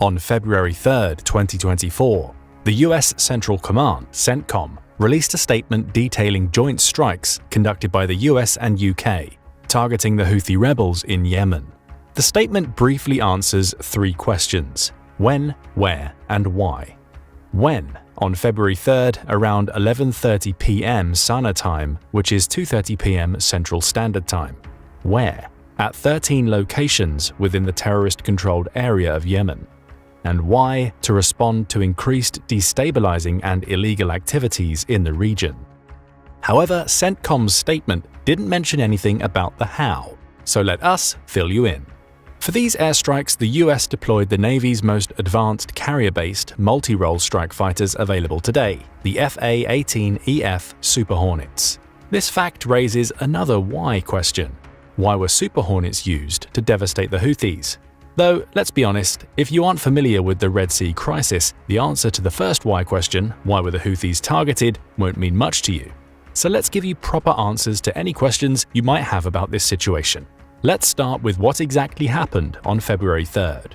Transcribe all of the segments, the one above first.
On February 3, 2024, the US Central Command, CENTCOM, released a statement detailing joint strikes conducted by the US and UK, targeting the Houthi rebels in Yemen. The statement briefly answers three questions: when, where, and why. When, on February 3rd, around 11:30 p.m. Sana time, which is 2:30 p.m. Central Standard Time. Where? At 13 locations within the terrorist-controlled area of Yemen. And why? To respond to increased destabilizing and illegal activities in the region. However, CENTCOM's statement didn't mention anything about the how, so let us fill you in. For these airstrikes, the US deployed the Navy's most advanced carrier-based multi-role strike fighters available today, the F/A-18EF Super Hornets. This fact raises another why question. Why were Super Hornets used to devastate the Houthis? Though, let's be honest, if you aren't familiar with the Red Sea crisis, the answer to the first why question, why were the Houthis targeted, won't mean much to you. So let's give you proper answers to any questions you might have about this situation. Let's start with what exactly happened on February 3rd.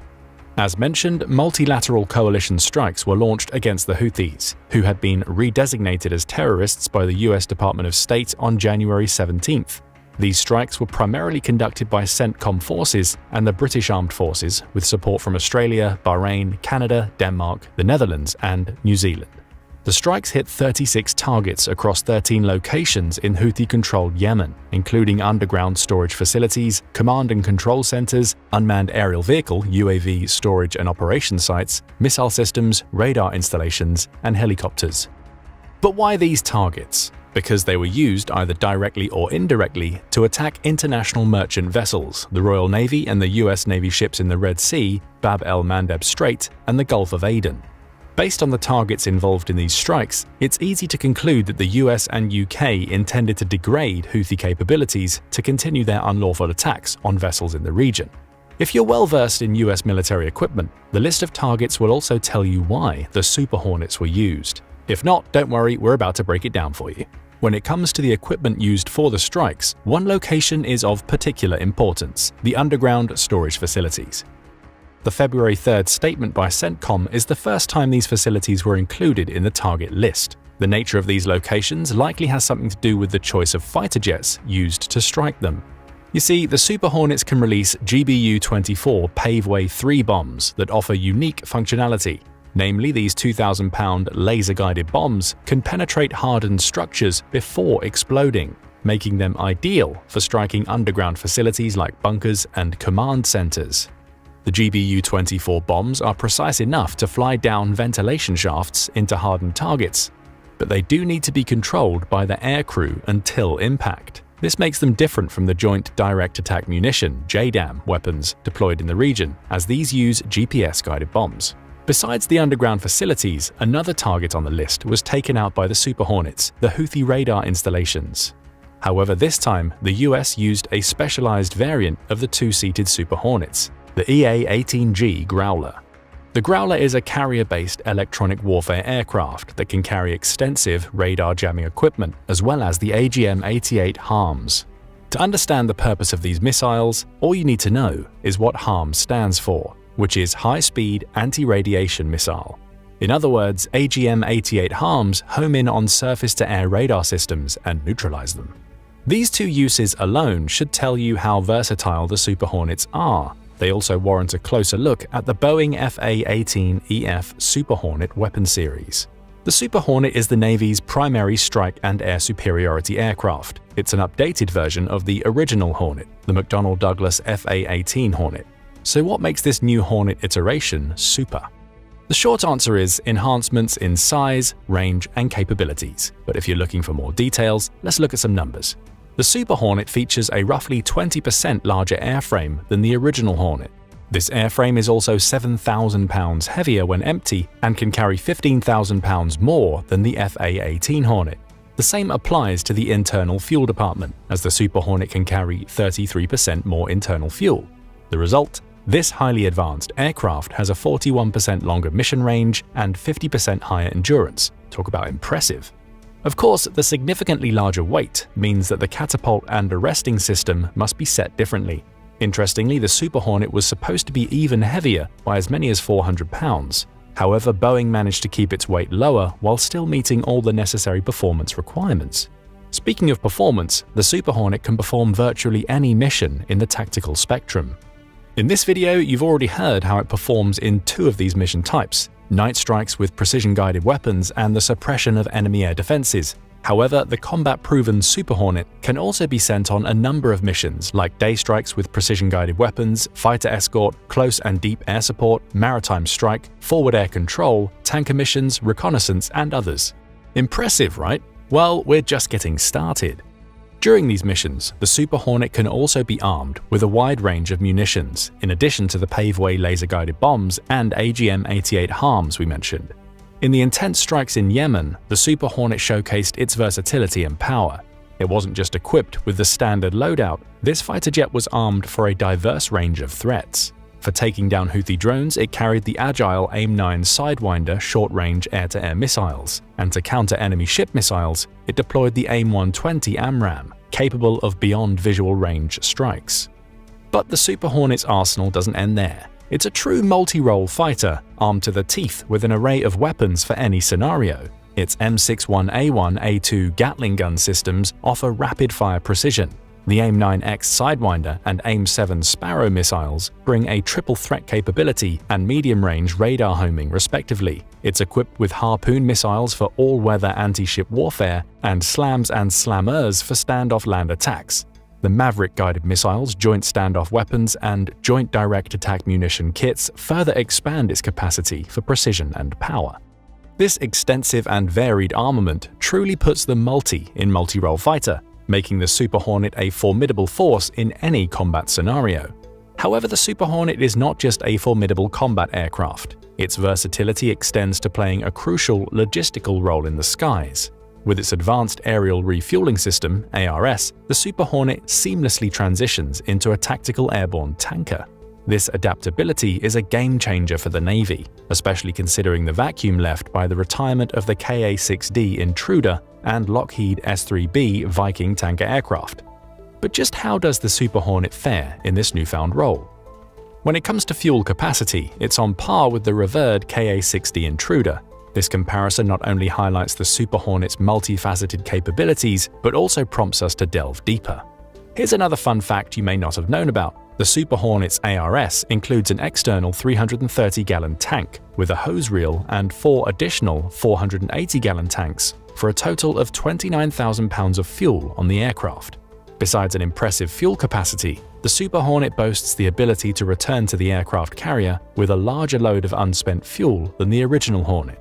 As mentioned, multilateral coalition strikes were launched against the Houthis, who had been redesignated as terrorists by the US Department of State on January 17th. These strikes were primarily conducted by CENTCOM forces and the British Armed Forces, with support from Australia, Bahrain, Canada, Denmark, the Netherlands, and New Zealand. The strikes hit 36 targets across 13 locations in Houthi-controlled Yemen, including underground storage facilities, command and control centers, unmanned aerial vehicle (UAV) storage and operation sites, missile systems, radar installations, and helicopters. But why these targets? Because they were used either directly or indirectly to attack international merchant vessels, the Royal Navy and the US Navy ships in the Red Sea, Bab el-Mandeb Strait, and the Gulf of Aden. Based on the targets involved in these strikes, it's easy to conclude that the US and UK intended to degrade Houthi capabilities to continue their unlawful attacks on vessels in the region. If you're well versed in US military equipment, the list of targets will also tell you why the Super Hornets were used. If not, don't worry, we're about to break it down for you. When it comes to the equipment used for the strikes, one location is of particular importance: the underground storage facilities. The February 3rd statement by CENTCOM is the first time these facilities were included in the target list. The nature of these locations likely has something to do with the choice of fighter jets used to strike them. You see, the Super Hornets can release GBU-24 Paveway 3 bombs that offer unique functionality. Namely, these 2,000-pound laser-guided bombs can penetrate hardened structures before exploding, making them ideal for striking underground facilities like bunkers and command centers. The GBU-24 bombs are precise enough to fly down ventilation shafts into hardened targets, but they do need to be controlled by the aircrew until impact. This makes them different from the Joint Direct Attack Munition (JDAM) weapons deployed in the region, as these use GPS-guided bombs. Besides the underground facilities, another target on the list was taken out by the Super Hornets, the Houthi radar installations. However, this time, the US used a specialized variant of the two-seated Super Hornets, the EA-18G Growler. The Growler is a carrier-based electronic warfare aircraft that can carry extensive radar jamming equipment, as well as the AGM-88 HARMS. To understand the purpose of these missiles, all you need to know is what HARMS stands for, which is High-Speed Anti-Radiation Missile. In other words, AGM-88 HARMS home in on surface-to-air radar systems and neutralize them. These two uses alone should tell you how versatile the Super Hornets are. They also warrant a closer look at the Boeing F/A-18EF Super Hornet weapon series. The Super Hornet is the Navy's primary strike and air superiority aircraft. It's an updated version of the original Hornet, the McDonnell Douglas F/A-18 Hornet. So what makes this new Hornet iteration super? The short answer is enhancements in size, range, and capabilities. But if you're looking for more details, let's look at some numbers. The Super Hornet features a roughly 20% larger airframe than the original Hornet. This airframe is also 7,000 pounds heavier when empty and can carry 15,000 pounds more than the F/A-18 Hornet. The same applies to the internal fuel department, as the Super Hornet can carry 33% more internal fuel. The result? This highly advanced aircraft has a 41% longer mission range and 50% higher endurance. Talk about impressive. Of course, the significantly larger weight means that the catapult and arresting system must be set differently. Interestingly, the Super Hornet was supposed to be even heavier by as many as 400 pounds. However, Boeing managed to keep its weight lower while still meeting all the necessary performance requirements. Speaking of performance, the Super Hornet can perform virtually any mission in the tactical spectrum. In this video, you've already heard how it performs in two of these mission types: night strikes with precision-guided weapons and the suppression of enemy air defenses. However, the combat-proven Super Hornet can also be sent on a number of missions like day strikes with precision-guided weapons, fighter escort, close and deep air support, maritime strike, forward air control, tanker missions, reconnaissance, and others. Impressive, right? Well, we're just getting started. During these missions, the Super Hornet can also be armed with a wide range of munitions, in addition to the Paveway laser-guided bombs and AGM-88 HARMs we mentioned. In the intense strikes in Yemen, the Super Hornet showcased its versatility and power. It wasn't just equipped with the standard loadout, this fighter jet was armed for a diverse range of threats. For taking down Houthi drones, it carried the agile AIM-9 Sidewinder short-range air-to-air missiles, and to counter enemy ship missiles, it deployed the AIM-120 AMRAAM, capable of beyond-visual-range strikes. But the Super Hornet's arsenal doesn't end there. It's a true multi-role fighter, armed to the teeth with an array of weapons for any scenario. Its M61A1-A2 Gatling gun systems offer rapid-fire precision. The AIM-9X Sidewinder and AIM-7 Sparrow missiles bring a triple threat capability and medium-range radar homing respectively. It's equipped with Harpoon missiles for all-weather anti-ship warfare and SLAMs and SLAMers for standoff land attacks. The Maverick guided missiles, joint standoff weapons, and joint direct attack munition kits further expand its capacity for precision and power. This extensive and varied armament truly puts the multi in multi-role fighter, making the Super Hornet a formidable force in any combat scenario. However, the Super Hornet is not just a formidable combat aircraft. Its versatility extends to playing a crucial logistical role in the skies. With its Advanced Aerial Refueling System, ARS, the Super Hornet seamlessly transitions into a tactical airborne tanker. This adaptability is a game-changer for the Navy, especially considering the vacuum left by the retirement of the KA-6D Intruder and Lockheed S-3B Viking tanker aircraft. But just how does the Super Hornet fare in this newfound role? When it comes to fuel capacity, it's on par with the revered KA-6D Intruder. This comparison not only highlights the Super Hornet's multifaceted capabilities, but also prompts us to delve deeper. Here's another fun fact you may not have known about. The Super Hornet's ARS includes an external 330-gallon tank with a hose reel and 4 additional 480-gallon tanks for a total of 29,000 pounds of fuel on the aircraft. Besides an impressive fuel capacity, the Super Hornet boasts the ability to return to the aircraft carrier with a larger load of unspent fuel than the original Hornet.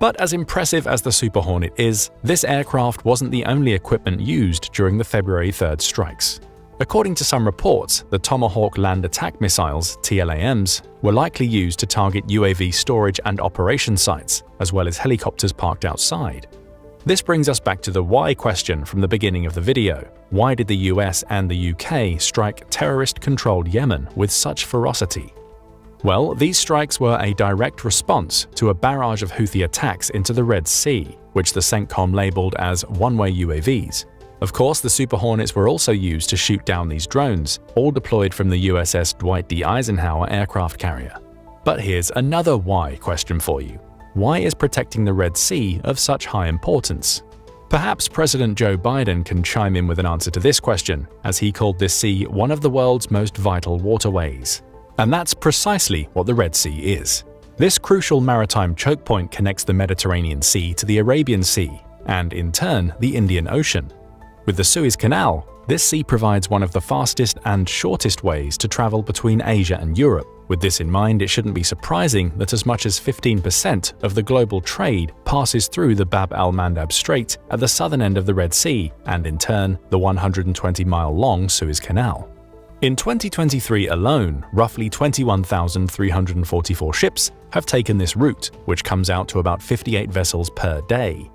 But as impressive as the Super Hornet is, this aircraft wasn't the only equipment used during the February 3rd strikes. According to some reports, the Tomahawk Land Attack Missiles, TLAMs, were likely used to target UAV storage and operation sites, as well as helicopters parked outside. This brings us back to the why question from the beginning of the video. Why did the US and the UK strike terrorist-controlled Yemen with such ferocity? Well, these strikes were a direct response to a barrage of Houthi attacks into the Red Sea, which the CENTCOM labeled as one-way UAVs. Of course, the Super Hornets were also used to shoot down these drones, all deployed from the USS Dwight D. Eisenhower aircraft carrier. But here's another why question for you. Why is protecting the Red Sea of such high importance? Perhaps President Joe Biden can chime in with an answer to this question, as he called this sea one of the world's most vital waterways. And that's precisely what the Red Sea is. This crucial maritime choke point connects the Mediterranean Sea to the Arabian Sea, and in turn, the Indian Ocean. With the Suez Canal, this sea provides one of the fastest and shortest ways to travel between Asia and Europe. With this in mind, it shouldn't be surprising that as much as 15% of the global trade passes through the Bab al-Mandab Strait at the southern end of the Red Sea, and in turn, the 120-mile-long Suez Canal. In 2023 alone, roughly 21,344 ships have taken this route, which comes out to about 58 vessels per day.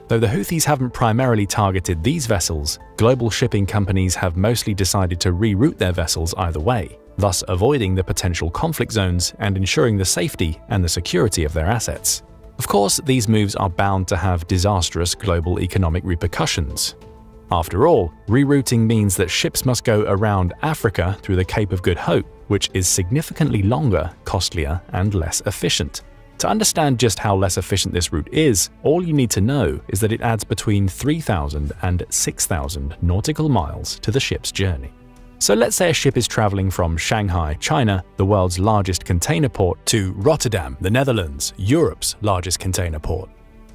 Though the Houthis haven't primarily targeted these vessels, global shipping companies have mostly decided to reroute their vessels either way, thus avoiding the potential conflict zones and ensuring the safety and the security of their assets. Of course, these moves are bound to have disastrous global economic repercussions. After all, rerouting means that ships must go around Africa through the Cape of Good Hope, which is significantly longer, costlier, and less efficient. To understand just how less efficient this route is, all you need to know is that it adds between 3,000 and 6,000 nautical miles to the ship's journey. So let's say a ship is traveling from Shanghai, China, the world's largest container port, to Rotterdam, the Netherlands, Europe's largest container port.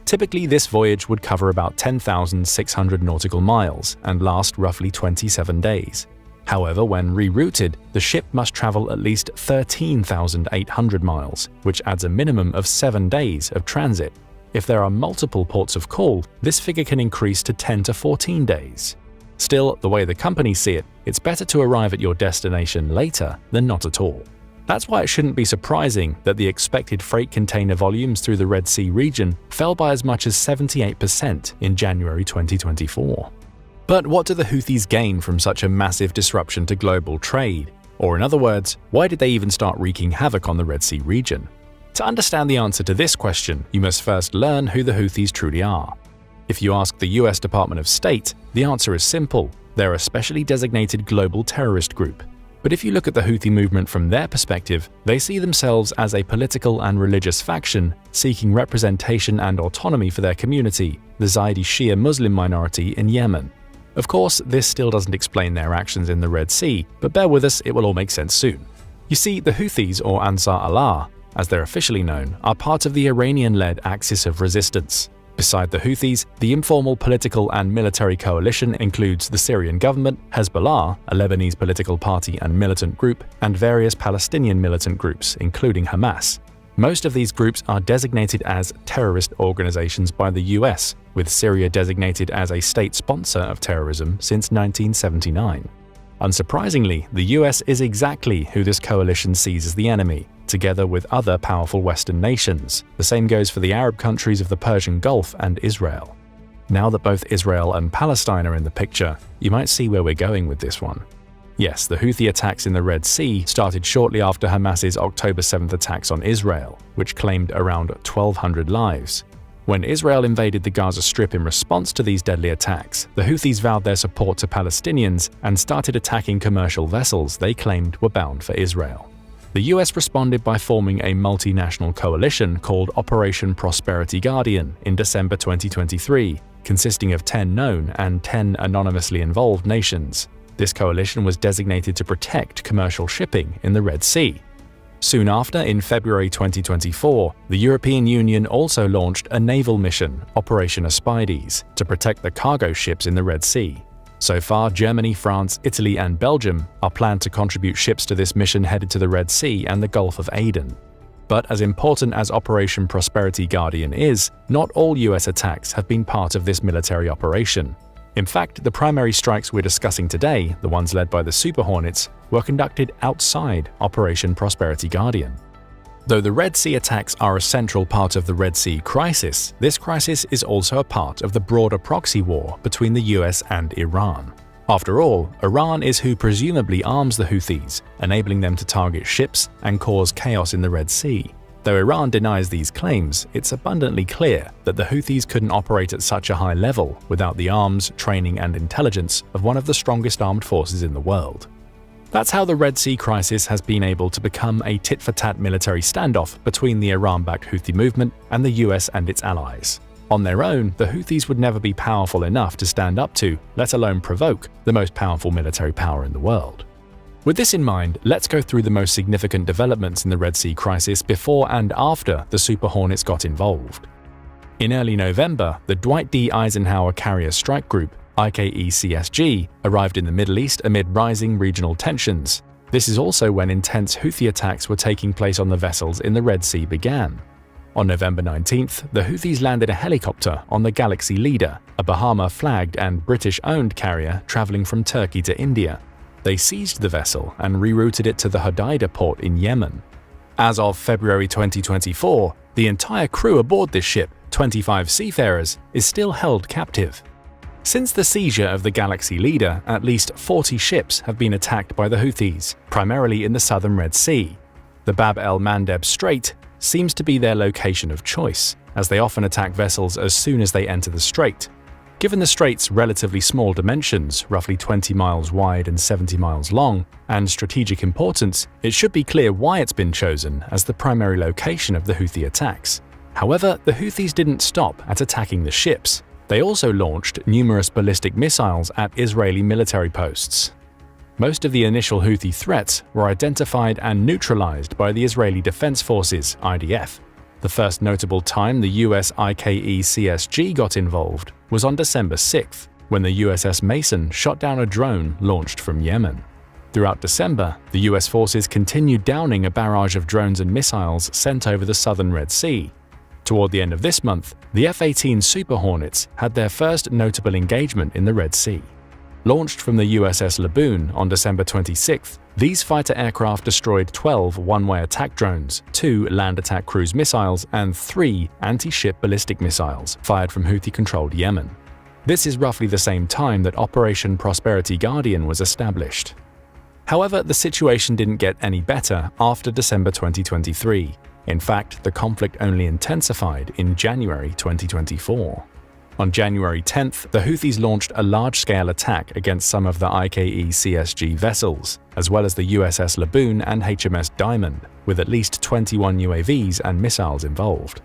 Typically, this voyage would cover about 10,600 nautical miles and last roughly 27 days. However, when rerouted, the ship must travel at least 13,800 miles, which adds a minimum of 7 days of transit. If there are multiple ports of call, this figure can increase to 10 to 14 days. Still, the way the companies see it, it's better to arrive at your destination later than not at all. That's why it shouldn't be surprising that the expected freight container volumes through the Red Sea region fell by as much as 78% in January 2024. But what do the Houthis gain from such a massive disruption to global trade? Or in other words, why did they even start wreaking havoc on the Red Sea region? To understand the answer to this question, you must first learn who the Houthis truly are. If you ask the US Department of State, the answer is simple: they're a specially designated global terrorist group. But if you look at the Houthi movement from their perspective, they see themselves as a political and religious faction seeking representation and autonomy for their community, the Zaidi Shia Muslim minority in Yemen. Of course, this still doesn't explain their actions in the Red Sea, but bear with us, it will all make sense soon. You see, the Houthis, or Ansar Allah, as they're officially known, are part of the Iranian-led Axis of Resistance. Beside the Houthis, the informal political and military coalition includes the Syrian government, Hezbollah, a Lebanese political party and militant group, and various Palestinian militant groups, including Hamas. Most of these groups are designated as terrorist organizations by the US, with Syria designated as a state sponsor of terrorism since 1979. Unsurprisingly, the US is exactly who this coalition sees as the enemy, together with other powerful Western nations. The same goes for the Arab countries of the Persian Gulf and Israel. Now that both Israel and Palestine are in the picture, you might see where we're going with this one. Yes, the Houthi attacks in the Red Sea started shortly after Hamas's October 7th attacks on Israel, which claimed around 1,200 lives. When Israel invaded the Gaza Strip in response to these deadly attacks, the Houthis vowed their support to Palestinians and started attacking commercial vessels they claimed were bound for Israel. The US responded by forming a multinational coalition called Operation Prosperity Guardian in December 2023, consisting of 10 known and 10 anonymously involved nations. This coalition was designated to protect commercial shipping in the Red Sea. Soon after, in February 2024, the European Union also launched a naval mission, Operation Aspides, to protect the cargo ships in the Red Sea. So far, Germany, France, Italy, and Belgium are planned to contribute ships to this mission headed to the Red Sea and the Gulf of Aden. But as important as Operation Prosperity Guardian is, not all US attacks have been part of this military operation. In fact, the primary strikes we're discussing today, the ones led by the Super Hornets, were conducted outside Operation Prosperity Guardian. Though the Red Sea attacks are a central part of the Red Sea crisis, this crisis is also a part of the broader proxy war between the US and Iran. After all, Iran is who presumably arms the Houthis, enabling them to target ships and cause chaos in the Red Sea. Though Iran denies these claims, it's abundantly clear that the Houthis couldn't operate at such a high level without the arms, training, and intelligence of one of the strongest armed forces in the world. That's how the Red Sea crisis has been able to become a tit-for-tat military standoff between the Iran-backed Houthi movement and the US and its allies. On their own, the Houthis would never be powerful enough to stand up to, let alone provoke, the most powerful military power in the world. With this in mind, let's go through the most significant developments in the Red Sea crisis before and after the Super Hornets got involved. In early November, the Dwight D. Eisenhower Carrier Strike Group, IKE-CSG, arrived in the Middle East amid rising regional tensions. This is also when intense Houthi attacks were taking place on the vessels in the Red Sea began. On November 19th, the Houthis landed a helicopter on the Galaxy Leader, a Bahama-flagged and British-owned carrier traveling from Turkey to India. They seized the vessel and rerouted it to the Hodeida port in Yemen. As of February 2024, the entire crew aboard this ship, 25 seafarers, is still held captive. Since the seizure of the Galaxy Leader, at least 40 ships have been attacked by the Houthis, primarily in the southern Red Sea. The Bab el-Mandeb Strait seems to be their location of choice, as they often attack vessels as soon as they enter the strait. Given the strait's relatively small dimensions, roughly 20 miles wide and 70 miles long, and strategic importance, it should be clear why it's been chosen as the primary location of the Houthi attacks. However, the Houthis didn't stop at attacking the ships. They also launched numerous ballistic missiles at Israeli military posts. Most of the initial Houthi threats were identified and neutralized by the Israeli Defense Forces (IDF). The first notable time the US IKE-CSG got involved was on December 6th, when the USS Mason shot down a drone launched from Yemen. Throughout December, the US forces continued downing a barrage of drones and missiles sent over the southern Red Sea. Toward the end of this month, the F-18 Super Hornets had their first notable engagement in the Red Sea. Launched from the USS Laboon on December 26th, these fighter aircraft destroyed 12 one-way attack drones, 2 land attack cruise missiles, and 3 anti-ship ballistic missiles fired from Houthi-controlled Yemen. This is roughly the same time that Operation Prosperity Guardian was established. However, the situation didn't get any better after December 2023. In fact, the conflict only intensified in January 2024. On January 10th, the Houthis launched a large-scale attack against some of the IKE-CSG vessels, as well as the USS Laboon and HMS Diamond, with at least 21 UAVs and missiles involved.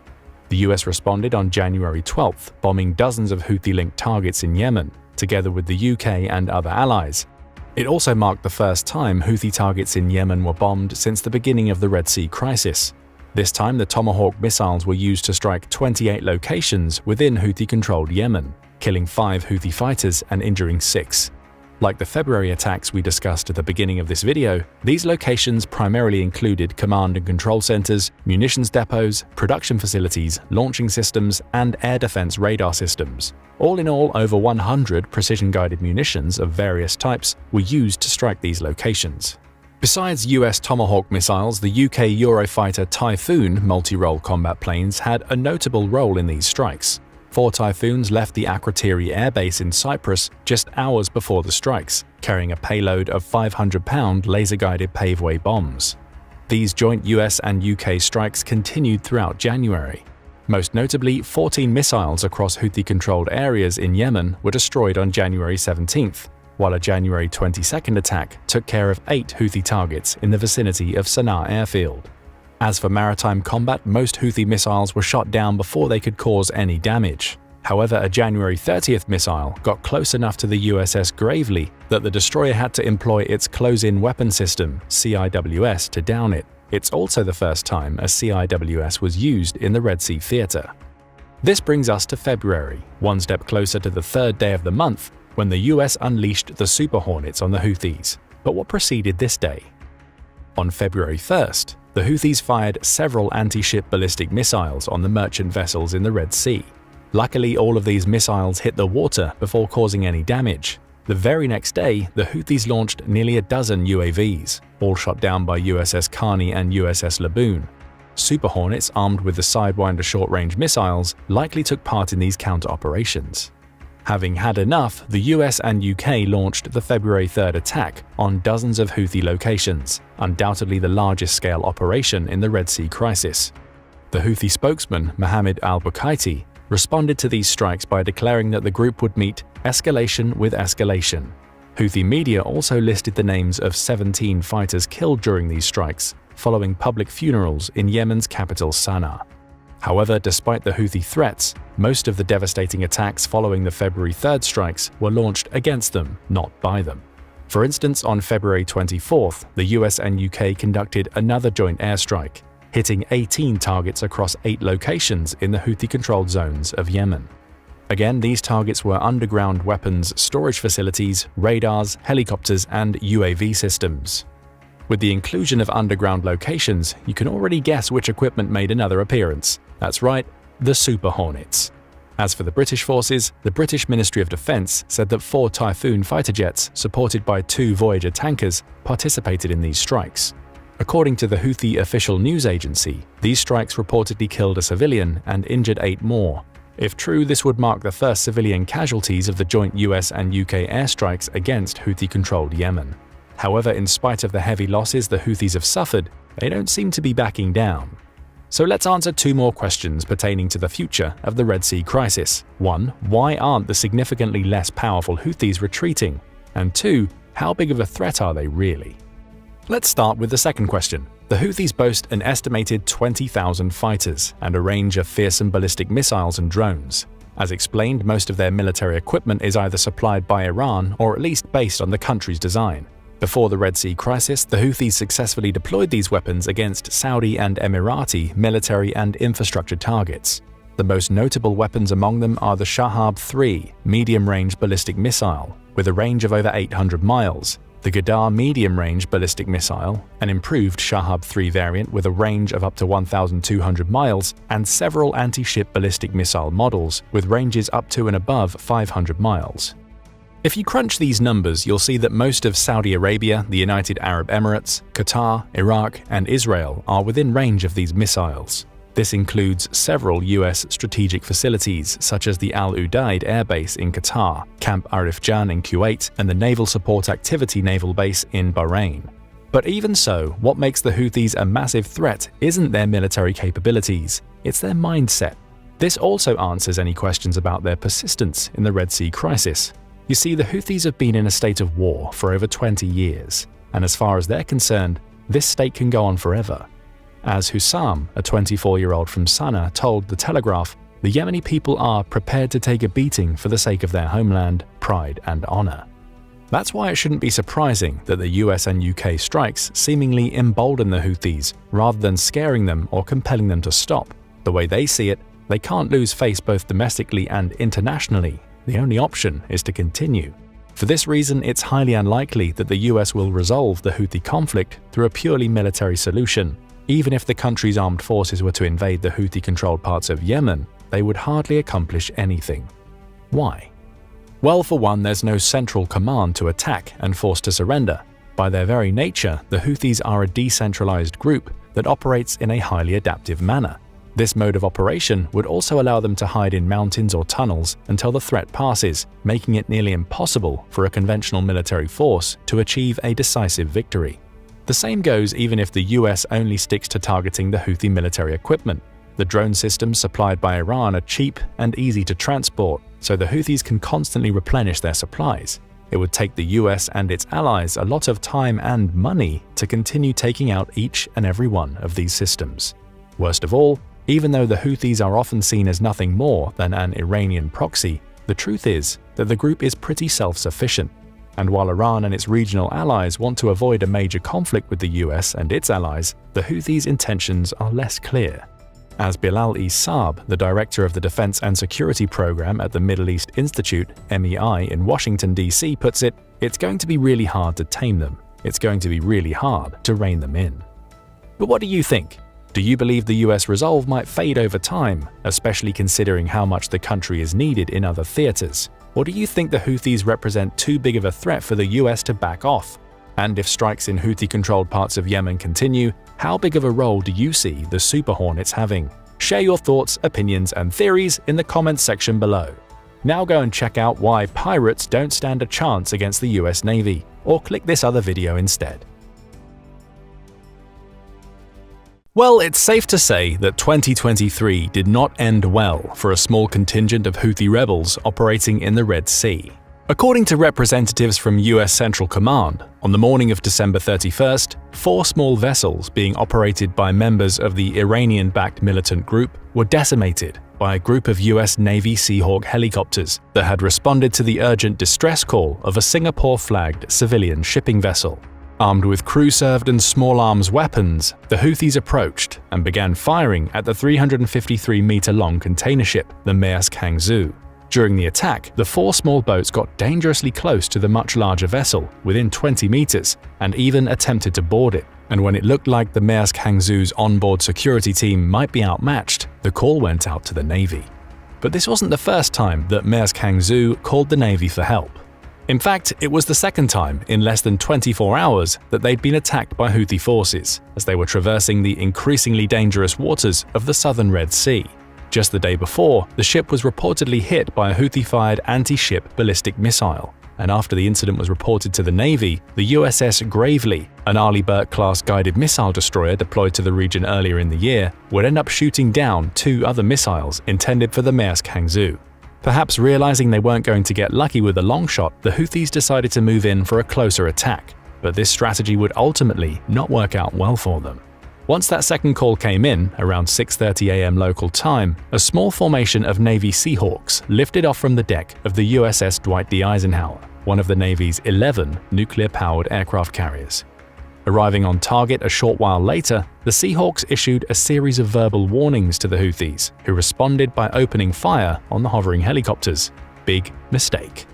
The US responded on January 12th, bombing dozens of Houthi-linked targets in Yemen, together with the UK and other allies. It also marked the first time Houthi targets in Yemen were bombed since the beginning of the Red Sea crisis. This time, the Tomahawk missiles were used to strike 28 locations within Houthi-controlled Yemen, killing 5 Houthi fighters and injuring 6. Like the February attacks we discussed at the beginning of this video, these locations primarily included command and control centers, munitions depots, production facilities, launching systems, and air defense radar systems. All in all, over 100 precision-guided munitions of various types were used to strike these locations. Besides US Tomahawk missiles, the UK Eurofighter Typhoon multi-role combat planes had a notable role in these strikes. 4 Typhoons left the Akrotiri Air Base in Cyprus just hours before the strikes, carrying a payload of 500-pound laser-guided paveway bombs. These joint US and UK strikes continued throughout January. Most notably, 14 missiles across Houthi-controlled areas in Yemen were destroyed on January 17th, while a January 22nd attack took care of 8 Houthi targets in the vicinity of Sana'a airfield. As for maritime combat, most Houthi missiles were shot down before they could cause any damage. However, a January 30th missile got close enough to the USS Gravely that the destroyer had to employ its close-in weapon system, CIWS, to down it. It's also the first time a CIWS was used in the Red Sea theater. This brings us to February, one step closer to the 3rd day of the month, when the US unleashed the Super Hornets on the Houthis. But what preceded this day? On February 1st, the Houthis fired several anti-ship ballistic missiles on the merchant vessels in the Red Sea. Luckily, all of these missiles hit the water before causing any damage. The very next day, the Houthis launched nearly a dozen UAVs, all shot down by USS Carney and USS Laboon. Super Hornets armed with the Sidewinder short-range missiles likely took part in these counter-operations. Having had enough, the US and UK launched the February 3rd attack on dozens of Houthi locations, undoubtedly the largest-scale operation in the Red Sea crisis. The Houthi spokesman, Mohammed al-Bukaiti, responded to these strikes by declaring that the group would meet escalation with escalation. Houthi media also listed the names of 17 fighters killed during these strikes, following public funerals in Yemen's capital Sana'a. However, despite the Houthi threats, most of the devastating attacks following the February 3rd strikes were launched against them, not by them. For instance, on February 24th, the US and UK conducted another joint airstrike, hitting 18 targets across 8 locations in the Houthi-controlled zones of Yemen. Again, these targets were underground weapons storage facilities, radars, helicopters, and UAV systems. With the inclusion of underground locations, you can already guess which equipment made another appearance. That's right, the Super Hornets. As for the British forces, the British Ministry of Defence said that 4 Typhoon fighter jets, supported by 2 Voyager tankers, participated in these strikes. According to the Houthi official news agency, these strikes reportedly killed a civilian and injured 8 more. If true, this would mark the first civilian casualties of the joint US and UK airstrikes against Houthi-controlled Yemen. However, in spite of the heavy losses the Houthis have suffered, they don't seem to be backing down. So let's answer two more questions pertaining to the future of the Red Sea crisis. 1. Why aren't the significantly less powerful Houthis retreating? And 2. How big of a threat are they really? Let's start with the second question. The Houthis boast an estimated 20,000 fighters and a range of fearsome ballistic missiles and drones. As explained, most of their military equipment is either supplied by Iran or at least based on the country's design. Before the Red Sea crisis, the Houthis successfully deployed these weapons against Saudi and Emirati military and infrastructure targets. The most notable weapons among them are the Shahab-3 medium-range ballistic missile, with a range of over 800 miles, the Ghadar medium-range ballistic missile, an improved Shahab-3 variant with a range of up to 1,200 miles, and several anti-ship ballistic missile models with ranges up to and above 500 miles. If you crunch these numbers, you'll see that most of Saudi Arabia, the United Arab Emirates, Qatar, Iraq, and Israel are within range of these missiles. This includes several US strategic facilities such as the Al Udeid Air Base in Qatar, Camp Arif Jan in Kuwait, and the Naval Support Activity Naval Base in Bahrain. But even so, what makes the Houthis a massive threat isn't their military capabilities, it's their mindset. This also answers any questions about their persistence in the Red Sea crisis. You see, the Houthis have been in a state of war for over 20 years, and as far as they're concerned, this state can go on forever. As Hussam, a 24-year-old from Sana'a, told The Telegraph, the Yemeni people are prepared to take a beating for the sake of their homeland, pride, and honor. That's why it shouldn't be surprising that the US and UK strikes seemingly embolden the Houthis rather than scaring them or compelling them to stop. The way they see it, they can't lose face both domestically and internationally. The only option is to continue. For this reason, it's highly unlikely that the US will resolve the Houthi conflict through a purely military solution. Even if the country's armed forces were to invade the Houthi-controlled parts of Yemen, they would hardly accomplish anything. Why? Well, for one, there's no central command to attack and force to surrender. By their very nature, the Houthis are a decentralized group that operates in a highly adaptive manner. This mode of operation would also allow them to hide in mountains or tunnels until the threat passes, making it nearly impossible for a conventional military force to achieve a decisive victory. The same goes even if the US only sticks to targeting the Houthi military equipment. The drone systems supplied by Iran are cheap and easy to transport, so the Houthis can constantly replenish their supplies. It would take the US and its allies a lot of time and money to continue taking out each and every one of these systems. Worst of all, even though the Houthis are often seen as nothing more than an Iranian proxy, the truth is that the group is pretty self-sufficient. And while Iran and its regional allies want to avoid a major conflict with the US and its allies, the Houthis' intentions are less clear. As Bilal Saab, the director of the Defense and Security Program at the Middle East Institute, MEI, in Washington, D.C. puts it, it's going to be really hard to tame them. It's going to be really hard to rein them in. But what do you think? Do you believe the US resolve might fade over time, especially considering how much the country is needed in other theaters? Or do you think the Houthis represent too big of a threat for the US to back off? And if strikes in Houthi-controlled parts of Yemen continue, how big of a role do you see the Super Hornets having? Share your thoughts, opinions, and theories in the comments section below. Now go and check out why pirates don't stand a chance against the US Navy, or click this other video instead. Well, it's safe to say that 2023 did not end well for a small contingent of Houthi rebels operating in the Red Sea. According to representatives from US Central Command, on the morning of December 31st, 4 small vessels being operated by members of the Iranian-backed militant group were decimated by a group of US Navy SEAHAWK helicopters that had responded to the urgent distress call of a Singapore-flagged civilian shipping vessel. Armed with crew-served and small arms weapons, the Houthis approached and began firing at the 353-meter-long container ship, the Maersk Hangzhou. During the attack, the 4 small boats got dangerously close to the much larger vessel, within 20 meters, and even attempted to board it. And when it looked like the Maersk Hangzhou's onboard security team might be outmatched, the call went out to the Navy. But this wasn't the first time that Maersk Hangzhou called the Navy for help. In fact, it was the second time in less than 24 hours that they'd been attacked by Houthi forces as they were traversing the increasingly dangerous waters of the southern Red Sea. Just the day before, the ship was reportedly hit by a Houthi-fired anti-ship ballistic missile. and after the incident was reported to the Navy, the USS Gravely, an Arleigh Burke-class guided missile destroyer deployed to the region earlier in the year, would end up shooting down 2 other missiles intended for the Maersk Hangzhou. Perhaps realizing they weren't going to get lucky with a long shot, the Houthis decided to move in for a closer attack, but this strategy would ultimately not work out well for them. Once that second call came in, around 6:30 a.m. local time, a small formation of Navy SEAHAWKs lifted off from the deck of the USS Dwight D. Eisenhower, one of the Navy's 11 nuclear-powered aircraft carriers. Arriving on target a short while later, the SEAHAWKs issued a series of verbal warnings to the Houthis, who responded by opening fire on the hovering helicopters. Big mistake.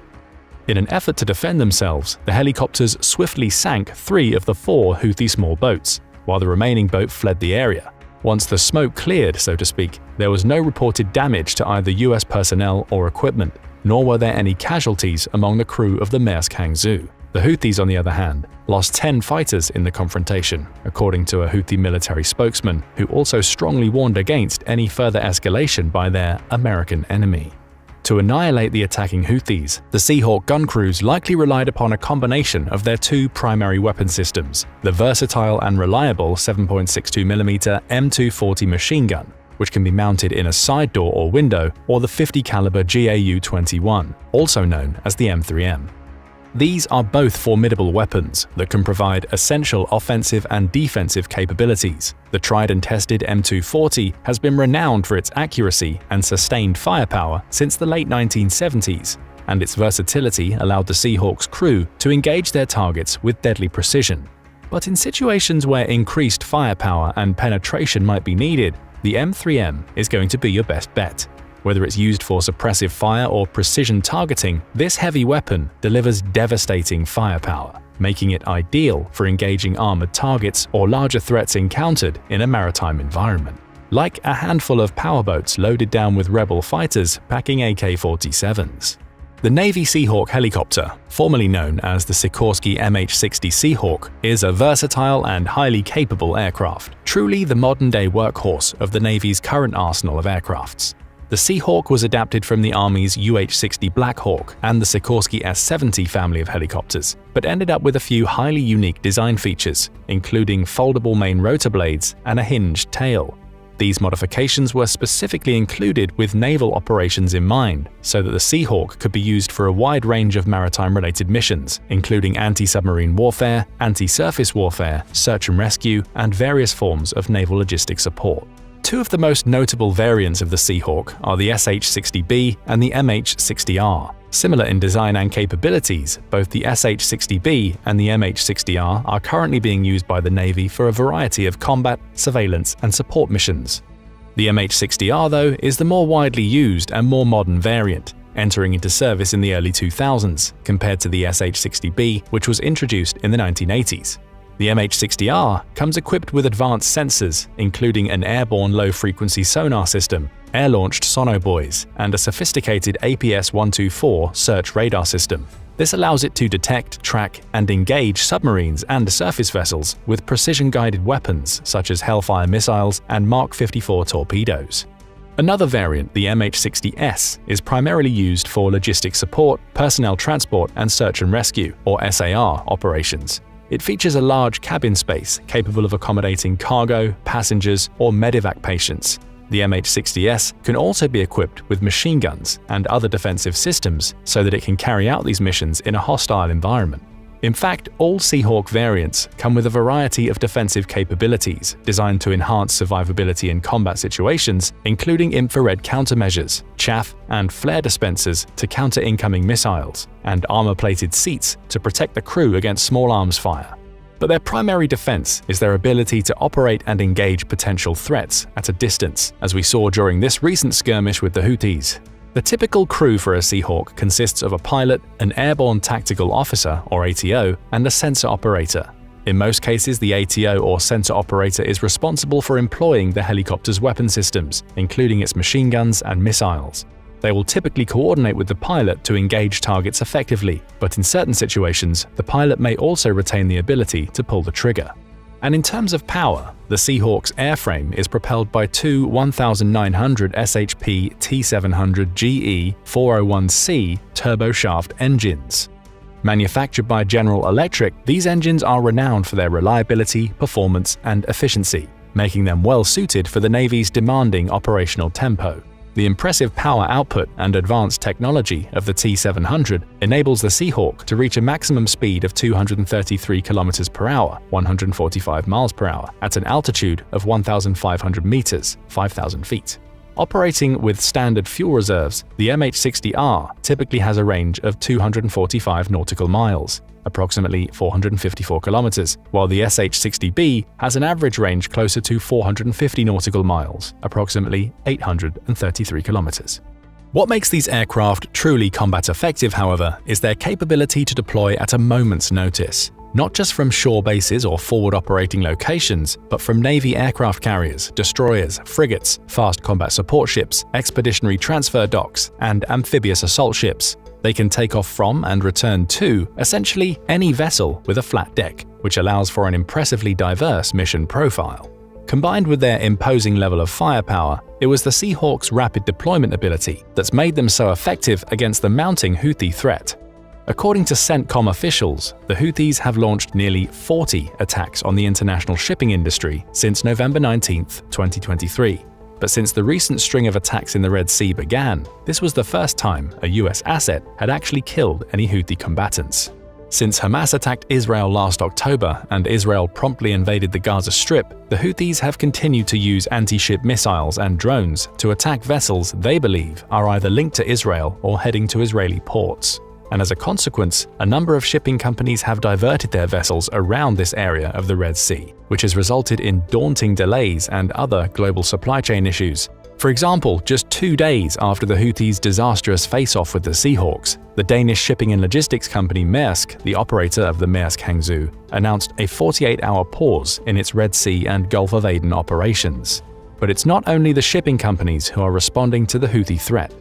In an effort to defend themselves, the helicopters swiftly sank 3 of the 4 Houthi small boats, while the remaining boat fled the area. Once the smoke cleared, so to speak, there was no reported damage to either US personnel or equipment, nor were there any casualties among the crew of the Maersk Hangzhou. The Houthis, on the other hand, lost 10 fighters in the confrontation, according to a Houthi military spokesman, who also strongly warned against any further escalation by their American enemy. To annihilate the attacking Houthis, the SEAHAWK gun crews likely relied upon a combination of their 2 primary weapon systems, the versatile and reliable 7.62mm M240 machine gun, which can be mounted in a side door or window, or the 50 caliber GAU-21, also known as the M3M. These are both formidable weapons that can provide essential offensive and defensive capabilities. The tried and tested M240 has been renowned for its accuracy and sustained firepower since the late 1970s, and its versatility allowed the SEAHAWK's crew to engage their targets with deadly precision. But in situations where increased firepower and penetration might be needed, the M3M is going to be your best bet. Whether it's used for suppressive fire or precision targeting, this heavy weapon delivers devastating firepower, making it ideal for engaging armored targets or larger threats encountered in a maritime environment. Like a handful of powerboats loaded down with rebel fighters packing AK-47s. The Navy SEAHAWK helicopter, formerly known as the Sikorsky MH-60 SEAHAWK, is a versatile and highly capable aircraft, truly the modern-day workhorse of the Navy's current arsenal of aircrafts. The SEAHAWK was adapted from the Army's UH-60 Black Hawk and the Sikorsky S-70 family of helicopters, but ended up with a few highly unique design features, including foldable main rotor blades and a hinged tail. These modifications were specifically included with naval operations in mind, so that the SEAHAWK could be used for a wide range of maritime-related missions, including anti-submarine warfare, anti-surface warfare, search and rescue, and various forms of naval logistic support. 2 of the most notable variants of the SEAHAWK are the SH-60B and the MH-60R. Similar in design and capabilities, both the SH-60B and the MH-60R are currently being used by the Navy for a variety of combat, surveillance, and support missions. The MH-60R, though, is the more widely used and more modern variant, entering into service in the early 2000s, compared to the SH-60B, which was introduced in the 1980s. The MH-60R comes equipped with advanced sensors, including an airborne low-frequency sonar system, air-launched sonobuoys, and a sophisticated APS-124 search radar system. This allows it to detect, track, and engage submarines and surface vessels with precision-guided weapons such as Hellfire missiles and Mark 54 torpedoes. Another variant, the MH-60S, is primarily used for logistic support, personnel transport, and search and rescue, or SAR, operations. It features a large cabin space capable of accommodating cargo, passengers, or medevac patients. The MH-60S can also be equipped with machine guns and other defensive systems so that it can carry out these missions in a hostile environment. In fact, all SEAHAWK variants come with a variety of defensive capabilities designed to enhance survivability in combat situations, including infrared countermeasures, chaff and flare dispensers to counter incoming missiles, and armor-plated seats to protect the crew against small arms fire. But their primary defense is their ability to operate and engage potential threats at a distance, as we saw during this recent skirmish with the Houthis. The typical crew for a SEAHAWK consists of a pilot, an airborne tactical officer or ATO, and a sensor operator. In most cases, the ATO or sensor operator is responsible for employing the helicopter's weapon systems, including its machine guns and missiles. They will typically coordinate with the pilot to engage targets effectively, but in certain situations, the pilot may also retain the ability to pull the trigger. And in terms of power, the SEAHAWK's airframe is propelled by 2 1900 SHP T700 GE 401C turboshaft engines. Manufactured by General Electric, these engines are renowned for their reliability, performance, and efficiency, making them well suited for the Navy's demanding operational tempo. The impressive power output and advanced technology of the T-700 enables the SEAHAWK to reach a maximum speed of 233 km per hour, 145 miles per hour, at an altitude of 1,500 meters, 5,000 feet. Operating with standard fuel reserves, the MH-60R typically has a range of 245 nautical miles, approximately 454 kilometers, while the SH-60B has an average range closer to 450 nautical miles, approximately 833 kilometers. What makes these aircraft truly combat effective, however, is their capability to deploy at a moment's notice. Not just from shore bases or forward operating locations, but from Navy aircraft carriers, destroyers, frigates, fast combat support ships, expeditionary transfer docks, and amphibious assault ships. They can take off from and return to essentially any vessel with a flat deck, which allows for an impressively diverse mission profile. Combined with their imposing level of firepower, it was the SEAHAWK's rapid deployment ability that's made them so effective against the mounting Houthi threat. According to CENTCOM officials, the Houthis have launched nearly 40 attacks on the international shipping industry since November 19, 2023. But since the recent string of attacks in the Red Sea began, this was the first time a US asset had actually killed any Houthi combatants. Since Hamas attacked Israel last October and Israel promptly invaded the Gaza Strip, the Houthis have continued to use anti-ship missiles and drones to attack vessels they believe are either linked to Israel or heading to Israeli ports. And as a consequence, a number of shipping companies have diverted their vessels around this area of the Red Sea, which has resulted in daunting delays and other global supply chain issues. For example, just 2 days after the Houthis' disastrous face-off with the SEAHAWKs, the Danish shipping and logistics company Maersk, the operator of the Maersk Hangzhou, announced a 48-hour pause in its Red Sea and Gulf of Aden operations. But it's not only the shipping companies who are responding to the Houthi threat.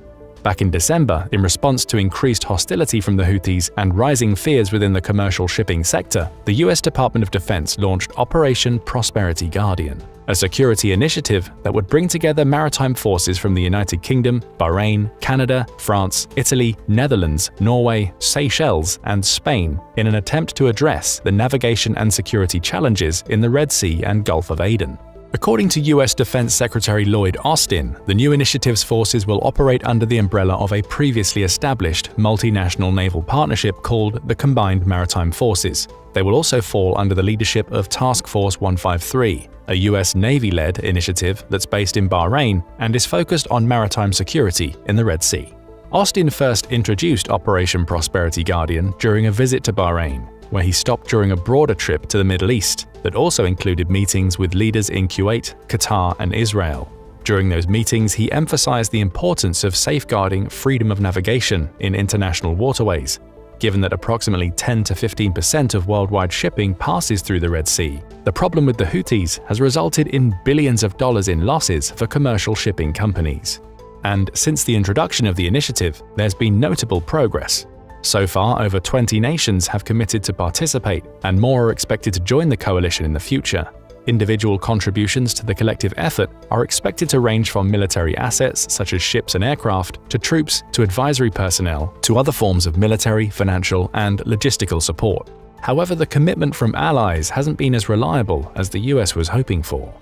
Back in December, in response to increased hostility from the Houthis and rising fears within the commercial shipping sector, the US Department of Defense launched Operation Prosperity Guardian, a security initiative that would bring together maritime forces from the United Kingdom, Bahrain, Canada, France, Italy, Netherlands, Norway, Seychelles, and Spain in an attempt to address the navigation and security challenges in the Red Sea and Gulf of Aden. According to US Defense Secretary Lloyd Austin, the new initiative's forces will operate under the umbrella of a previously established multinational naval partnership called the Combined Maritime Forces. They will also fall under the leadership of Task Force 153, a US Navy-led initiative that's based in Bahrain and is focused on maritime security in the Red Sea. Austin first introduced Operation Prosperity Guardian during a visit to Bahrain, where he stopped during a broader trip to the Middle East that also included meetings with leaders in Kuwait, Qatar, and Israel. During those meetings, he emphasized the importance of safeguarding freedom of navigation in international waterways, given that approximately 10 to 15% of worldwide shipping passes through the Red Sea. The problem with the Houthis has resulted in billions of dollars in losses for commercial shipping companies. And since the introduction of the initiative, there's been notable progress. So far, over 20 nations have committed to participate, and more are expected to join the coalition in the future. Individual contributions to the collective effort are expected to range from military assets such as ships and aircraft, to troops, to advisory personnel, to other forms of military, financial, and logistical support. However, the commitment from allies hasn't been as reliable as the US was hoping for.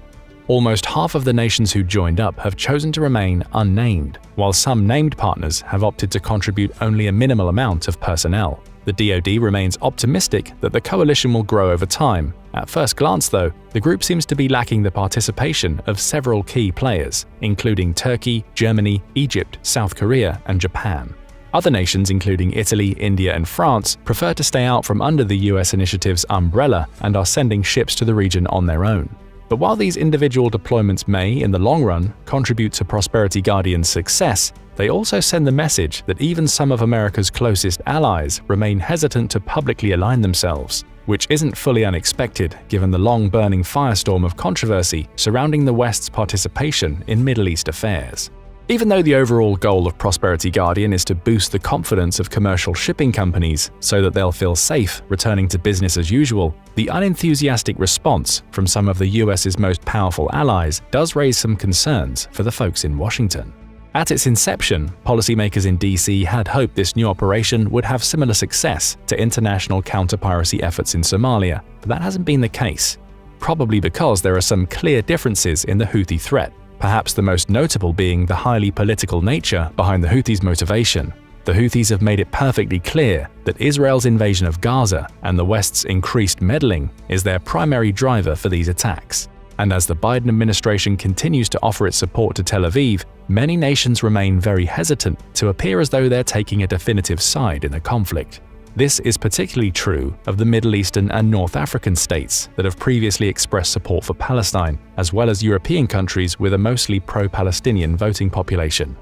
Almost half of the nations who joined up have chosen to remain unnamed, while some named partners have opted to contribute only a minimal amount of personnel. The DoD remains optimistic that the coalition will grow over time. At first glance, though, the group seems to be lacking the participation of several key players, including Turkey, Germany, Egypt, South Korea, and Japan. Other nations, including Italy, India, and France, prefer to stay out from under the US initiative's umbrella and are sending ships to the region on their own. But while these individual deployments may, in the long run, contribute to Prosperity Guardian's success, they also send the message that even some of America's closest allies remain hesitant to publicly align themselves, which isn't fully unexpected given the long-burning firestorm of controversy surrounding the West's participation in Middle East affairs. Even though the overall goal of Prosperity Guardian is to boost the confidence of commercial shipping companies so that they'll feel safe returning to business as usual, the unenthusiastic response from some of the US's most powerful allies does raise some concerns for the folks in Washington. At its inception, policymakers in DC had hoped this new operation would have similar success to international counter-piracy efforts in Somalia, but that hasn't been the case. Probably because there are some clear differences in the Houthi threat, perhaps the most notable being the highly political nature behind the Houthis' motivation. The Houthis have made it perfectly clear that Israel's invasion of Gaza and the West's increased meddling is their primary driver for these attacks. And as the Biden administration continues to offer its support to Tel Aviv, many nations remain very hesitant to appear as though they're taking a definitive side in the conflict. This is particularly true of the Middle Eastern and North African states that have previously expressed support for Palestine, as well as European countries with a mostly pro-Palestinian voting population.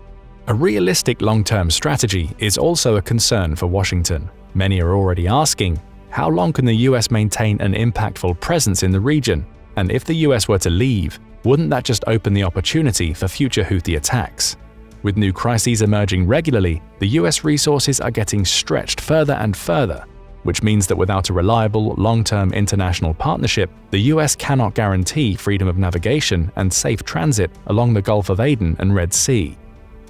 A realistic long-term strategy is also a concern for Washington. Many are already asking, how long can the US maintain an impactful presence in the region? And if the US were to leave, wouldn't that just open the opportunity for future Houthi attacks? With new crises emerging regularly, the US resources are getting stretched further and further, which means that without a reliable, long-term international partnership, the US cannot guarantee freedom of navigation and safe transit along the Gulf of Aden and Red Sea.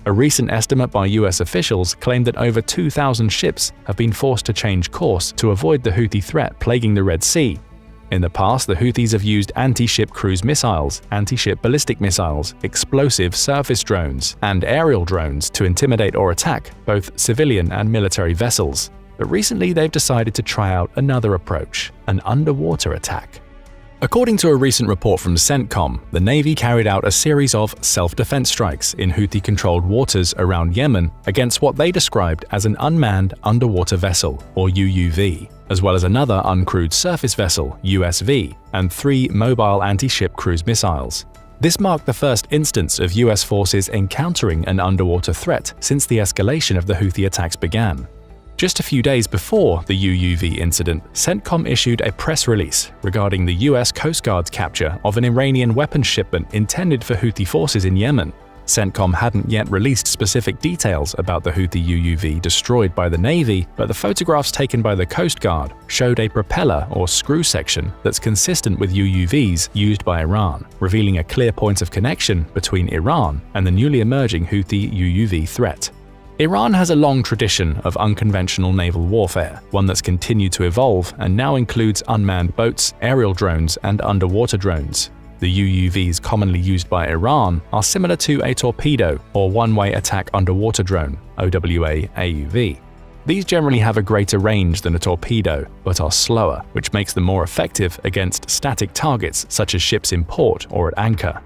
A recent estimate by US officials claimed that over 2,000 ships have been forced to change course to avoid the Houthi threat plaguing the Red Sea. In the past, the Houthis have used anti-ship cruise missiles, anti-ship ballistic missiles, explosive surface drones, and aerial drones to intimidate or attack both civilian and military vessels. But recently they've decided to try out another approach, an underwater attack. According to a recent report from CENTCOM, the Navy carried out a series of self-defense strikes in Houthi-controlled waters around Yemen against what they described as an unmanned underwater vessel, or UUV, as well as another uncrewed surface vessel, USV, and 3 mobile anti-ship cruise missiles. This marked the first instance of US forces encountering an underwater threat since the escalation of the Houthi attacks began. Just a few days before the UUV incident, CENTCOM issued a press release regarding the US Coast Guard's capture of an Iranian weapons shipment intended for Houthi forces in Yemen. CENTCOM hadn't yet released specific details about the Houthi UUV destroyed by the Navy, but the photographs taken by the Coast Guard showed a propeller or screw section that's consistent with UUVs used by Iran, revealing a clear point of connection between Iran and the newly emerging Houthi UUV threat. Iran has a long tradition of unconventional naval warfare, one that's continued to evolve and now includes unmanned boats, aerial drones, and underwater drones. The UUVs commonly used by Iran are similar to a torpedo or one-way attack underwater drone, OWA-AUV. These generally have a greater range than a torpedo, but are slower, which makes them more effective against static targets such as ships in port or at anchor.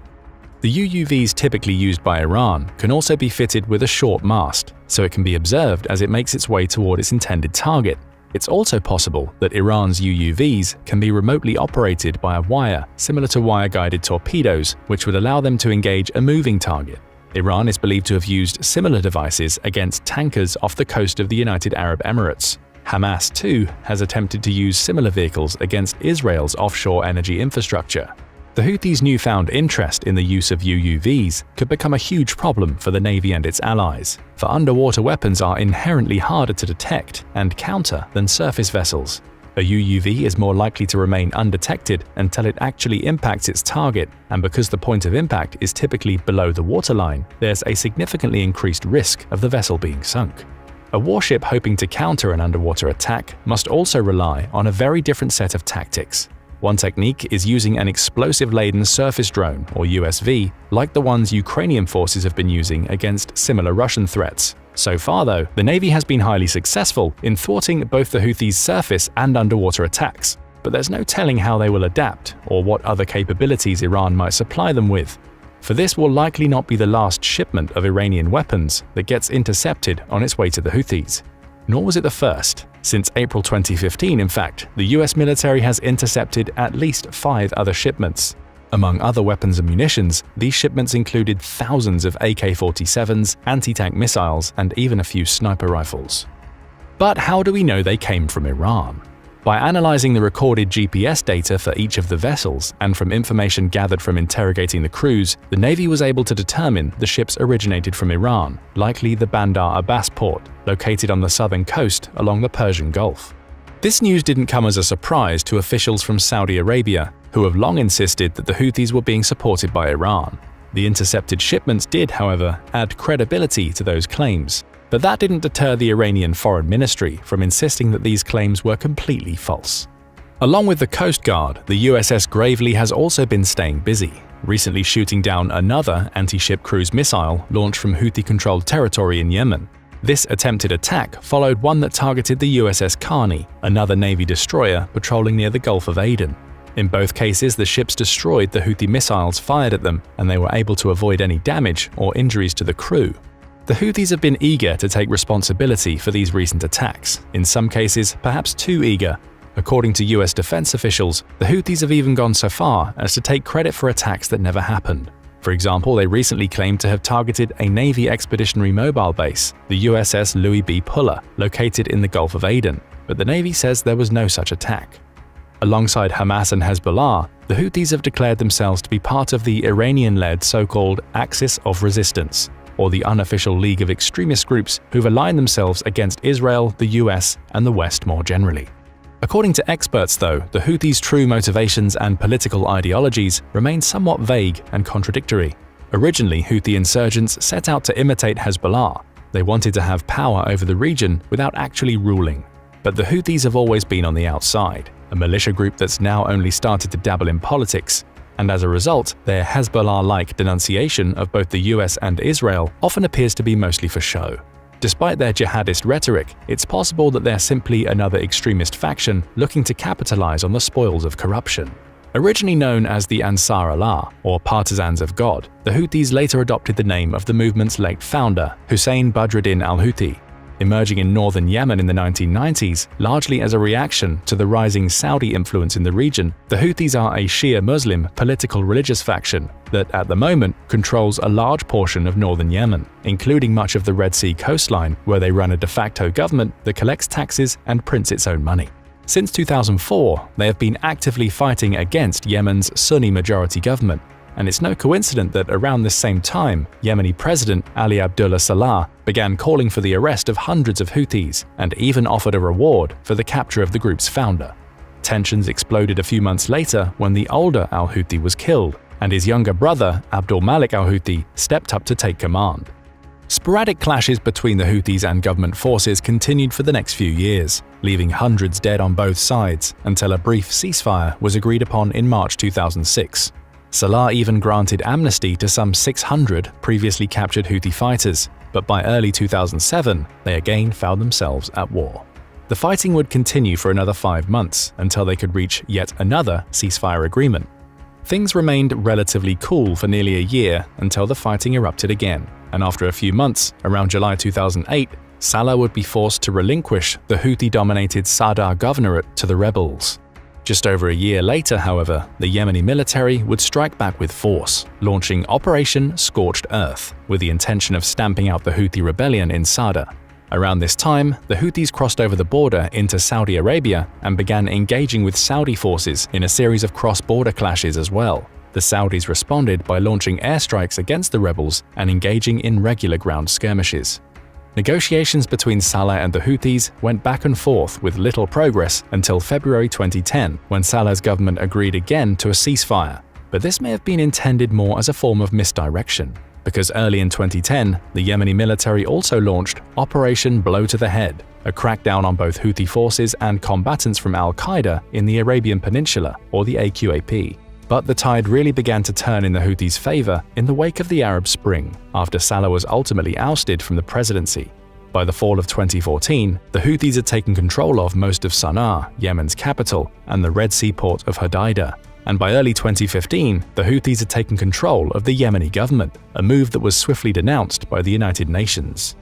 The UUVs typically used by Iran can also be fitted with a short mast, so it can be observed as it makes its way toward its intended target. It's also possible that Iran's UUVs can be remotely operated by a wire similar to wire-guided torpedoes, which would allow them to engage a moving target. Iran is believed to have used similar devices against tankers off the coast of the United Arab Emirates. Hamas, too, has attempted to use similar vehicles against Israel's offshore energy infrastructure. The Houthis' newfound interest in the use of UUVs could become a huge problem for the Navy and its allies, for underwater weapons are inherently harder to detect and counter than surface vessels. A UUV is more likely to remain undetected until it actually impacts its target, and because the point of impact is typically below the waterline, there's a significantly increased risk of the vessel being sunk. A warship hoping to counter an underwater attack must also rely on a very different set of tactics. One technique is using an explosive-laden surface drone, or USV, like the ones Ukrainian forces have been using against similar Russian threats. So far, though, the Navy has been highly successful in thwarting both the Houthis' surface and underwater attacks, but there's no telling how they will adapt or what other capabilities Iran might supply them with. For this will likely not be the last shipment of Iranian weapons that gets intercepted on its way to the Houthis. Nor was it the first. Since April 2015, in fact, the US military has intercepted at least 5 other shipments. Among other weapons and munitions, these shipments included thousands of AK-47s, anti-tank missiles, and even a few sniper rifles. But how do we know they came from Iran? By analyzing the recorded GPS data for each of the vessels and from information gathered from interrogating the crews, the Navy was able to determine the ships originated from Iran, likely the Bandar Abbas port, located on the southern coast along the Persian Gulf. This news didn't come as a surprise to officials from Saudi Arabia, who have long insisted that the Houthis were being supported by Iran. The intercepted shipments did, however, add credibility to those claims. But that didn't deter the Iranian Foreign Ministry from insisting that these claims were completely false. Along with the Coast Guard, the USS Gravely has also been staying busy, recently shooting down another anti-ship cruise missile launched from Houthi-controlled territory in Yemen. This attempted attack followed one that targeted the USS Carney, another Navy destroyer patrolling near the Gulf of Aden. In both cases, the ships destroyed the Houthi missiles fired at them, and they were able to avoid any damage or injuries to the crew. The Houthis have been eager to take responsibility for these recent attacks, in some cases perhaps too eager. According to US defense officials, the Houthis have even gone so far as to take credit for attacks that never happened. For example, they recently claimed to have targeted a Navy expeditionary mobile base, the USS Louis B. Puller, located in the Gulf of Aden, but the Navy says there was no such attack. Alongside Hamas and Hezbollah, the Houthis have declared themselves to be part of the Iranian-led so-called Axis of Resistance, or the unofficial league of extremist groups who've aligned themselves against Israel, the US, and the West more generally. According to experts, though, the Houthis' true motivations and political ideologies remain somewhat vague and contradictory. Originally, Houthi insurgents set out to imitate Hezbollah. They wanted to have power over the region without actually ruling. But the Houthis have always been on the outside, a militia group that's now only started to dabble in politics, and as a result, their Hezbollah-like denunciation of both the US and Israel often appears to be mostly for show. Despite their jihadist rhetoric, it's possible that they're simply another extremist faction looking to capitalize on the spoils of corruption. Originally known as the Ansar Allah, or Partisans of God, the Houthis later adopted the name of the movement's late founder, Hussein Badruddin al-Houthi. Emerging in northern Yemen in the 1990s, largely as a reaction to the rising Saudi influence in the region, the Houthis are a Shia Muslim political religious faction that, at the moment, controls a large portion of northern Yemen, including much of the Red Sea coastline, where they run a de facto government that collects taxes and prints its own money. Since 2004, they have been actively fighting against Yemen's Sunni-majority government, and it's no coincidence that around this same time, Yemeni President Ali Abdullah Saleh began calling for the arrest of hundreds of Houthis and even offered a reward for the capture of the group's founder. Tensions exploded a few months later when the older al-Houthi was killed, and his younger brother, Abdul Malik al-Houthi, stepped up to take command. Sporadic clashes between the Houthis and government forces continued for the next few years, leaving hundreds dead on both sides until a brief ceasefire was agreed upon in March 2006. Saleh even granted amnesty to some 600 previously captured Houthi fighters, but by early 2007, they again found themselves at war. The fighting would continue for another 5 months until they could reach yet another ceasefire agreement. Things remained relatively cool for nearly a year until the fighting erupted again, and after a few months, around July 2008, Saleh would be forced to relinquish the Houthi-dominated Sadr governorate to the rebels. Just over a year later, however, the Yemeni military would strike back with force, launching Operation Scorched Earth, with the intention of stamping out the Houthi rebellion in Sadr. Around this time, the Houthis crossed over the border into Saudi Arabia and began engaging with Saudi forces in a series of cross-border clashes as well. The Saudis responded by launching airstrikes against the rebels and engaging in regular ground skirmishes. Negotiations between Saleh and the Houthis went back and forth with little progress until February 2010, when Saleh's government agreed again to a ceasefire. But this may have been intended more as a form of misdirection, because early in 2010, the Yemeni military also launched Operation Blow to the Head, a crackdown on both Houthi forces and combatants from al-Qaeda in the Arabian Peninsula, or the AQAP. But the tide really began to turn in the Houthis' favor in the wake of the Arab Spring, after Saleh was ultimately ousted from the presidency. By the fall of 2014, the Houthis had taken control of most of Sana'a, Yemen's capital, and the Red Sea port of Hodeidah. And by early 2015, the Houthis had taken control of the Yemeni government, a move that was swiftly denounced by the United Nations.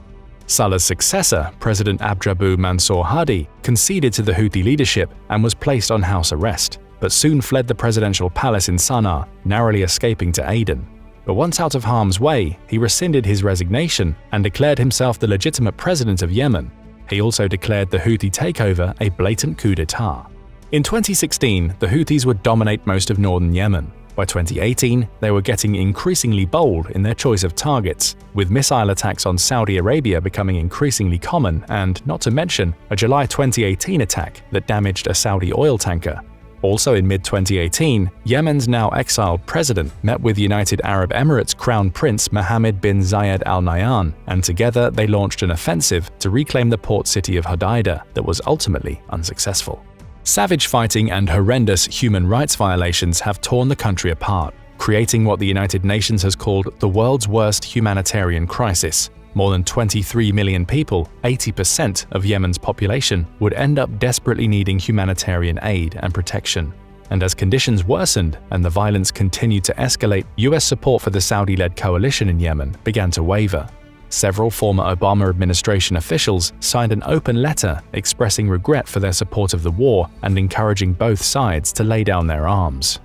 Saleh's successor, President Abdrabbuh Mansour Hadi, conceded to the Houthi leadership and was placed on house arrest, but soon fled the presidential palace in Sana'a, narrowly escaping to Aden. But once out of harm's way, he rescinded his resignation and declared himself the legitimate president of Yemen. He also declared the Houthi takeover a blatant coup d'etat. In 2016, the Houthis would dominate most of northern Yemen. By 2018, they were getting increasingly bold in their choice of targets, with missile attacks on Saudi Arabia becoming increasingly common and, not to mention, a July 2018 attack that damaged a Saudi oil tanker. Also in mid-2018, Yemen's now exiled president met with United Arab Emirates Crown Prince Mohammed bin Zayed Al Nahyan, and together they launched an offensive to reclaim the port city of Hodeidah that was ultimately unsuccessful. Savage fighting and horrendous human rights violations have torn the country apart, creating what the United Nations has called the world's worst humanitarian crisis. More than 23 million people, 80% of Yemen's population, would end up desperately needing humanitarian aid and protection. And as conditions worsened and the violence continued to escalate, US support for the Saudi-led coalition in Yemen began to waver. Several former Obama administration officials signed an open letter expressing regret for their support of the war and encouraging both sides to lay down their arms.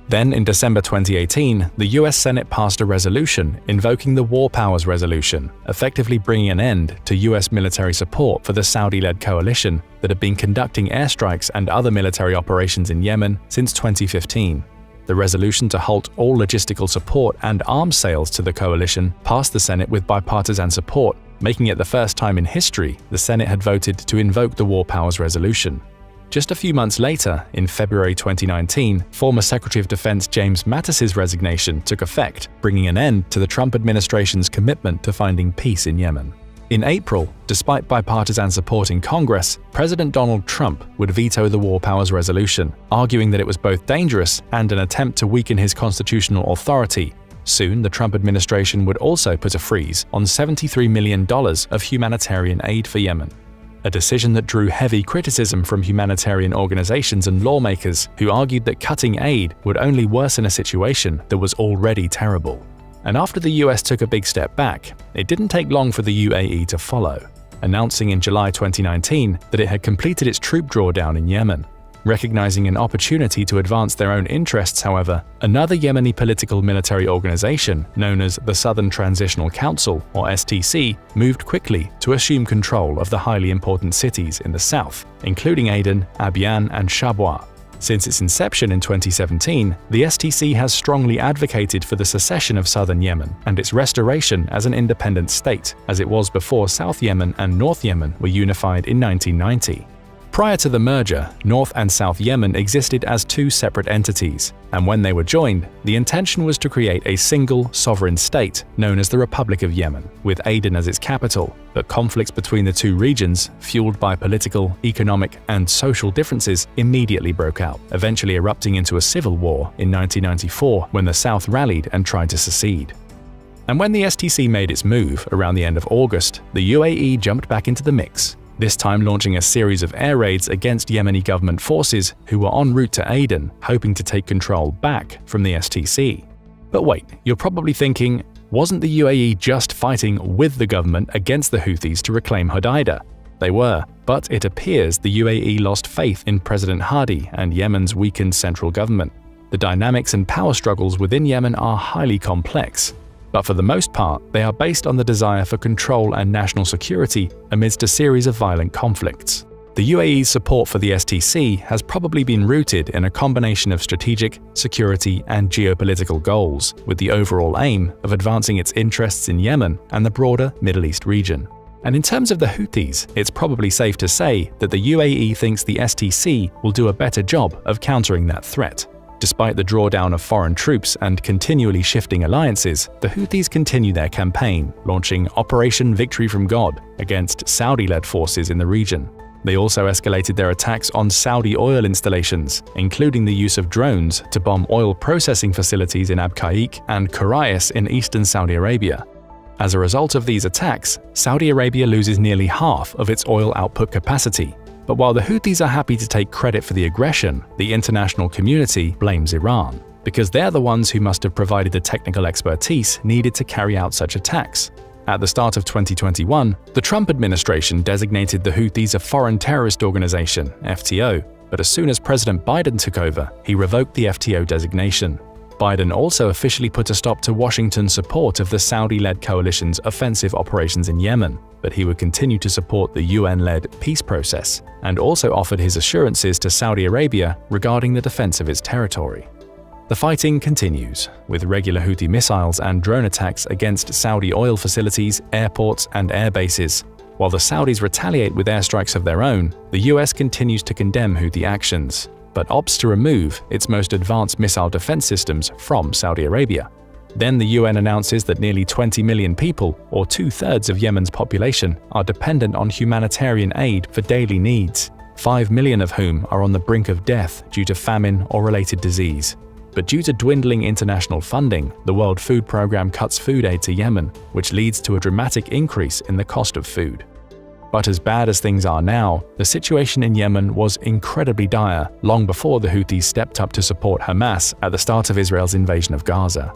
Then, in December 2018, the US Senate passed a resolution invoking the War Powers Resolution, effectively bringing an end to US military support for the Saudi-led coalition that had been conducting airstrikes and other military operations in Yemen since 2015. The resolution to halt all logistical support and arms sales to the coalition passed the Senate with bipartisan support, making it the first time in history the Senate had voted to invoke the War Powers Resolution. Just a few months later, in February 2019, former Secretary of Defense James Mattis's resignation took effect, bringing an end to the Trump administration's commitment to finding peace in Yemen. In April, despite bipartisan support in Congress, President Donald Trump would veto the War Powers Resolution, arguing that it was both dangerous and an attempt to weaken his constitutional authority. Soon, the Trump administration would also put a freeze on $73 million of humanitarian aid for Yemen. A decision that drew heavy criticism from humanitarian organizations and lawmakers who argued that cutting aid would only worsen a situation that was already terrible. And after the US took a big step back, it didn't take long for the UAE to follow, announcing in July 2019 that it had completed its troop drawdown in Yemen. Recognizing an opportunity to advance their own interests, however, another Yemeni political military organization known as the Southern Transitional Council, or STC, moved quickly to assume control of the highly important cities in the south, including Aden, Abyan, and Shabwa. Since its inception in 2017, the STC has strongly advocated for the secession of southern Yemen and its restoration as an independent state, as it was before South Yemen and North Yemen were unified in 1990. Prior to the merger, North and South Yemen existed as two separate entities, and when they were joined, the intention was to create a single, sovereign state known as the Republic of Yemen, with Aden as its capital. But conflicts between the two regions, fueled by political, economic, and social differences, immediately broke out, eventually erupting into a civil war in 1994 when the South rallied and tried to secede. And when the STC made its move around the end of August, the UAE jumped back into the mix, this time launching a series of air raids against Yemeni government forces who were en route to Aden, hoping to take control back from the STC. But wait, you're probably thinking, wasn't the UAE just fighting with the government against the Houthis to reclaim Hodeidah? They were, but it appears the UAE lost faith in President Hadi and Yemen's weakened central government. The dynamics and power struggles within Yemen are highly complex, but for the most part, they are based on the desire for control and national security amidst a series of violent conflicts. The UAE's support for the STC has probably been rooted in a combination of strategic, security, and geopolitical goals, with the overall aim of advancing its interests in Yemen and the broader Middle East region. And in terms of the Houthis, it's probably safe to say that the UAE thinks the STC will do a better job of countering that threat. Despite the drawdown of foreign troops and continually shifting alliances, the Houthis continue their campaign, launching Operation Victory from God against Saudi-led forces in the region. They also escalated their attacks on Saudi oil installations, including the use of drones to bomb oil processing facilities in Abqaiq and Quraysh in eastern Saudi Arabia. As a result of these attacks, Saudi Arabia loses nearly half of its oil output capacity. But while the Houthis are happy to take credit for the aggression, the international community blames Iran, because they're the ones who must have provided the technical expertise needed to carry out such attacks. At the start of 2021, the Trump administration designated the Houthis a foreign terrorist organization, FTO, but as soon as President Biden took over, he revoked the FTO designation. Biden also officially put a stop to Washington's support of the Saudi-led coalition's offensive operations in Yemen, but he would continue to support the UN-led peace process, and also offered his assurances to Saudi Arabia regarding the defense of its territory. The fighting continues, with regular Houthi missiles and drone attacks against Saudi oil facilities, airports, and air bases. While the Saudis retaliate with airstrikes of their own, the US continues to condemn Houthi actions. but opts to remove its most advanced missile defense systems from Saudi Arabia. Then the UN announces that nearly 20 million people, or 2/3 of Yemen's population, are dependent on humanitarian aid for daily needs, 5 million of whom are on the brink of death due to famine or related disease. But due to dwindling international funding, the World Food Programme cuts food aid to Yemen, which leads to a dramatic increase in the cost of food. But as bad as things are now, the situation in Yemen was incredibly dire long before the Houthis stepped up to support Hamas at the start of Israel's invasion of Gaza.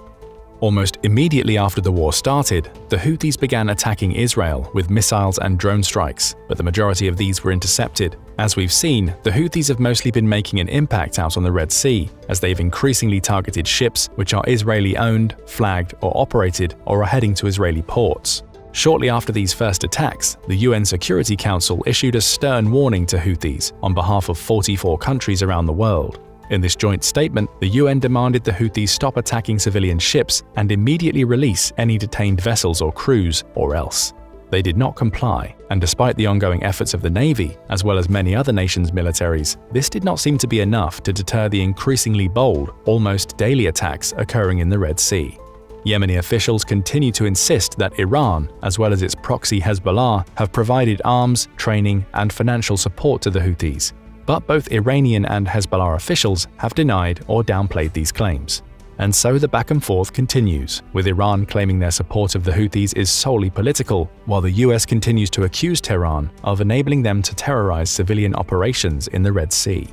Almost immediately after the war started, the Houthis began attacking Israel with missiles and drone strikes, but the majority of these were intercepted. As we've seen, the Houthis have mostly been making an impact out on the Red Sea, as they've increasingly targeted ships which are Israeli-owned, flagged, or operated, or are heading to Israeli ports. Shortly after these first attacks, the UN Security Council issued a stern warning to Houthis on behalf of 44 countries around the world. In this joint statement, the UN demanded the Houthis stop attacking civilian ships and immediately release any detained vessels or crews, or else. They did not comply, and despite the ongoing efforts of the Navy, as well as many other nations' militaries, this did not seem to be enough to deter the increasingly bold, almost daily attacks occurring in the Red Sea. Yemeni officials continue to insist that Iran, as well as its proxy Hezbollah, have provided arms, training, and financial support to the Houthis. But both Iranian and Hezbollah officials have denied or downplayed these claims. And so the back and forth continues, with Iran claiming their support of the Houthis is solely political, while the US continues to accuse Tehran of enabling them to terrorize civilian operations in the Red Sea.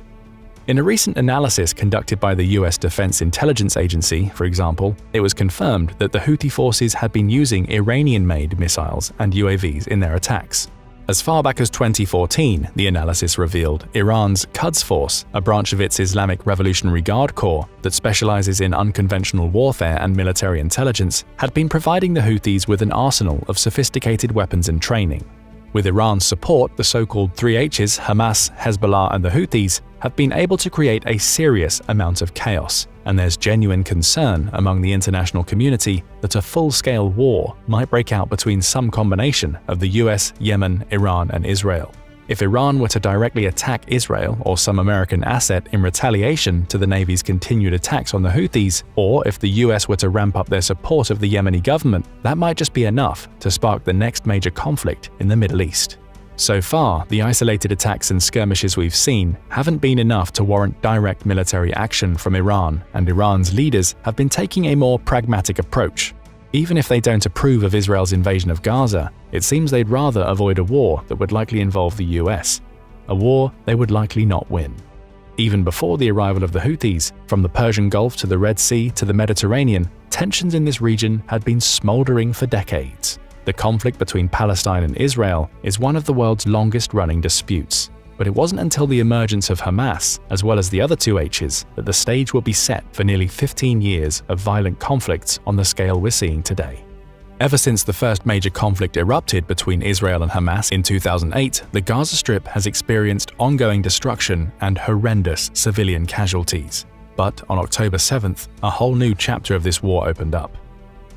In a recent analysis conducted by the US Defense Intelligence Agency, for example, it was confirmed that the Houthi forces had been using Iranian-made missiles and UAVs in their attacks. As far back as 2014, the analysis revealed Iran's Quds Force, a branch of its Islamic Revolutionary Guard Corps that specializes in unconventional warfare and military intelligence, had been providing the Houthis with an arsenal of sophisticated weapons and training. With Iran's support, the so-called 3Hs, Hamas, Hezbollah, and the Houthis, have been able to create a serious amount of chaos, and there's genuine concern among the international community that a full-scale war might break out between some combination of the US, Yemen, Iran, and Israel. If Iran were to directly attack Israel or some American asset in retaliation to the Navy's continued attacks on the Houthis, or if the US were to ramp up their support of the Yemeni government, that might just be enough to spark the next major conflict in the Middle East. So far, the isolated attacks and skirmishes we've seen haven't been enough to warrant direct military action from Iran, and Iran's leaders have been taking a more pragmatic approach. Even if they don't approve of Israel's invasion of Gaza, it seems they'd rather avoid a war that would likely involve the US, a war they would likely not win. Even before the arrival of the Houthis, from the Persian Gulf to the Red Sea to the Mediterranean, tensions in this region had been smoldering for decades. The conflict between Palestine and Israel is one of the world's longest-running disputes. But it wasn't until the emergence of Hamas, as well as the other two H's, that the stage will be set for nearly 15 years of violent conflicts on the scale we're seeing today. Ever since the first major conflict erupted between Israel and Hamas in 2008, the Gaza Strip has experienced ongoing destruction and horrendous civilian casualties. But on October 7th, a whole new chapter of this war opened up.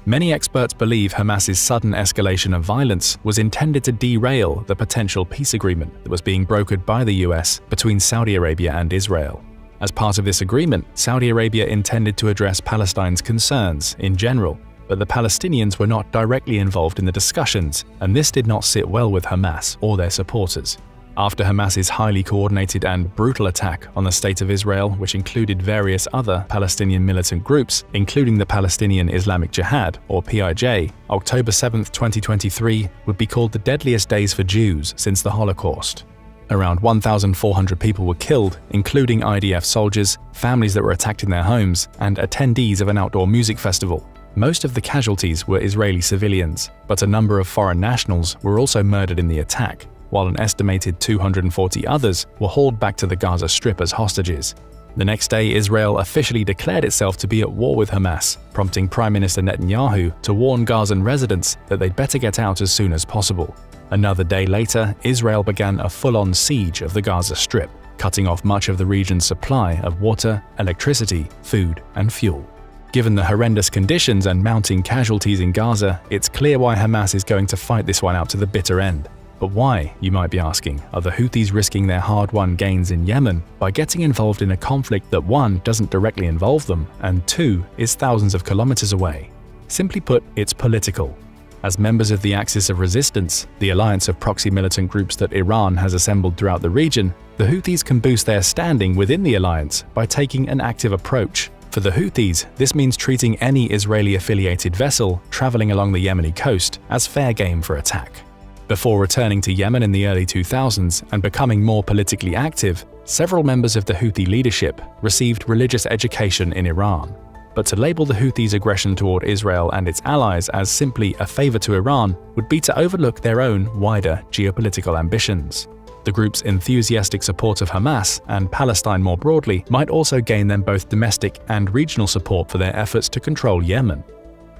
Many experts believe Hamas's sudden escalation of violence was intended to derail the potential peace agreement that was being brokered by the US between Saudi Arabia and Israel. As part of this agreement, Saudi Arabia intended to address Palestine's concerns in general, but the Palestinians were not directly involved in the discussions, and this did not sit well with Hamas or their supporters. After Hamas's highly coordinated and brutal attack on the State of Israel, which included various other Palestinian militant groups, including the Palestinian Islamic Jihad, or PIJ, October 7, 2023 would be called the deadliest days for Jews since the Holocaust. Around 1,400 people were killed, including IDF soldiers, families that were attacked in their homes, and attendees of an outdoor music festival. Most of the casualties were Israeli civilians, but a number of foreign nationals were also murdered in the attack, while an estimated 240 others were hauled back to the Gaza Strip as hostages. The next day, Israel officially declared itself to be at war with Hamas, prompting Prime Minister Netanyahu to warn Gazan residents that they'd better get out as soon as possible. Another day later, Israel began a full-on siege of the Gaza Strip, cutting off much of the region's supply of water, electricity, food, and fuel. Given the horrendous conditions and mounting casualties in Gaza, it's clear why Hamas is going to fight this one out to the bitter end. But why, you might be asking, are the Houthis risking their hard-won gains in Yemen by getting involved in a conflict that 1. Doesn't directly involve them, and 2. Is thousands of kilometers away? Simply put, it's political. As members of the Axis of Resistance, the alliance of proxy militant groups that Iran has assembled throughout the region, the Houthis can boost their standing within the alliance by taking an active approach. For the Houthis, this means treating any Israeli-affiliated vessel traveling along the Yemeni coast as fair game for attack. Before returning to Yemen in the early 2000s and becoming more politically active, several members of the Houthi leadership received religious education in Iran. But to label the Houthis' aggression toward Israel and its allies as simply a favor to Iran would be to overlook their own wider geopolitical ambitions. The group's enthusiastic support of Hamas and Palestine more broadly might also gain them both domestic and regional support for their efforts to control Yemen.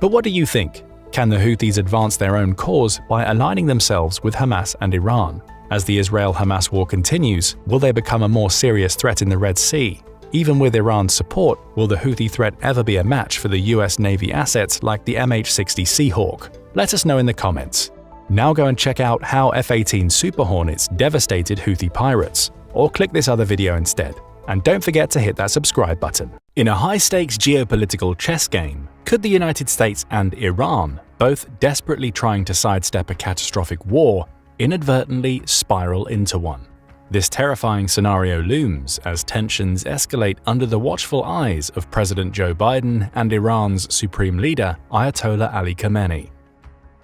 But what do you think? Can the Houthis advance their own cause by aligning themselves with Hamas and Iran? As the Israel-Hamas war continues, will they become a more serious threat in the Red Sea? Even with Iran's support, will the Houthi threat ever be a match for the US Navy assets like the MH-60 SEAHAWK? Let us know in the comments. Now go and check out how F-18 Super Hornets devastated Houthi pirates, or click this other video instead. And don't forget to hit that subscribe button. In a high-stakes geopolitical chess game, could the United States and Iran, both desperately trying to sidestep a catastrophic war, inadvertently spiral into one? This terrifying scenario looms as tensions escalate under the watchful eyes of President Joe Biden and Iran's supreme leader, Ayatollah Ali Khamenei.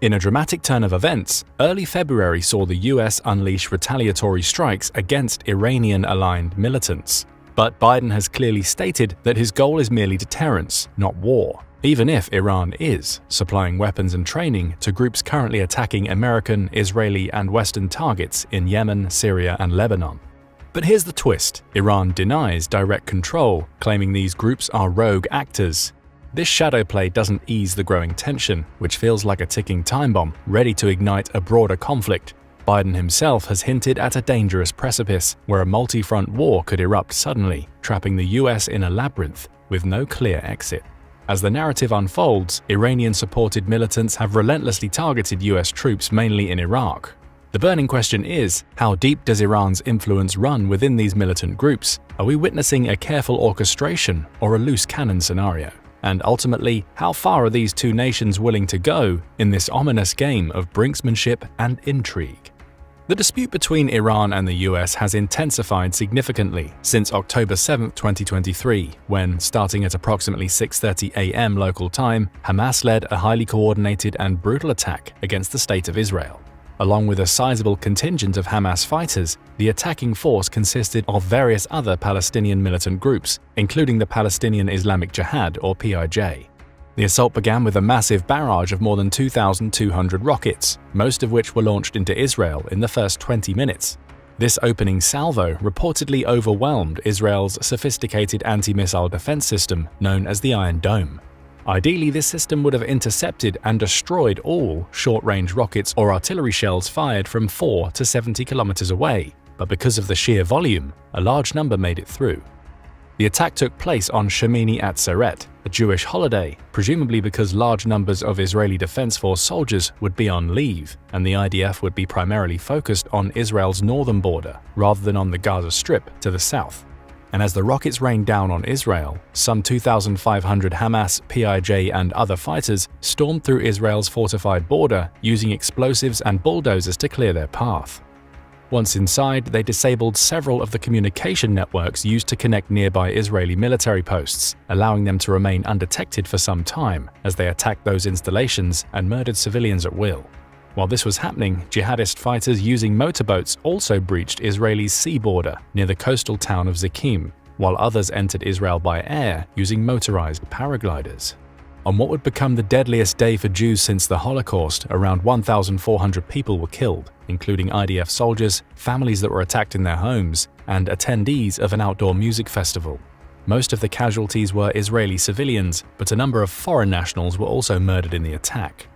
In a dramatic turn of events, early February saw the US unleash retaliatory strikes against Iranian-aligned militants. But Biden has clearly stated that his goal is merely deterrence, not war, even if Iran is supplying weapons and training to groups currently attacking American, Israeli, and Western targets in Yemen, Syria, and Lebanon. But here's the twist: Iran denies direct control, claiming these groups are rogue actors. This shadow play doesn't ease the growing tension, which feels like a ticking time bomb, ready to ignite a broader conflict. Biden himself has hinted at a dangerous precipice where a multi-front war could erupt suddenly, trapping the US in a labyrinth with no clear exit. As the narrative unfolds, Iranian-supported militants have relentlessly targeted US troops mainly in Iraq. The burning question is, how deep does Iran's influence run within these militant groups? Are we witnessing a careful orchestration or a loose cannon scenario? And ultimately, how far are these two nations willing to go in this ominous game of brinksmanship and intrigue? The dispute between Iran and the US has intensified significantly since October 7, 2023, when, starting at approximately 6:30 a.m. local time, Hamas led a highly coordinated and brutal attack against the State of Israel. Along with a sizable contingent of Hamas fighters, the attacking force consisted of various other Palestinian militant groups, including the Palestinian Islamic Jihad or PIJ. The assault began with a massive barrage of more than 2,200 rockets, most of which were launched into Israel in the first 20 minutes. This opening salvo reportedly overwhelmed Israel's sophisticated anti-missile defense system known as the Iron Dome. Ideally, this system would have intercepted and destroyed all short-range rockets or artillery shells fired from 4 to 70 kilometers away, but because of the sheer volume, a large number made it through. The attack took place on Shemini Atzeret, a Jewish holiday, presumably because large numbers of Israeli Defense Force soldiers would be on leave, and the IDF would be primarily focused on Israel's northern border rather than on the Gaza Strip to the south. And as the rockets rained down on Israel, some 2,500 Hamas, PIJ, and other fighters stormed through Israel's fortified border using explosives and bulldozers to clear their path. Once inside, they disabled several of the communication networks used to connect nearby Israeli military posts, allowing them to remain undetected for some time as they attacked those installations and murdered civilians at will. While this was happening, jihadist fighters using motorboats also breached Israel's sea border near the coastal town of Zikim, while others entered Israel by air using motorized paragliders. On what would become the deadliest day for Jews since the Holocaust, around 1,400 people were killed, including IDF soldiers, families that were attacked in their homes, and attendees of an outdoor music festival. Most of the casualties were Israeli civilians, but a number of foreign nationals were also murdered in the attack,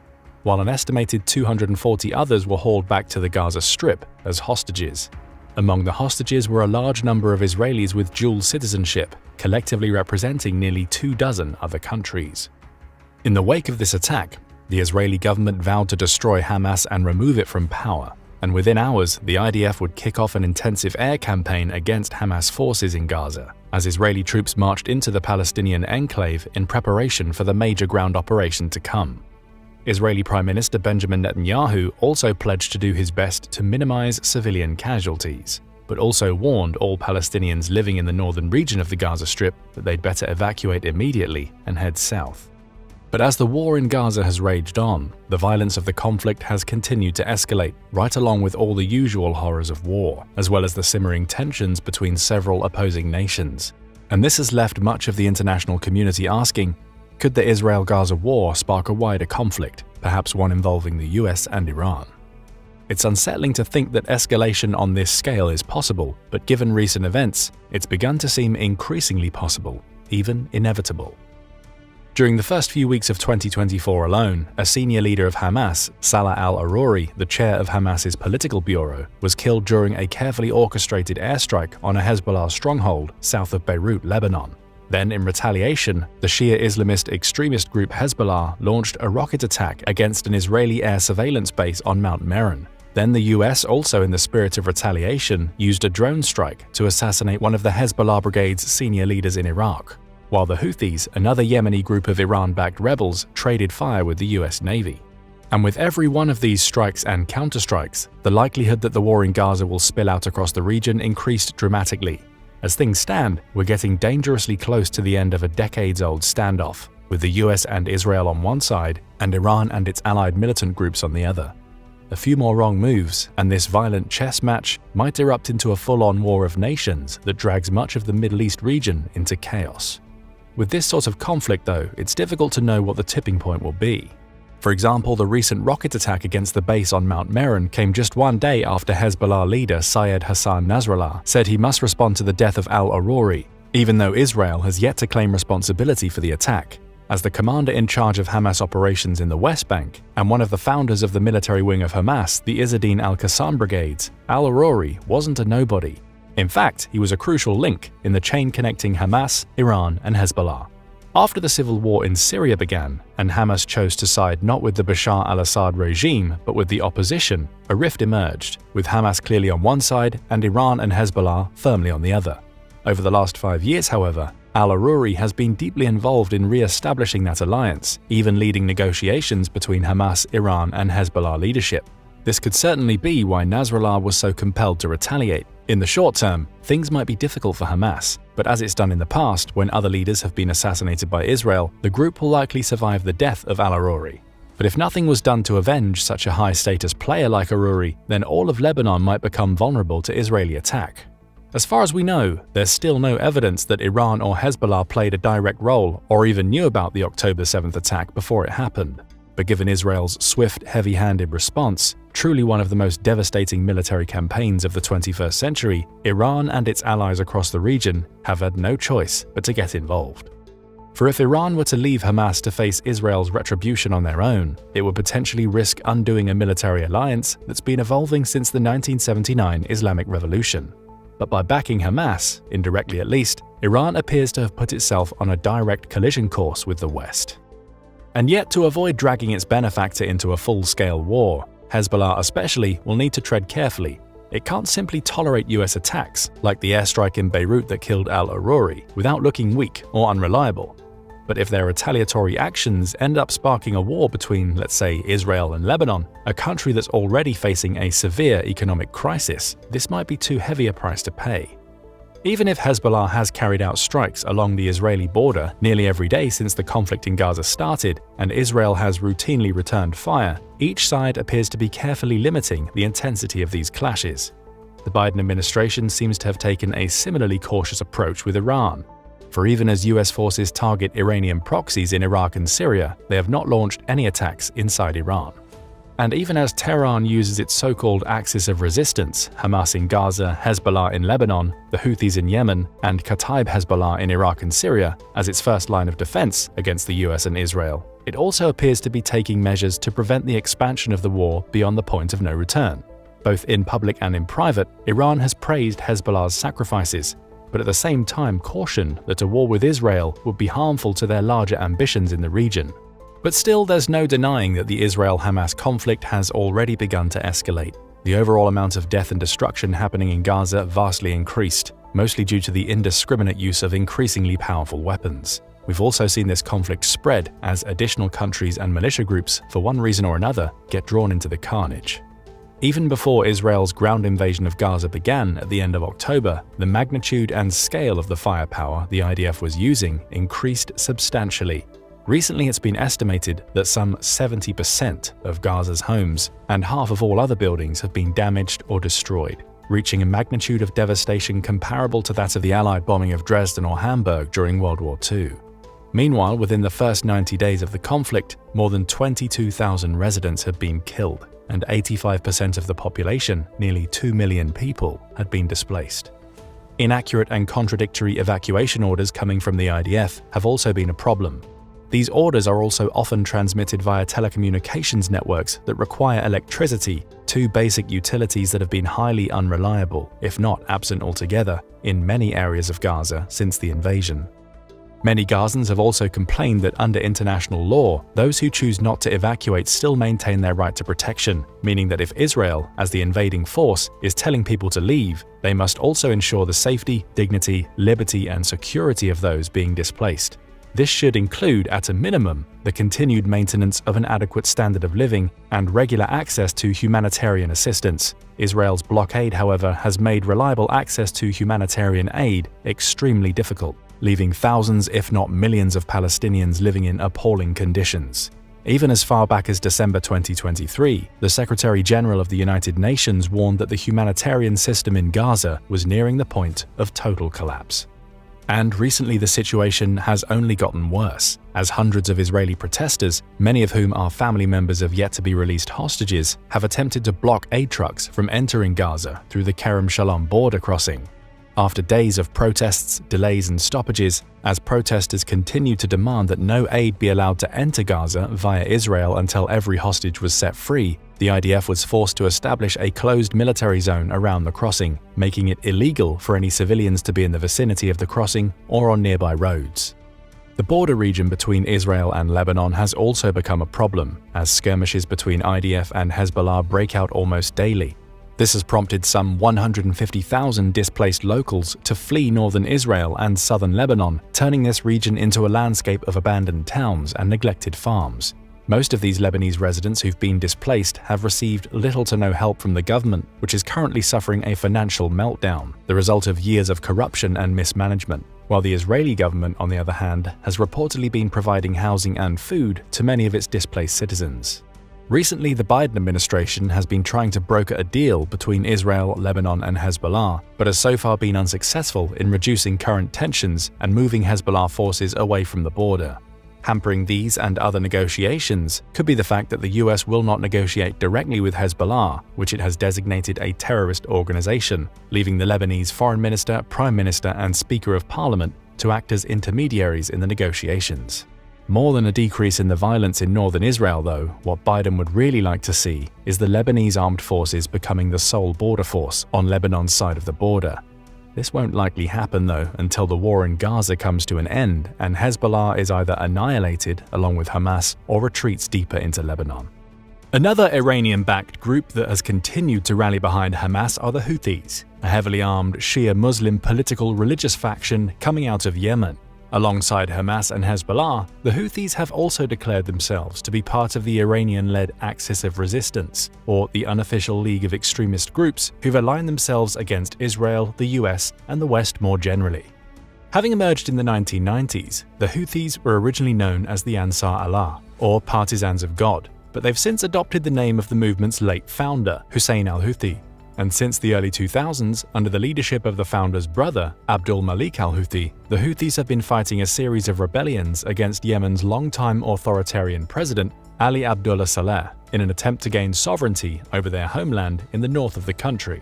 while an estimated 240 others were hauled back to the Gaza Strip as hostages. Among the hostages were a large number of Israelis with dual citizenship, collectively representing nearly 24 other countries. In the wake of this attack, the Israeli government vowed to destroy Hamas and remove it from power. and within hours, the IDF would kick off an intensive air campaign against Hamas forces in Gaza, as Israeli troops marched into the Palestinian enclave in preparation for the major ground operation to come. Israeli Prime Minister Benjamin Netanyahu also pledged to do his best to minimize civilian casualties, but also warned all Palestinians living in the northern region of the Gaza Strip that they'd better evacuate immediately and head south. But as the war in Gaza has raged on, the violence of the conflict has continued to escalate, right along with all the usual horrors of war, as well as the simmering tensions between several opposing nations. And this has left much of the international community asking, could the Israel-Gaza war spark a wider conflict, perhaps one involving the US and Iran? It's unsettling to think that escalation on this scale is possible, but given recent events, it's begun to seem increasingly possible, even inevitable. During the first few weeks of 2024 alone, a senior leader of Hamas, Salah al-Aruri, the chair of Hamas's political bureau, was killed during a carefully orchestrated airstrike on a Hezbollah stronghold south of Beirut, Lebanon. Then, in retaliation, the Shia Islamist extremist group Hezbollah launched a rocket attack against an Israeli air surveillance base on Mount Meron. Then the US, also in the spirit of retaliation, used a drone strike to assassinate one of the Hezbollah brigade's senior leaders in Iraq, while the Houthis, another Yemeni group of Iran-backed rebels, traded fire with the US Navy. And with every one of these strikes and counterstrikes, the likelihood that the war in Gaza will spill out across the region increased dramatically. As things stand, we're getting dangerously close to the end of a decades-old standoff, with the US and Israel on one side and Iran and its allied militant groups on the other. A few more wrong moves, and this violent chess match might erupt into a full-on war of nations that drags much of the Middle East region into chaos. With this sort of conflict, though, it's difficult to know what the tipping point will be. For example, the recent rocket attack against the base on Mount Meron came just one day after Hezbollah leader Syed Hassan Nasrallah said he must respond to the death of al-Aruri, even though Israel has yet to claim responsibility for the attack. As the commander in charge of Hamas operations in the West Bank and one of the founders of the military wing of Hamas, the Izzuddin al-Qassam brigades, al-Aruri wasn't a nobody. In fact, he was a crucial link in the chain connecting Hamas, Iran, and Hezbollah. After the civil war in Syria began, and Hamas chose to side not with the Bashar al-Assad regime but with the opposition, a rift emerged, with Hamas clearly on one side and Iran and Hezbollah firmly on the other. Over the last 5 years, however, al-Aruri has been deeply involved in re-establishing that alliance, even leading negotiations between Hamas, Iran, and Hezbollah leadership. This could certainly be why Nasrallah was so compelled to retaliate. In the short term, things might be difficult for Hamas, but as it's done in the past when other leaders have been assassinated by Israel, the group will likely survive the death of al-Aruri. But if nothing was done to avenge such a high-status player like Aruri, then all of Lebanon might become vulnerable to Israeli attack. As far as we know, there's still no evidence that Iran or Hezbollah played a direct role or even knew about the October 7th attack before it happened. But given Israel's swift, heavy-handed response, truly one of the most devastating military campaigns of the 21st century, Iran and its allies across the region have had no choice but to get involved. For if Iran were to leave Hamas to face Israel's retribution on their own, it would potentially risk undoing a military alliance that's been evolving since the 1979 Islamic Revolution. But by backing Hamas, indirectly at least, Iran appears to have put itself on a direct collision course with the West. And yet, to avoid dragging its benefactor into a full-scale war, Hezbollah especially will need to tread carefully. It can't simply tolerate US attacks, like the airstrike in Beirut that killed al-Aruri, without looking weak or unreliable. But if their retaliatory actions end up sparking a war between, let's say, Israel and Lebanon, a country that's already facing a severe economic crisis, this might be too heavy a price to pay. Even if Hezbollah has carried out strikes along the Israeli border nearly every day since the conflict in Gaza started, and Israel has routinely returned fire, each side appears to be carefully limiting the intensity of these clashes. The Biden administration seems to have taken a similarly cautious approach with Iran. For even as US forces target Iranian proxies in Iraq and Syria, they have not launched any attacks inside Iran. And even as Tehran uses its so-called axis of resistance, Hamas in Gaza, Hezbollah in Lebanon, the Houthis in Yemen, and Kataib Hezbollah in Iraq and Syria, as its first line of defense against the US and Israel, it also appears to be taking measures to prevent the expansion of the war beyond the point of no return. Both in public and in private, Iran has praised Hezbollah's sacrifices, but at the same time cautioned that a war with Israel would be harmful to their larger ambitions in the region. But still, there's no denying that the Israel-Hamas conflict has already begun to escalate. The overall amount of death and destruction happening in Gaza vastly increased, mostly due to the indiscriminate use of increasingly powerful weapons. We've also seen this conflict spread as additional countries and militia groups, for one reason or another, get drawn into the carnage. Even before Israel's ground invasion of Gaza began at the end of October, the magnitude and scale of the firepower the IDF was using increased substantially. Recently, it's been estimated that some 70% of Gaza's homes and half of all other buildings have been damaged or destroyed, reaching a magnitude of devastation comparable to that of the Allied bombing of Dresden or Hamburg during World War II. Meanwhile, within the first 90 days of the conflict, more than 22,000 residents had been killed, and 85% of the population, nearly 2 million people, had been displaced. Inaccurate and contradictory evacuation orders coming from the IDF have also been a problem. These orders are also often transmitted via telecommunications networks that require electricity, two basic utilities that have been highly unreliable, if not absent altogether, in many areas of Gaza since the invasion. Many Gazans have also complained that under international law, those who choose not to evacuate still maintain their right to protection, meaning that if Israel, as the invading force, is telling people to leave, they must also ensure the safety, dignity, liberty, and security of those being displaced. This should include, at a minimum, the continued maintenance of an adequate standard of living and regular access to humanitarian assistance. Israel's blockade, however, has made reliable access to humanitarian aid extremely difficult, leaving thousands, if not millions, of Palestinians living in appalling conditions. Even as far back as December 2023, the Secretary General of the United Nations warned that the humanitarian system in Gaza was nearing the point of total collapse. And recently the situation has only gotten worse, as hundreds of Israeli protesters, many of whom are family members of yet-to-be-released hostages, have attempted to block aid trucks from entering Gaza through the Kerem Shalom border crossing. After days of protests, delays and stoppages, as protesters continued to demand that no aid be allowed to enter Gaza via Israel until every hostage was set free, the IDF was forced to establish a closed military zone around the crossing, making it illegal for any civilians to be in the vicinity of the crossing or on nearby roads. The border region between Israel and Lebanon has also become a problem, as skirmishes between IDF and Hezbollah break out almost daily. This has prompted some 150,000 displaced locals to flee northern Israel and southern Lebanon, turning this region into a landscape of abandoned towns and neglected farms. Most of these Lebanese residents who've been displaced have received little to no help from the government, which is currently suffering a financial meltdown, the result of years of corruption and mismanagement, while the Israeli government, on the other hand, has reportedly been providing housing and food to many of its displaced citizens. Recently, the Biden administration has been trying to broker a deal between Israel, Lebanon, and Hezbollah, but has so far been unsuccessful in reducing current tensions and moving Hezbollah forces away from the border. Hampering these and other negotiations could be the fact that the US will not negotiate directly with Hezbollah, which it has designated a terrorist organization, leaving the Lebanese foreign minister, prime minister, and speaker of parliament to act as intermediaries in the negotiations. More than a decrease in the violence in northern Israel, though, what Biden would really like to see is the Lebanese armed forces becoming the sole border force on Lebanon's side of the border. This won't likely happen, though, until the war in Gaza comes to an end and Hezbollah is either annihilated along with Hamas or retreats deeper into Lebanon. Another Iranian-backed group that has continued to rally behind Hamas are the Houthis, a heavily armed Shia Muslim political religious faction coming out of Yemen. Alongside Hamas and Hezbollah, the Houthis have also declared themselves to be part of the Iranian-led Axis of Resistance, or the unofficial league of extremist groups who've aligned themselves against Israel, the US, and the West more generally. Having emerged in the 1990s, the Houthis were originally known as the Ansar Allah, or Partisans of God, but they've since adopted the name of the movement's late founder, Hussein al-Houthi. And since the early 2000s, under the leadership of the founder's brother, Abdul Malik al-Houthi, the Houthis have been fighting a series of rebellions against Yemen's longtime authoritarian president, Ali Abdullah Saleh, in an attempt to gain sovereignty over their homeland in the north of the country.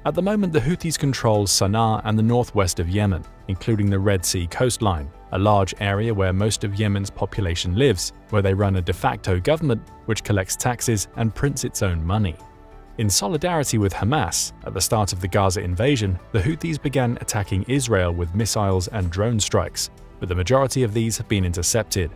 At the moment, the Houthis control Sana'a and the northwest of Yemen, including the Red Sea coastline, a large area where most of Yemen's population lives, where they run a de facto government which collects taxes and prints its own money. In solidarity with Hamas, at the start of the Gaza invasion, the Houthis began attacking Israel with missiles and drone strikes, but the majority of these have been intercepted.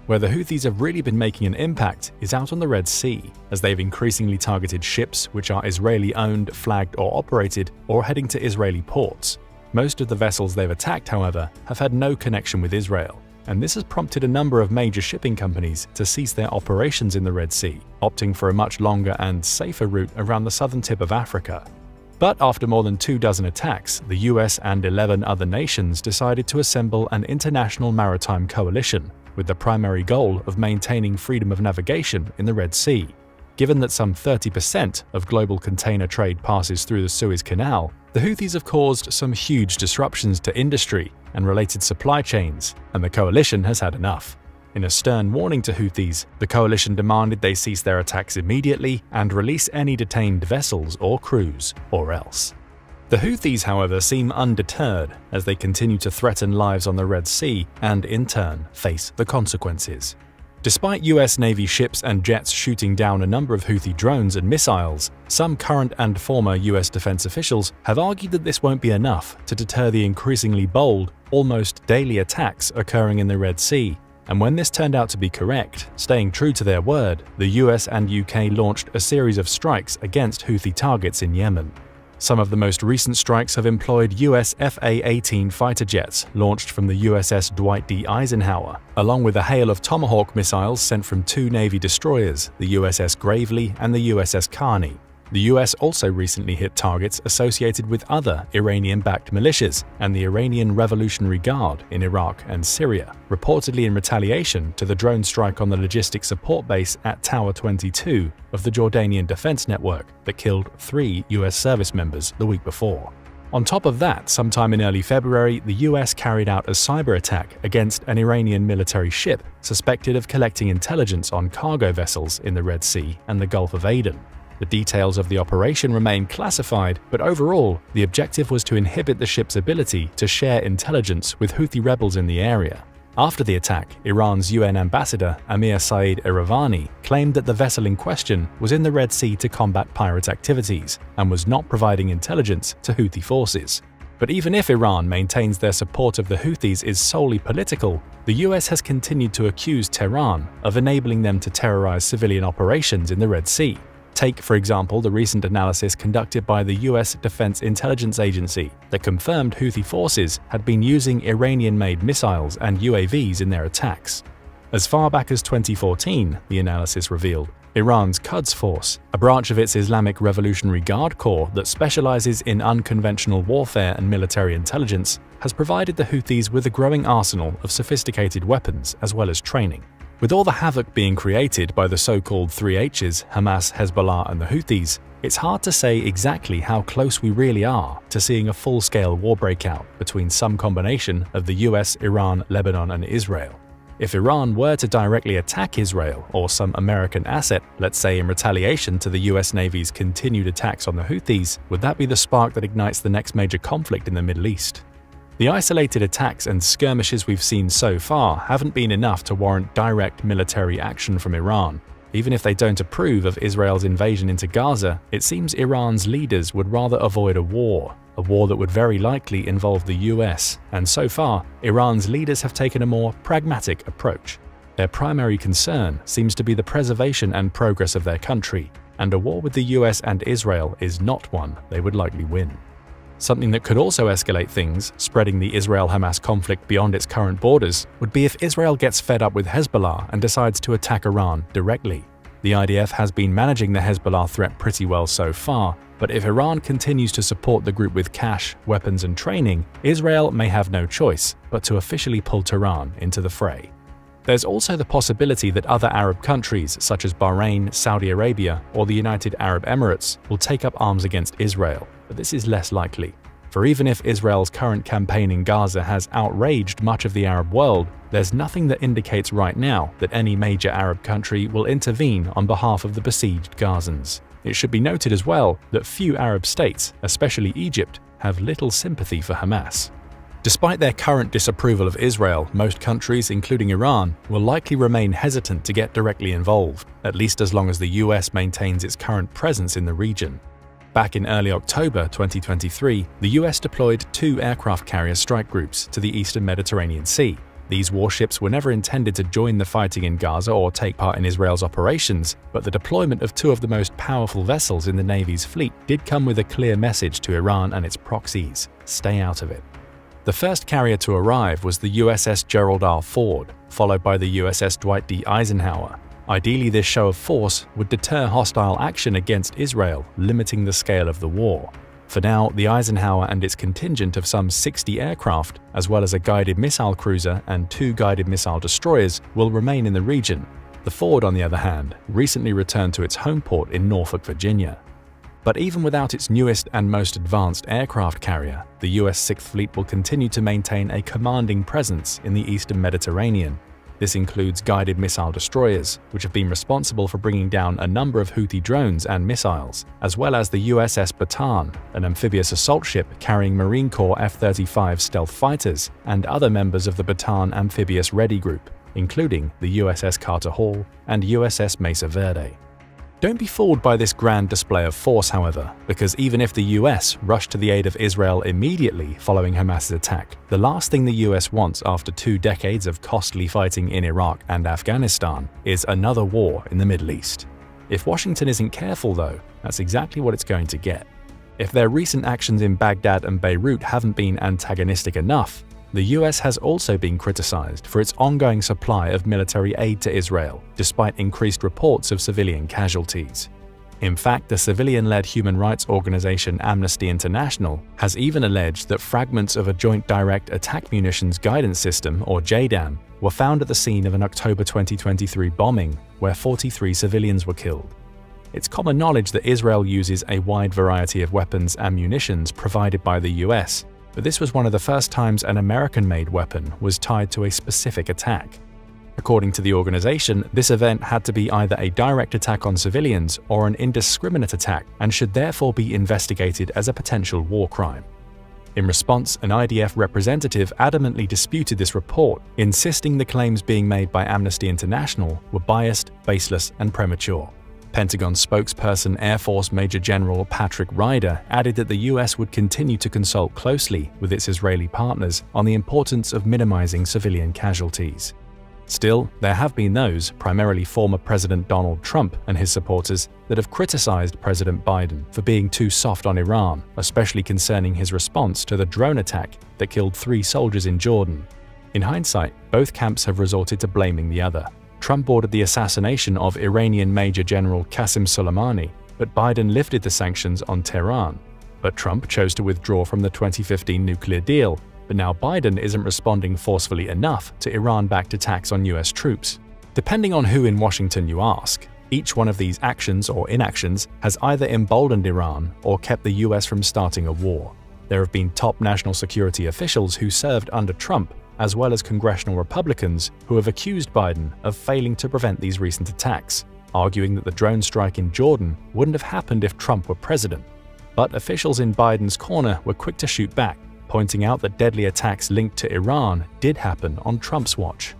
Where the Houthis have really been making an impact is out on the Red Sea, as they've increasingly targeted ships which are Israeli-owned, flagged or operated, or heading to Israeli ports. Most of the vessels they've attacked, however, have had no connection with Israel, and this has prompted a number of major shipping companies to cease their operations in the Red Sea, opting for a much longer and safer route around the southern tip of Africa. But after more than 24 attacks, the US and 11 other nations decided to assemble an international maritime coalition, with the primary goal of maintaining freedom of navigation in the Red Sea. Given that some 30% of global container trade passes through the Suez Canal, the Houthis have caused some huge disruptions to industry and related supply chains, and the coalition has had enough. In a stern warning to Houthis, the coalition demanded they cease their attacks immediately and release any detained vessels or crews, or else. The Houthis, however, seem undeterred as they continue to threaten lives on the Red Sea and, in turn, face the consequences. Despite US Navy ships and jets shooting down a number of Houthi drones and missiles, some current and former US defense officials have argued that this won't be enough to deter the increasingly bold, almost daily attacks occurring in the Red Sea. And when this turned out to be correct, staying true to their word, the US and UK launched a series of strikes against Houthi targets in Yemen. Some of the most recent strikes have employed US FA-18 fighter jets launched from the USS Dwight D. Eisenhower, along with a hail of Tomahawk missiles sent from 2 Navy destroyers, the USS Gravely and the USS Carney. The US also recently hit targets associated with other Iranian-backed militias and the Iranian Revolutionary Guard in Iraq and Syria, reportedly in retaliation to the drone strike on the logistics support base at Tower 22 of the Jordanian Defense Network that killed 3 US service members the week before. On top of that, sometime in early February, the US carried out a cyber attack against an Iranian military ship suspected of collecting intelligence on cargo vessels in the Red Sea and the Gulf of Aden. The details of the operation remain classified, but overall, the objective was to inhibit the ship's ability to share intelligence with Houthi rebels in the area. After the attack, Iran's UN ambassador Amir Saeed Iravani claimed that the vessel in question was in the Red Sea to combat pirate activities and was not providing intelligence to Houthi forces. But even if Iran maintains their support of the Houthis is solely political, the US has continued to accuse Tehran of enabling them to terrorize civilian operations in the Red Sea. Take, for example, the recent analysis conducted by the US Defense Intelligence Agency that confirmed Houthi forces had been using Iranian-made missiles and UAVs in their attacks. As far back as 2014, the analysis revealed, Iran's Quds Force, a branch of its Islamic Revolutionary Guard Corps that specializes in unconventional warfare and military intelligence, has provided the Houthis with a growing arsenal of sophisticated weapons as well as training. With all the havoc being created by the so-called 3Hs, Hamas, Hezbollah and the Houthis, it's hard to say exactly how close we really are to seeing a full-scale war breakout between some combination of the US, Iran, Lebanon and Israel. If Iran were to directly attack Israel or some American asset, let's say in retaliation to the US Navy's continued attacks on the Houthis, would that be the spark that ignites the next major conflict in the Middle East? The isolated attacks and skirmishes we've seen so far haven't been enough to warrant direct military action from Iran. Even if they don't approve of Israel's invasion into Gaza, it seems Iran's leaders would rather avoid a war that would very likely involve the US, and so far, Iran's leaders have taken a more pragmatic approach. Their primary concern seems to be the preservation and progress of their country, and a war with the US and Israel is not one they would likely win. Something that could also escalate things, spreading the Israel-Hamas conflict beyond its current borders, would be if Israel gets fed up with Hezbollah and decides to attack Iran directly. The IDF has been managing the Hezbollah threat pretty well so far, but if Iran continues to support the group with cash, weapons and training, Israel may have no choice but to officially pull Tehran into the fray. There's also the possibility that other Arab countries such as Bahrain, Saudi Arabia or the United Arab Emirates will take up arms against Israel, but this is less likely. For even if Israel's current campaign in Gaza has outraged much of the Arab world, there's nothing that indicates right now that any major Arab country will intervene on behalf of the besieged Gazans. It should be noted as well that few Arab states, especially Egypt, have little sympathy for Hamas. Despite their current disapproval of Israel, most countries, including Iran, will likely remain hesitant to get directly involved, at least as long as the US maintains its current presence in the region. Back in early October 2023, the US deployed 2 aircraft carrier strike groups to the eastern Mediterranean Sea. These warships were never intended to join the fighting in Gaza or take part in Israel's operations, but the deployment of two of the most powerful vessels in the Navy's fleet did come with a clear message to Iran and its proxies: stay out of it. The first carrier to arrive was the USS Gerald R. Ford, followed by the USS Dwight D. Eisenhower. Ideally, this show of force would deter hostile action against Israel, limiting the scale of the war. For now, the Eisenhower and its contingent of some 60 aircraft, as well as a guided missile cruiser and 2 guided missile destroyers, will remain in the region. The Ford, on the other hand, recently returned to its home port in Norfolk, Virginia. But even without its newest and most advanced aircraft carrier, the US 6th Fleet will continue to maintain a commanding presence in the eastern Mediterranean. This includes guided missile destroyers, which have been responsible for bringing down a number of Houthi drones and missiles, as well as the USS Bataan, an amphibious assault ship carrying Marine Corps F-35 stealth fighters, and other members of the Bataan Amphibious Ready Group, including the USS Carter Hall and USS Mesa Verde. Don't be fooled by this grand display of force, however, because even if the US rushed to the aid of Israel immediately following Hamas's attack, the last thing the US wants after 2 decades of costly fighting in Iraq and Afghanistan is another war in the Middle East. If Washington isn't careful, though, that's exactly what it's going to get. If their recent actions in Baghdad and Beirut haven't been antagonistic enough, the US has also been criticized for its ongoing supply of military aid to Israel, despite increased reports of civilian casualties. In fact, the civilian-led human rights organization Amnesty International has even alleged that fragments of a Joint Direct Attack Munitions Guidance System, or JDAM, were found at the scene of an October 2023 bombing, where 43 civilians were killed. It's common knowledge that Israel uses a wide variety of weapons and munitions provided by the US, but this was one of the first times an American-made weapon was tied to a specific attack. According to the organization, this event had to be either a direct attack on civilians or an indiscriminate attack and should therefore be investigated as a potential war crime. In response, an IDF representative adamantly disputed this report, insisting the claims being made by Amnesty International were biased, baseless, and premature. Pentagon spokesperson Air Force Major General Patrick Ryder added that the US would continue to consult closely with its Israeli partners on the importance of minimizing civilian casualties. Still, there have been those, primarily former President Donald Trump and his supporters, that have criticized President Biden for being too soft on Iran, especially concerning his response to the drone attack that killed 3 soldiers in Jordan. In hindsight, both camps have resorted to blaming the other. Trump ordered the assassination of Iranian Major General Qasem Soleimani, but Biden lifted the sanctions on Tehran. But Trump chose to withdraw from the 2015 nuclear deal, but now Biden isn't responding forcefully enough to Iran-backed attacks on US troops. Depending on who in Washington you ask, each one of these actions or inactions has either emboldened Iran or kept the US from starting a war. There have been top national security officials who served under Trump, as well as congressional Republicans who have accused Biden of failing to prevent these recent attacks, arguing that the drone strike in Jordan wouldn't have happened if Trump were president. But officials in Biden's corner were quick to shoot back, pointing out that deadly attacks linked to Iran did happen on Trump's watch.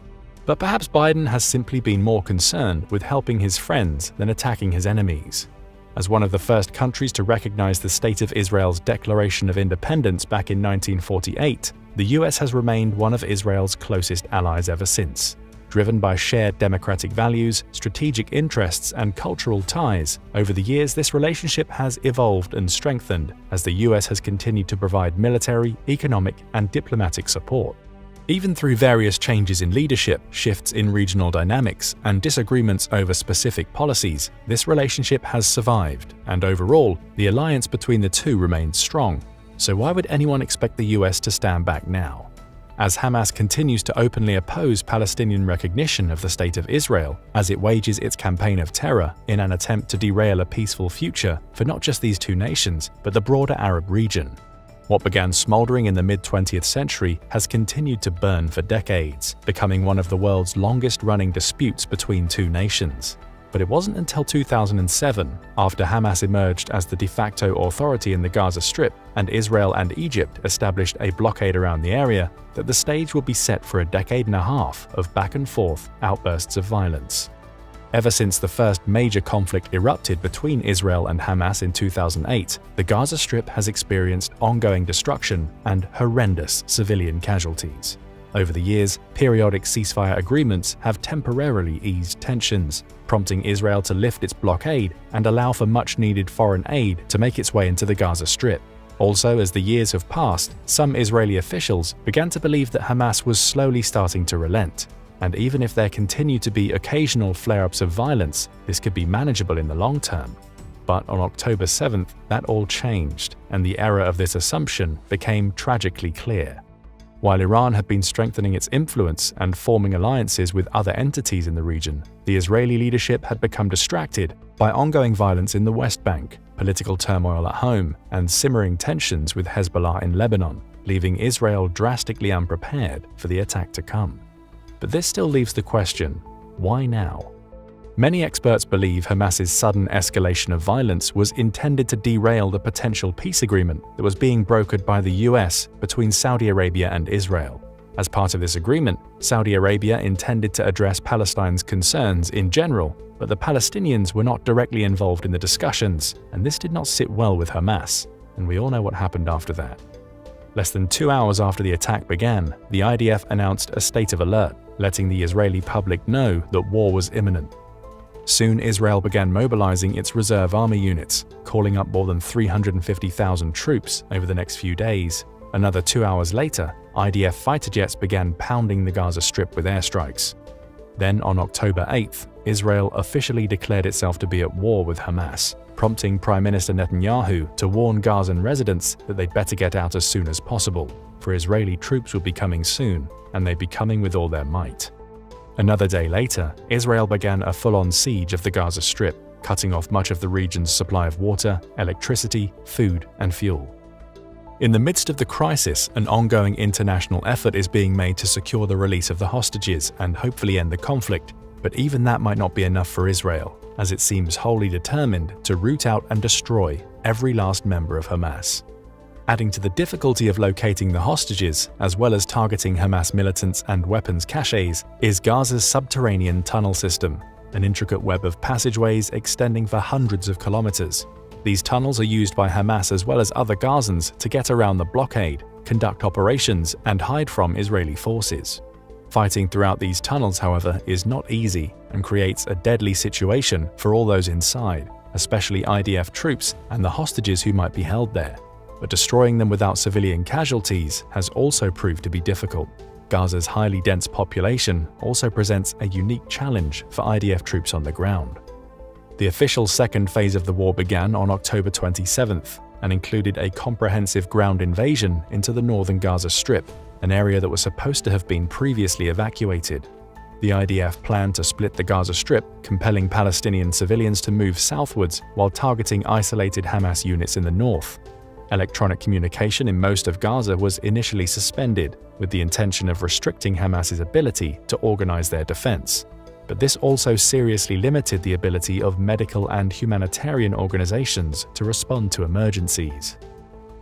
But perhaps Biden has simply been more concerned with helping his friends than attacking his enemies. As one of the first countries to recognize the State of Israel's Declaration of Independence back in 1948, the US has remained one of Israel's closest allies ever since. Driven by shared democratic values, strategic interests, and cultural ties, over the years this relationship has evolved and strengthened as the US has continued to provide military, economic, and diplomatic support. Even through various changes in leadership, shifts in regional dynamics, and disagreements over specific policies, this relationship has survived, and overall, the alliance between the two remains strong. So why would anyone expect the US to stand back now? As Hamas continues to openly oppose Palestinian recognition of the State of Israel, as it wages its campaign of terror in an attempt to derail a peaceful future for not just these two nations, but the broader Arab region. What began smoldering in the mid-20th century has continued to burn for decades, becoming one of the world's longest-running disputes between two nations. But it wasn't until 2007, after Hamas emerged as the de facto authority in the Gaza Strip and Israel and Egypt established a blockade around the area, that the stage would be set for a decade and a half of back-and-forth outbursts of violence. Ever since the first major conflict erupted between Israel and Hamas in 2008, the Gaza Strip has experienced ongoing destruction and horrendous civilian casualties. Over the years, periodic ceasefire agreements have temporarily eased tensions, prompting Israel to lift its blockade and allow for much-needed foreign aid to make its way into the Gaza Strip. Also, as the years have passed, some Israeli officials began to believe that Hamas was slowly starting to relent. And even if there continue to be occasional flare-ups of violence, this could be manageable in the long term. But on October 7th, that all changed, and the error of this assumption became tragically clear. While Iran had been strengthening its influence and forming alliances with other entities in the region, the Israeli leadership had become distracted by ongoing violence in the West Bank, political turmoil at home, and simmering tensions with Hezbollah in Lebanon, leaving Israel drastically unprepared for the attack to come. But this still leaves the question, why now? Many experts believe Hamas's sudden escalation of violence was intended to derail the potential peace agreement that was being brokered by the US between Saudi Arabia and Israel. As part of this agreement, Saudi Arabia intended to address Palestine's concerns in general, but the Palestinians were not directly involved in the discussions, and this did not sit well with Hamas, and we all know what happened after that. Less than 2 hours after the attack began, the IDF announced a state of alert, letting the Israeli public know that war was imminent. Soon Israel began mobilizing its reserve army units, calling up more than 350,000 troops over the next few days. Another 2 hours later, IDF fighter jets began pounding the Gaza Strip with airstrikes. Then on October 8th, Israel officially declared itself to be at war with Hamas, prompting Prime Minister Netanyahu to warn Gazan residents that they'd better get out as soon as possible, for Israeli troops would be coming soon, and they'd be coming with all their might. Another day later, Israel began a full-on siege of the Gaza Strip, cutting off much of the region's supply of water, electricity, food, and fuel. In the midst of the crisis, an ongoing international effort is being made to secure the release of the hostages and hopefully end the conflict, but even that might not be enough for Israel, as it seems wholly determined to root out and destroy every last member of Hamas. Adding to the difficulty of locating the hostages, as well as targeting Hamas militants and weapons caches, is Gaza's subterranean tunnel system, an intricate web of passageways extending for hundreds of kilometers. These tunnels are used by Hamas as well as other Gazans to get around the blockade, conduct operations, and hide from Israeli forces. Fighting throughout these tunnels, however, is not easy and creates a deadly situation for all those inside, especially IDF troops and the hostages who might be held there. But destroying them without civilian casualties has also proved to be difficult. Gaza's highly dense population also presents a unique challenge for IDF troops on the ground. The official second phase of the war began on October 27th and included a comprehensive ground invasion into the northern Gaza Strip, an area that was supposed to have been previously evacuated. The IDF planned to split the Gaza Strip, compelling Palestinian civilians to move southwards while targeting isolated Hamas units in the north. Electronic communication in most of Gaza was initially suspended, with the intention of restricting Hamas's ability to organize their defense. But this also seriously limited the ability of medical and humanitarian organizations to respond to emergencies.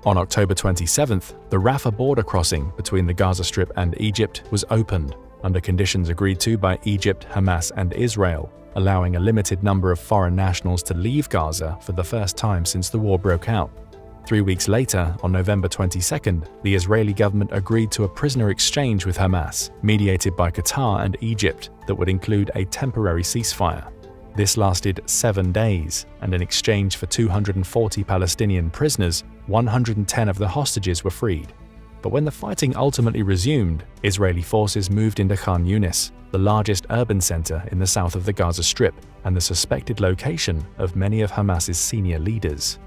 On October 27th, the Rafah border crossing between the Gaza Strip and Egypt was opened, under conditions agreed to by Egypt, Hamas, and Israel, allowing a limited number of foreign nationals to leave Gaza for the first time since the war broke out. 3 weeks later, on November 22nd, the Israeli government agreed to a prisoner exchange with Hamas, mediated by Qatar and Egypt, that would include a temporary ceasefire. This lasted 7 days, and in exchange for 240 Palestinian prisoners, 110 of the hostages were freed. But when the fighting ultimately resumed, Israeli forces moved into Khan Yunis, the largest urban center in the south of the Gaza Strip, and the suspected location of many of Hamas's senior leaders.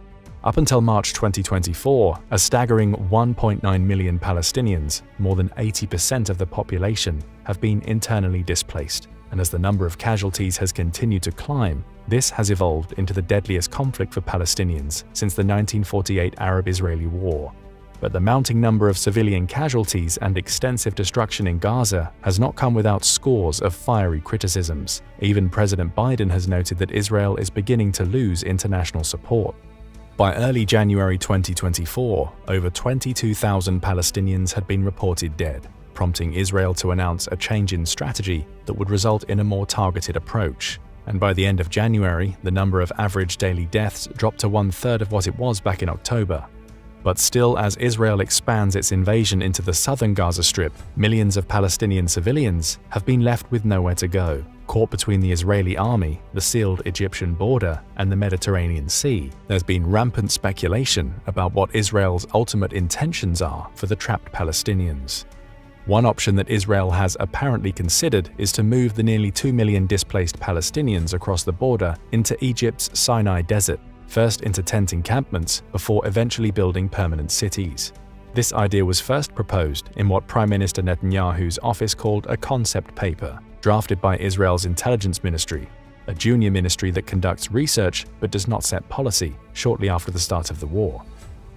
Up until March 2024, a staggering 1.9 million Palestinians, more than 80% of the population, have been internally displaced, and as the number of casualties has continued to climb, this has evolved into the deadliest conflict for Palestinians since the 1948 Arab-Israeli War. But the mounting number of civilian casualties and extensive destruction in Gaza has not come without scores of fiery criticisms. Even President Biden has noted that Israel is beginning to lose international support. By early January 2024, over 22,000 Palestinians had been reported dead, prompting Israel to announce a change in strategy that would result in a more targeted approach. And by the end of January, the number of average daily deaths dropped to 1/3 of what it was back in October. But still, as Israel expands its invasion into the southern Gaza Strip, millions of Palestinian civilians have been left with nowhere to go. Caught between the Israeli army, the sealed Egyptian border, and the Mediterranean Sea, there's been rampant speculation about what Israel's ultimate intentions are for the trapped Palestinians. One option that Israel has apparently considered is to move the nearly 2 million displaced Palestinians across the border into Egypt's Sinai Desert, first into tent encampments before eventually building permanent cities. This idea was first proposed in what Prime Minister Netanyahu's office called a concept paper, drafted by Israel's intelligence ministry, a junior ministry that conducts research but does not set policy, shortly after the start of the war.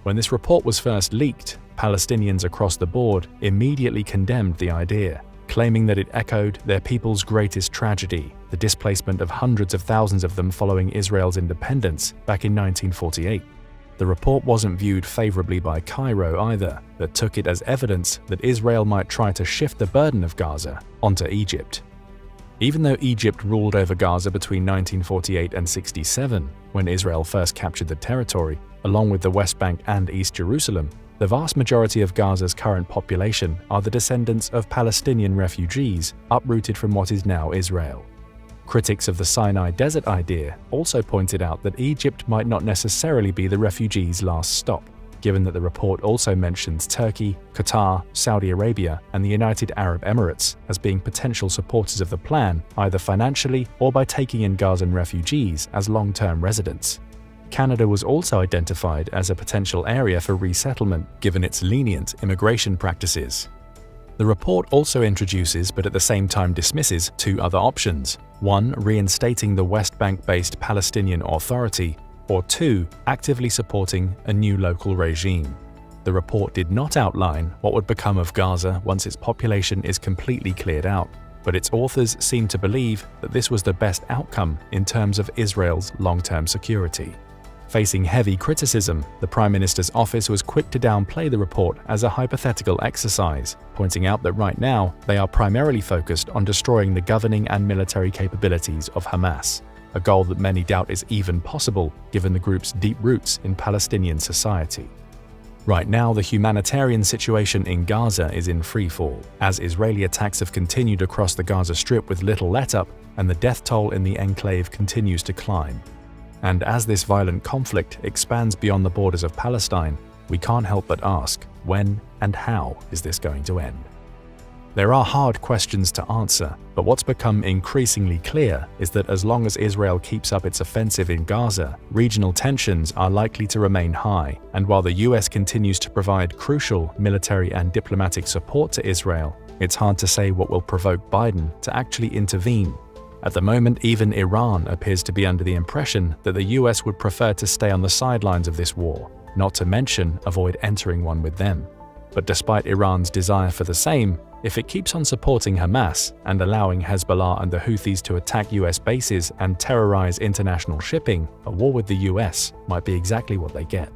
When this report was first leaked, Palestinians across the board immediately condemned the idea, claiming that it echoed their people's greatest tragedy, the displacement of hundreds of thousands of them following Israel's independence back in 1948. The report wasn't viewed favorably by Cairo either, that took it as evidence that Israel might try to shift the burden of Gaza onto Egypt. Even though Egypt ruled over Gaza between 1948 and 67, when Israel first captured the territory, along with the West Bank and East Jerusalem, the vast majority of Gaza's current population are the descendants of Palestinian refugees uprooted from what is now Israel. Critics of the Sinai Desert idea also pointed out that Egypt might not necessarily be the refugees' last stop, given that the report also mentions Turkey, Qatar, Saudi Arabia, and the United Arab Emirates as being potential supporters of the plan, either financially or by taking in Gazan refugees as long-term residents. Canada was also identified as a potential area for resettlement, given its lenient immigration practices. The report also introduces, but at the same time dismisses, two other options: one, reinstating the West Bank-based Palestinian Authority, or two, actively supporting a new local regime. The report did not outline what would become of Gaza once its population is completely cleared out, but its authors seem to believe that this was the best outcome in terms of Israel's long-term security. Facing heavy criticism, the Prime Minister's office was quick to downplay the report as a hypothetical exercise, pointing out that right now they are primarily focused on destroying the governing and military capabilities of Hamas, a goal that many doubt is even possible given the group's deep roots in Palestinian society. Right now, the humanitarian situation in Gaza is in freefall, as Israeli attacks have continued across the Gaza Strip with little let-up, and the death toll in the enclave continues to climb. And as this violent conflict expands beyond the borders of Palestine, we can't help but ask, when and how is this going to end? There are hard questions to answer, but what's become increasingly clear is that as long as Israel keeps up its offensive in Gaza, regional tensions are likely to remain high, and while the US continues to provide crucial military and diplomatic support to Israel, it's hard to say what will provoke Biden to actually intervene. At the moment, even Iran appears to be under the impression that the US would prefer to stay on the sidelines of this war, not to mention avoid entering one with them. But despite Iran's desire for the same, if it keeps on supporting Hamas and allowing Hezbollah and the Houthis to attack US bases and terrorize international shipping, a war with the US might be exactly what they get.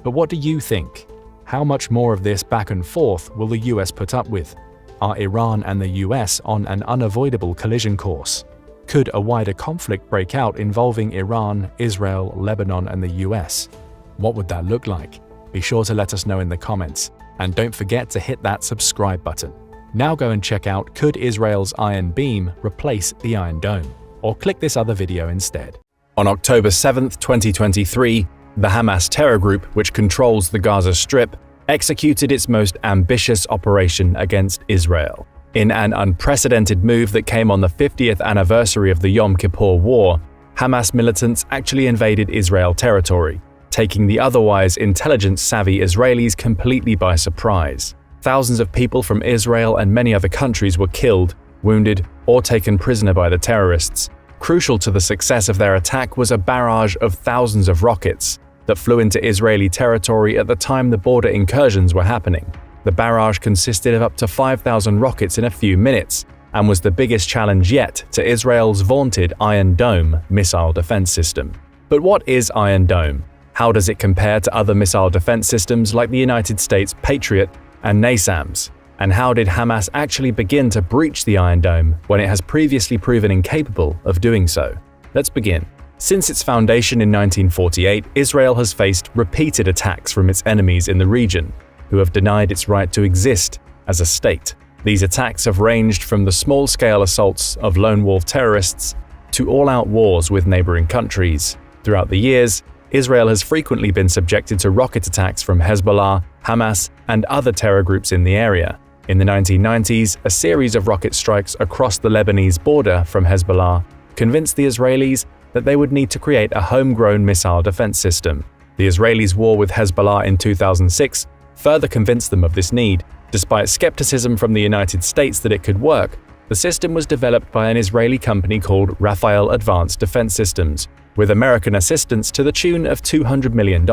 But what do you think? How much more of this back and forth will the US put up with? Are Iran and the US on an unavoidable collision course? Could a wider conflict break out involving Iran, Israel, Lebanon, and the US? What would that look like? Be sure to let us know in the comments, and don't forget to hit that subscribe button. Now go and check out Could Israel's Iron Beam replace the Iron Dome? Or click this other video instead. On October 7, 2023, the Hamas terror group, which controls the Gaza Strip, executed its most ambitious operation against Israel. In an unprecedented move that came on the 50th anniversary of the Yom Kippur War, Hamas militants actually invaded Israel territory, taking the otherwise intelligence-savvy Israelis completely by surprise. Thousands of people from Israel and many other countries were killed, wounded, or taken prisoner by the terrorists. Crucial to the success of their attack was a barrage of thousands of rockets that flew into Israeli territory at the time the border incursions were happening. The barrage consisted of up to 5,000 rockets in a few minutes, and was the biggest challenge yet to Israel's vaunted Iron Dome missile defense system. But what is Iron Dome? How does it compare to other missile defense systems like the United States Patriot and NASAMS? And how did Hamas actually begin to breach the Iron Dome when it has previously proven incapable of doing so? Let's begin. Since its foundation in 1948, Israel has faced repeated attacks from its enemies in the region, who have denied its right to exist as a state. These attacks have ranged from the small-scale assaults of lone wolf terrorists to all-out wars with neighboring countries. Throughout the years, Israel has frequently been subjected to rocket attacks from Hezbollah, Hamas, and other terror groups in the area. In the 1990s, a series of rocket strikes across the Lebanese border from Hezbollah convinced the Israelis that they would need to create a homegrown missile defense system. The Israelis' war with Hezbollah in 2006 further convinced them of this need. Despite skepticism from the United States that it could work, the system was developed by an Israeli company called Rafael Advanced Defense Systems, with American assistance to the tune of $200 million.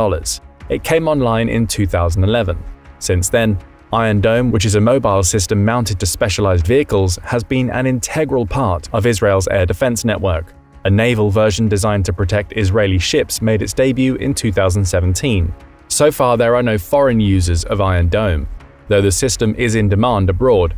It came online in 2011. Since then, Iron Dome, which is a mobile system mounted to specialized vehicles, has been an integral part of Israel's air defense network. A naval version designed to protect Israeli ships made its debut in 2017. So far, there are no foreign users of Iron Dome, though the system is in demand abroad.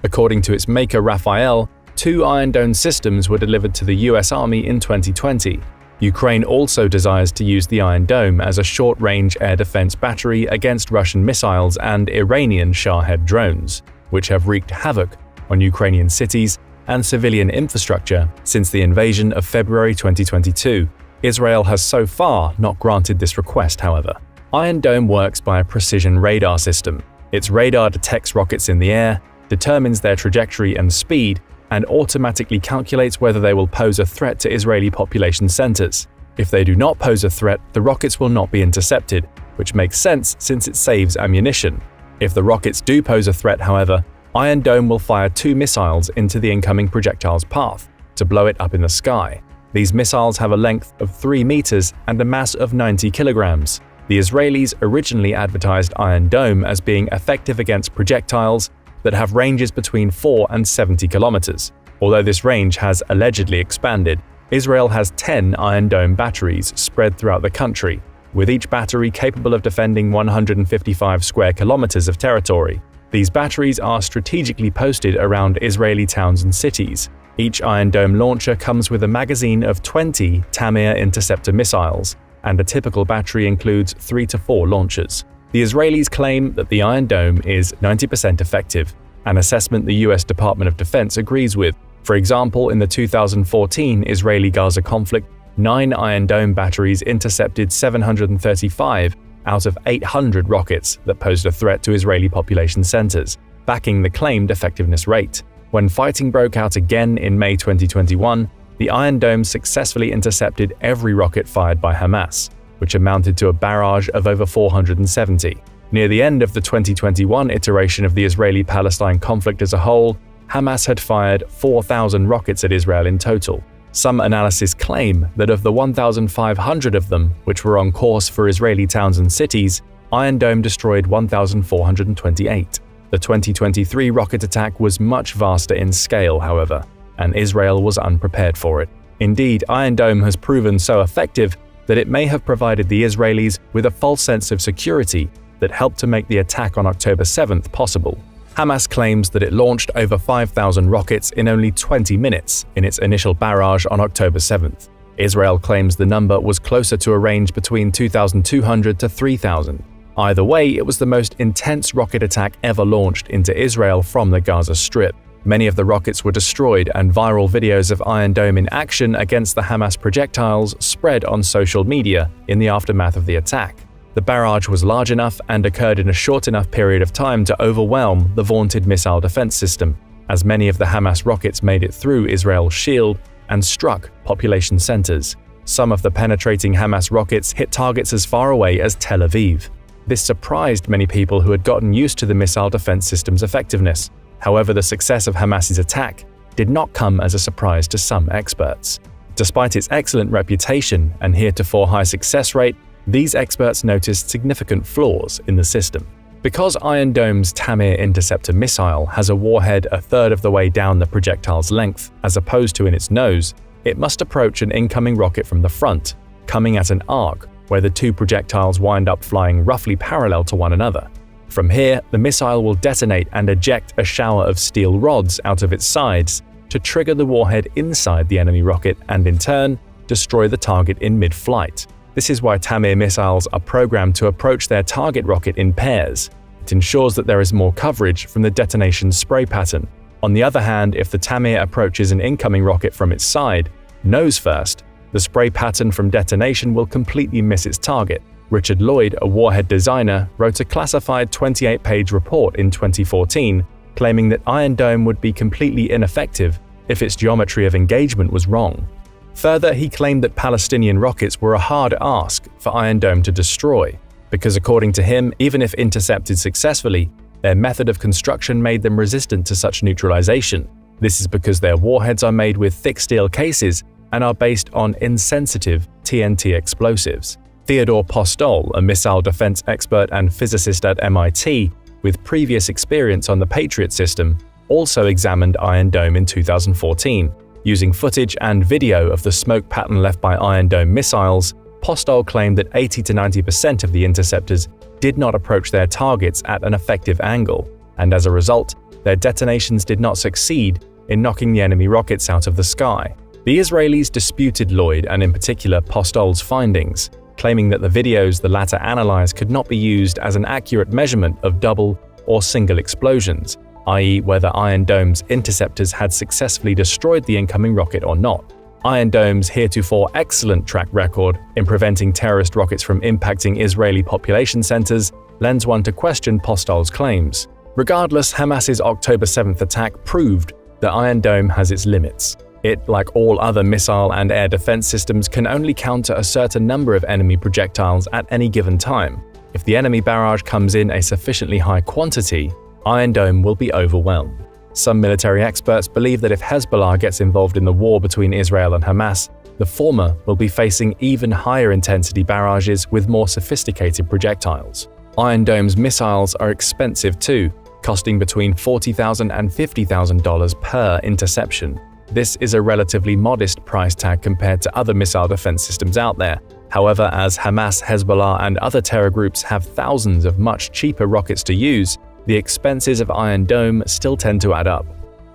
According to its maker Rafael, 2 Iron Dome systems were delivered to the US Army in 2020. Ukraine also desires to use the Iron Dome as a short-range air defense battery against Russian missiles and Iranian Shahed drones, which have wreaked havoc on Ukrainian cities and civilian infrastructure since the invasion of February 2022. Israel has so far not granted this request, however. Iron Dome works by a precision radar system. Its radar detects rockets in the air, determines their trajectory and speed, and automatically calculates whether they will pose a threat to Israeli population centers. If they do not pose a threat, the rockets will not be intercepted, which makes sense since it saves ammunition. If the rockets do pose a threat, however, Iron Dome will fire 2 missiles into the incoming projectile's path to blow it up in the sky. These missiles have a length of 3 meters and a mass of 90 kilograms. The Israelis originally advertised Iron Dome as being effective against projectiles that have ranges between 4 and 70 kilometers. Although this range has allegedly expanded, Israel has 10 Iron Dome batteries spread throughout the country, with each battery capable of defending 155 square kilometers of territory. These batteries are strategically posted around Israeli towns and cities. Each Iron Dome launcher comes with a magazine of 20 Tamir interceptor missiles, and a typical battery includes 3 to 4 launchers. The Israelis claim that the Iron Dome is 90% effective, an assessment the US Department of Defense agrees with. For example, in the 2014 Israeli-Gaza conflict, 9 Iron Dome batteries intercepted 735 out of 800 rockets that posed a threat to Israeli population centers, backing the claimed effectiveness rate. When fighting broke out again in May 2021, the Iron Dome successfully intercepted every rocket fired by Hamas, which amounted to a barrage of over 470. Near the end of the 2021 iteration of the Israeli-Palestine conflict as a whole, Hamas had fired 4,000 rockets at Israel in total. Some analysis claim that of the 1,500 of them, which were on course for Israeli towns and cities, Iron Dome destroyed 1,428. The 2023 rocket attack was much vaster in scale, however, and Israel was unprepared for it. Indeed, Iron Dome has proven so effective that it may have provided the Israelis with a false sense of security that helped to make the attack on October 7th possible. Hamas claims that it launched over 5,000 rockets in only 20 minutes in its initial barrage on October 7th. Israel claims the number was closer to a range between 2,200 to 3,000. Either way, it was the most intense rocket attack ever launched into Israel from the Gaza Strip. Many of the rockets were destroyed, and viral videos of Iron Dome in action against the Hamas projectiles spread on social media in the aftermath of the attack. The barrage was large enough and occurred in a short enough period of time to overwhelm the vaunted missile defense system, as many of the Hamas rockets made it through Israel's shield and struck population centers. Some of the penetrating Hamas rockets hit targets as far away as Tel Aviv. This surprised many people who had gotten used to the missile defense system's effectiveness. However, the success of Hamas's attack did not come as a surprise to some experts. Despite its excellent reputation and heretofore high success rate, these experts noticed significant flaws in the system. Because Iron Dome's Tamir interceptor missile has a warhead a third of the way down the projectile's length, as opposed to in its nose, it must approach an incoming rocket from the front, coming at an arc where the 2 projectiles wind up flying roughly parallel to one another. From here, the missile will detonate and eject a shower of steel rods out of its sides to trigger the warhead inside the enemy rocket and, in turn, destroy the target in mid-flight. This is why Tamir missiles are programmed to approach their target rocket in pairs. It ensures that there is more coverage from the detonation spray pattern. On the other hand, if the Tamir approaches an incoming rocket from its side, nose first, the spray pattern from detonation will completely miss its target. Richard Lloyd, a warhead designer, wrote a classified 28-page report in 2014 claiming that Iron Dome would be completely ineffective if its geometry of engagement was wrong. Further, he claimed that Palestinian rockets were a hard ask for Iron Dome to destroy, because according to him, even if intercepted successfully, their method of construction made them resistant to such neutralization. This is because their warheads are made with thick steel cases and are based on insensitive TNT explosives. Theodore Postol, a missile defense expert and physicist at MIT with previous experience on the Patriot system, also examined Iron Dome in 2014. Using footage and video of the smoke pattern left by Iron Dome missiles, Postol claimed that 80 to 90% of the interceptors did not approach their targets at an effective angle, and as a result, their detonations did not succeed in knocking the enemy rockets out of the sky. The Israelis disputed Lloyd and in particular Postol's findings, claiming that the videos the latter analyzed could not be used as an accurate measurement of double or single explosions, i.e. whether Iron Dome's interceptors had successfully destroyed the incoming rocket or not. Iron Dome's heretofore excellent track record in preventing terrorist rockets from impacting Israeli population centers lends one to question Postol's claims. Regardless, Hamas's October 7th attack proved that Iron Dome has its limits. It, like all other missile and air defense systems, can only counter a certain number of enemy projectiles at any given time. If the enemy barrage comes in a sufficiently high quantity, Iron Dome will be overwhelmed. Some military experts believe that if Hezbollah gets involved in the war between Israel and Hamas, the former will be facing even higher intensity barrages with more sophisticated projectiles. Iron Dome's missiles are expensive too, costing between $40,000 and $50,000 per interception. This is a relatively modest price tag compared to other missile defense systems out there. However, as Hamas, Hezbollah, and other terror groups have thousands of much cheaper rockets to use, the expenses of Iron Dome still tend to add up.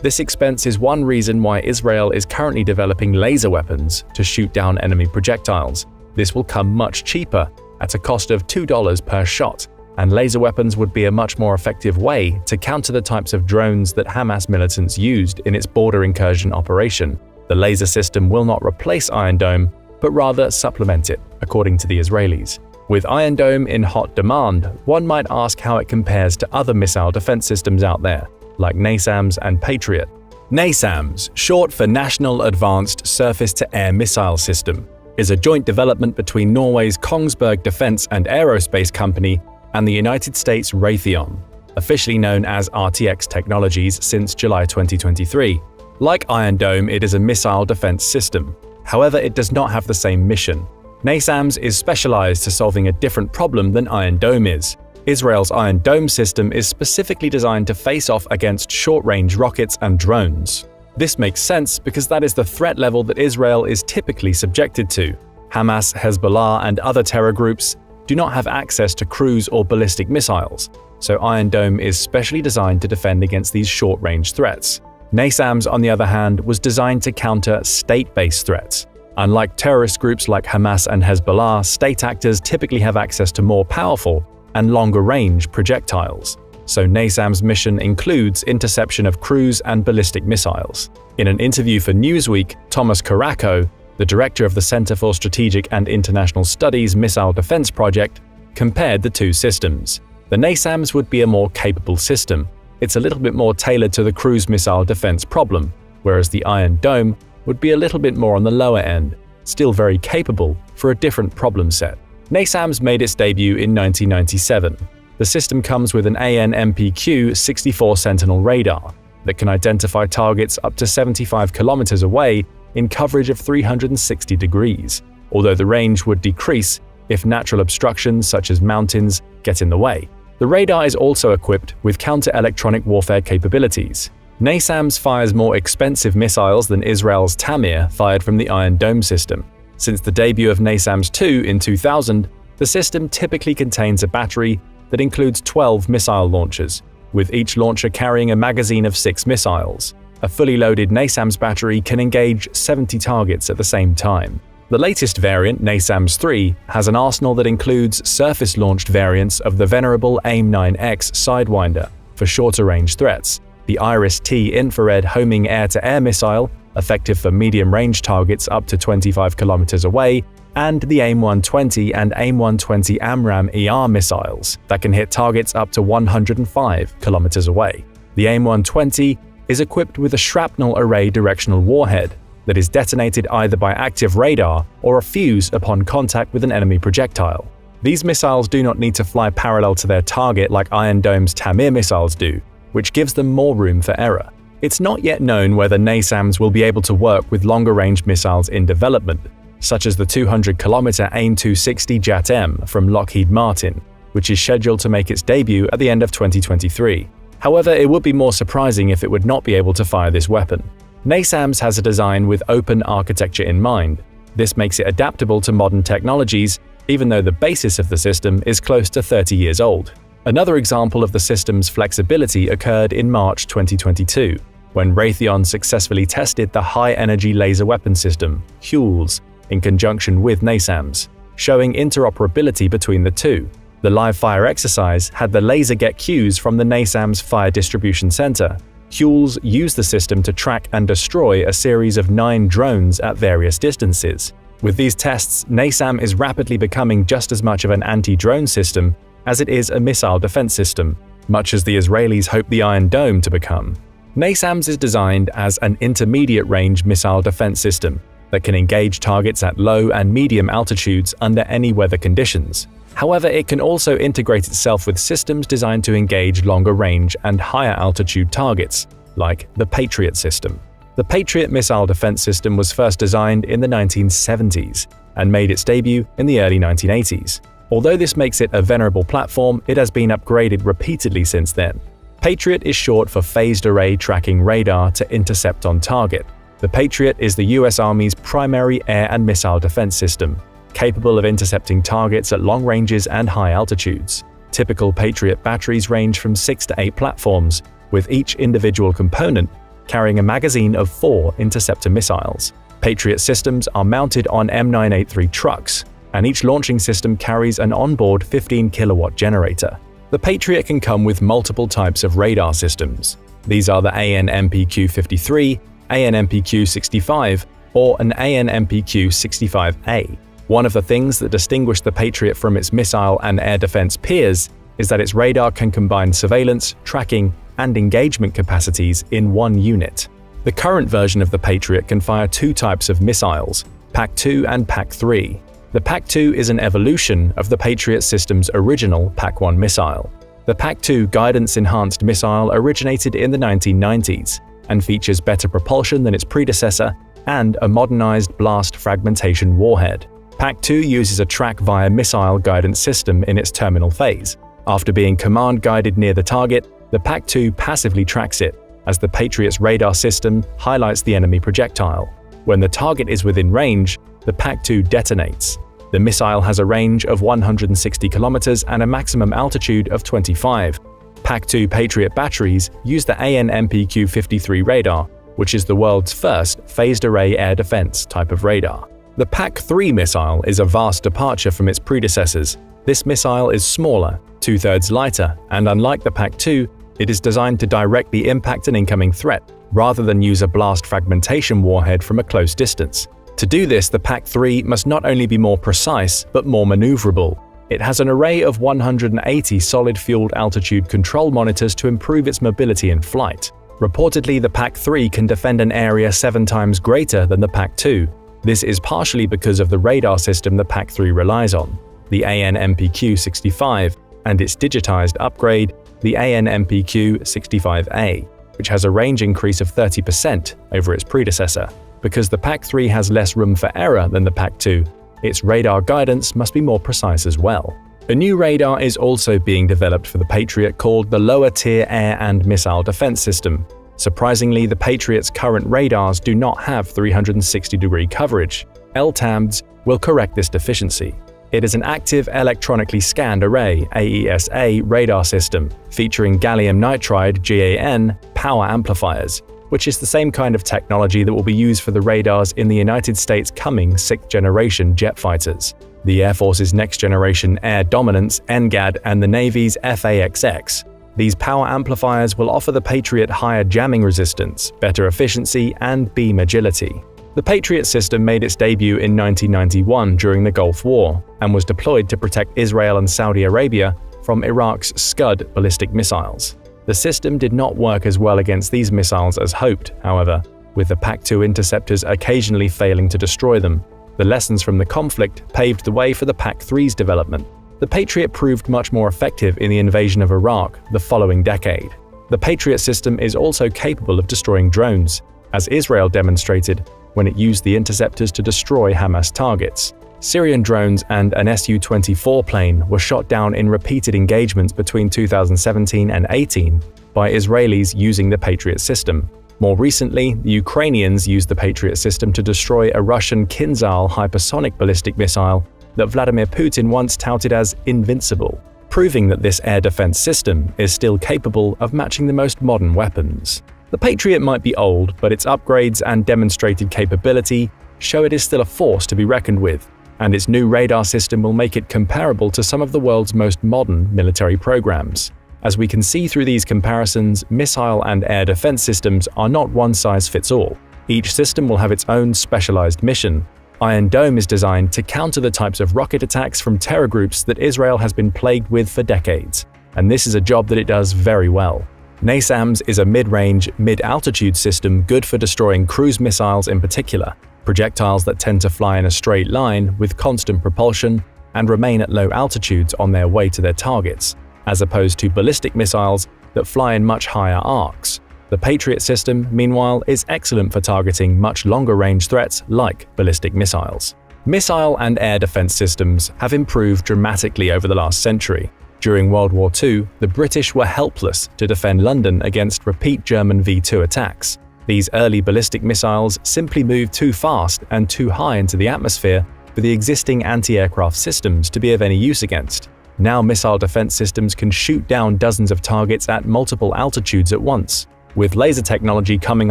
This expense is one reason why Israel is currently developing laser weapons to shoot down enemy projectiles. This will come much cheaper, at a cost of $2 per shot, and laser weapons would be a much more effective way to counter the types of drones that Hamas militants used in its border incursion operation. The laser system will not replace Iron Dome, but rather supplement it, according to the Israelis. With Iron Dome in hot demand, one might ask how it compares to other missile defense systems out there, like NASAMS and Patriot. NASAMS, short for National Advanced Surface-to-Air Missile System, is a joint development between Norway's Kongsberg Defence and Aerospace Company and the United States Raytheon, officially known as RTX Technologies since July 2023. Like Iron Dome, it is a missile defense system. However, it does not have the same mission. NASAMS is specialized to solving a different problem than Iron Dome is. Israel's Iron Dome system is specifically designed to face off against short-range rockets and drones. This makes sense because that is the threat level that Israel is typically subjected to. Hamas, Hezbollah, and other terror groups do not have access to cruise or ballistic missiles, so Iron Dome is specially designed to defend against these short-range threats. NASAMS, on the other hand, was designed to counter state-based threats. Unlike terrorist groups like Hamas and Hezbollah, state actors typically have access to more powerful and longer-range projectiles, so NASAMS' mission includes interception of cruise and ballistic missiles. In an interview for Newsweek, Thomas Caraco, the director of the Center for Strategic and International Studies Missile Defense Project, compared the two systems. The NASAMS would be a more capable system. It's a little bit more tailored to the cruise missile defense problem, whereas the Iron Dome would be a little bit more on the lower end, still very capable for a different problem set. NASAMS made its debut in 1997. The system comes with an AN/MPQ 64 Sentinel radar that can identify targets up to 75 kilometers away in coverage of 360 degrees, although the range would decrease if natural obstructions such as mountains get in the way. The radar is also equipped with counter-electronic warfare capabilities. NASAMS fires more expensive missiles than Israel's Tamir fired from the Iron Dome system. Since the debut of NASAMS 2 in 2000, the system typically contains a battery that includes 12 missile launchers, with each launcher carrying a magazine of 6 missiles. A fully loaded NASAMS battery can engage 70 targets at the same time. The latest variant, NASAMS 3, has an arsenal that includes surface-launched variants of the venerable AIM-9X Sidewinder for shorter-range threats, the IRIS-T infrared homing air-to-air missile, effective for medium-range targets up to 25 km away, and the AIM-120 and AIM-120 AMRAAM ER missiles that can hit targets up to 105 km away. The AIM-120 is equipped with a shrapnel array directional warhead that is detonated either by active radar or a fuse upon contact with an enemy projectile. These missiles do not need to fly parallel to their target like Iron Dome's Tamir missiles do, which gives them more room for error. It's not yet known whether NASAMS will be able to work with longer-range missiles in development, such as the 200-km AIM-260 JAT-M from Lockheed Martin, which is scheduled to make its debut at the end of 2023. However, it would be more surprising if it would not be able to fire this weapon. NASAMS has a design with open architecture in mind. This makes it adaptable to modern technologies, even though the basis of the system is close to 30 years old. Another example of the system's flexibility occurred in March 2022, when Raytheon successfully tested the high-energy laser weapon system, HULS, in conjunction with NASAMS, showing interoperability between the two. The live-fire exercise had the laser get cues from the NASAMS Fire Distribution Center. HULS used the system to track and destroy a series of 9 drones at various distances. With these tests, NASAM is rapidly becoming just as much of an anti-drone system as it is a missile defense system, much as the Israelis hope the Iron Dome to become. NASAMS is designed as an intermediate-range missile defense system that can engage targets at low and medium altitudes under any weather conditions. However, it can also integrate itself with systems designed to engage longer range and higher altitude targets, like the Patriot system. The Patriot missile defense system was first designed in the 1970s and made its debut in the early 1980s. Although this makes it a venerable platform, it has been upgraded repeatedly since then. Patriot is short for Phased Array Tracking Radar to Intercept on Target. The Patriot is the US Army's primary air and missile defense system, capable of intercepting targets at long ranges and high altitudes. Typical Patriot batteries range from 6 to 8 platforms, with each individual component carrying a magazine of 4 interceptor missiles. Patriot systems are mounted on M983 trucks, and each launching system carries an onboard 15-kilowatt generator. The Patriot can come with multiple types of radar systems. These are the AN/MPQ-53, AN/MPQ-65, or an AN/MPQ-65A. One of the things that distinguish the Patriot from its missile and air defense peers is that its radar can combine surveillance, tracking, and engagement capacities in one unit. The current version of the Patriot can fire 2 types of missiles, PAC-2 and PAC-3. The PAC-2 is an evolution of the Patriot system's original PAC-1 missile. The PAC-2 guidance-enhanced missile originated in the 1990s and features better propulsion than its predecessor and a modernized blast fragmentation warhead. PAC-2 uses a track-via-missile guidance system in its terminal phase. After being command-guided near the target, the PAC-2 passively tracks it, as the Patriot's radar system highlights the enemy projectile. When the target is within range, the PAC-2 detonates. The missile has a range of 160 km and a maximum altitude of 25. PAC-2 Patriot batteries use the AN/MPQ-53 radar, which is the world's first phased-array air defense type of radar. The PAC-3 missile is a vast departure from its predecessors. This missile is smaller, 2/3 lighter, and unlike the PAC-2, it is designed to directly impact an incoming threat, rather than use a blast fragmentation warhead from a close distance. To do this, the PAC-3 must not only be more precise, but more maneuverable. It has an array of 180 solid-fueled altitude control monitors to improve its mobility in flight. Reportedly, the PAC-3 can defend an area 7 times greater than the PAC-2. This is partially because of the radar system the PAC-3 relies on, the AN/MPQ-65, and its digitized upgrade, the AN/MPQ-65A, which has a range increase of 30% over its predecessor. Because the PAC-3 has less room for error than the PAC-2, its radar guidance must be more precise as well. A new radar is also being developed for the Patriot called the Lower Tier Air and Missile Defense System. Surprisingly, the Patriot's current radars do not have 360-degree coverage. LTAMDS will correct this deficiency. It is an active electronically scanned array (AESA) radar system featuring gallium nitride (GaN) power amplifiers. which is the same kind of technology that will be used for the radars in the United States' coming 6th-generation jet fighters, the Air Force's next-generation Air Dominance NGAD, and the Navy's FAXX. These power amplifiers will offer the Patriot higher jamming resistance, better efficiency, and beam agility. The Patriot system made its debut in 1991 during the Gulf War and was deployed to protect Israel and Saudi Arabia from Iraq's Scud ballistic missiles. The system did not work as well against these missiles as hoped, however, with the PAC-2 interceptors occasionally failing to destroy them. The lessons from the conflict paved the way for the PAC-3's development. The Patriot proved much more effective in the invasion of Iraq the following decade. The Patriot system is also capable of destroying drones, as Israel demonstrated when it used the interceptors to destroy Hamas targets. Syrian drones and an Su-24 plane were shot down in repeated engagements between 2017 and 18 by Israelis using the Patriot system. More recently, the Ukrainians used the Patriot system to destroy a Russian Kinzhal hypersonic ballistic missile that Vladimir Putin once touted as invincible, proving that this air defense system is still capable of matching the most modern weapons. The Patriot might be old, but its upgrades and demonstrated capability show it is still a force to be reckoned with, and its new radar system will make it comparable to some of the world's most modern military programs. As we can see through these comparisons, missile and air defense systems are not one size fits all. Each system will have its own specialized mission. Iron Dome is designed to counter the types of rocket attacks from terror groups that Israel has been plagued with for decades, and this is a job that it does very well. NASAMS is a mid-range, mid-altitude system good for destroying cruise missiles in particular, projectiles that tend to fly in a straight line with constant propulsion and remain at low altitudes on their way to their targets, as opposed to ballistic missiles that fly in much higher arcs. The Patriot system, meanwhile, is excellent for targeting much longer-range threats like ballistic missiles. Missile and air defense systems have improved dramatically over the last century. During World War II, the British were helpless to defend London against repeat German V-2 attacks. These early ballistic missiles simply moved too fast and too high into the atmosphere for the existing anti-aircraft systems to be of any use against. Now missile defense systems can shoot down dozens of targets at multiple altitudes at once. With laser technology coming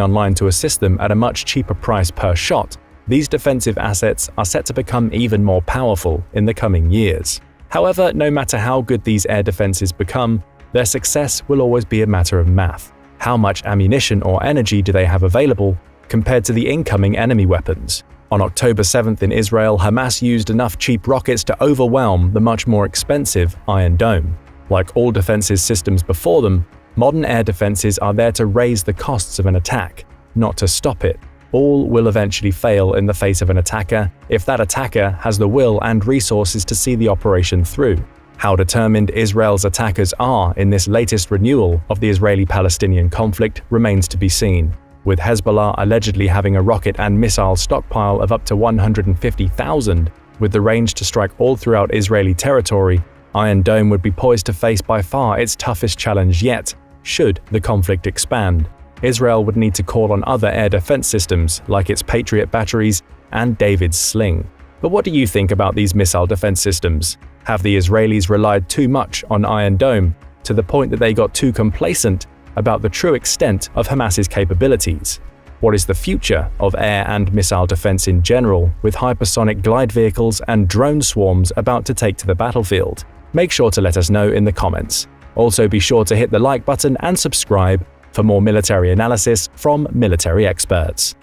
online to assist them at a much cheaper price per shot, these defensive assets are set to become even more powerful in the coming years. However, no matter how good these air defenses become, their success will always be a matter of math. How much ammunition or energy do they have available compared to the incoming enemy weapons? On October 7th in Israel, Hamas used enough cheap rockets to overwhelm the much more expensive Iron Dome. Like all defenses systems before them, modern air defenses are there to raise the costs of an attack, not to stop it. All will eventually fail in the face of an attacker if that attacker has the will and resources to see the operation through. How determined Israel's attackers are in this latest renewal of the Israeli-Palestinian conflict remains to be seen, with Hezbollah allegedly having a rocket and missile stockpile of up to 150,000, with the range to strike all throughout Israeli territory. Iron Dome would be poised to face by far its toughest challenge yet, should the conflict expand. Israel would need to call on other air defense systems like its Patriot batteries and David's Sling. But what do you think about these missile defense systems? Have the Israelis relied too much on Iron Dome to the point that they got too complacent about the true extent of Hamas's capabilities? What is the future of air and missile defense in general, with hypersonic glide vehicles and drone swarms about to take to the battlefield? Make sure to let us know in the comments. Also be sure to hit the like button and subscribe for more military analysis from military experts.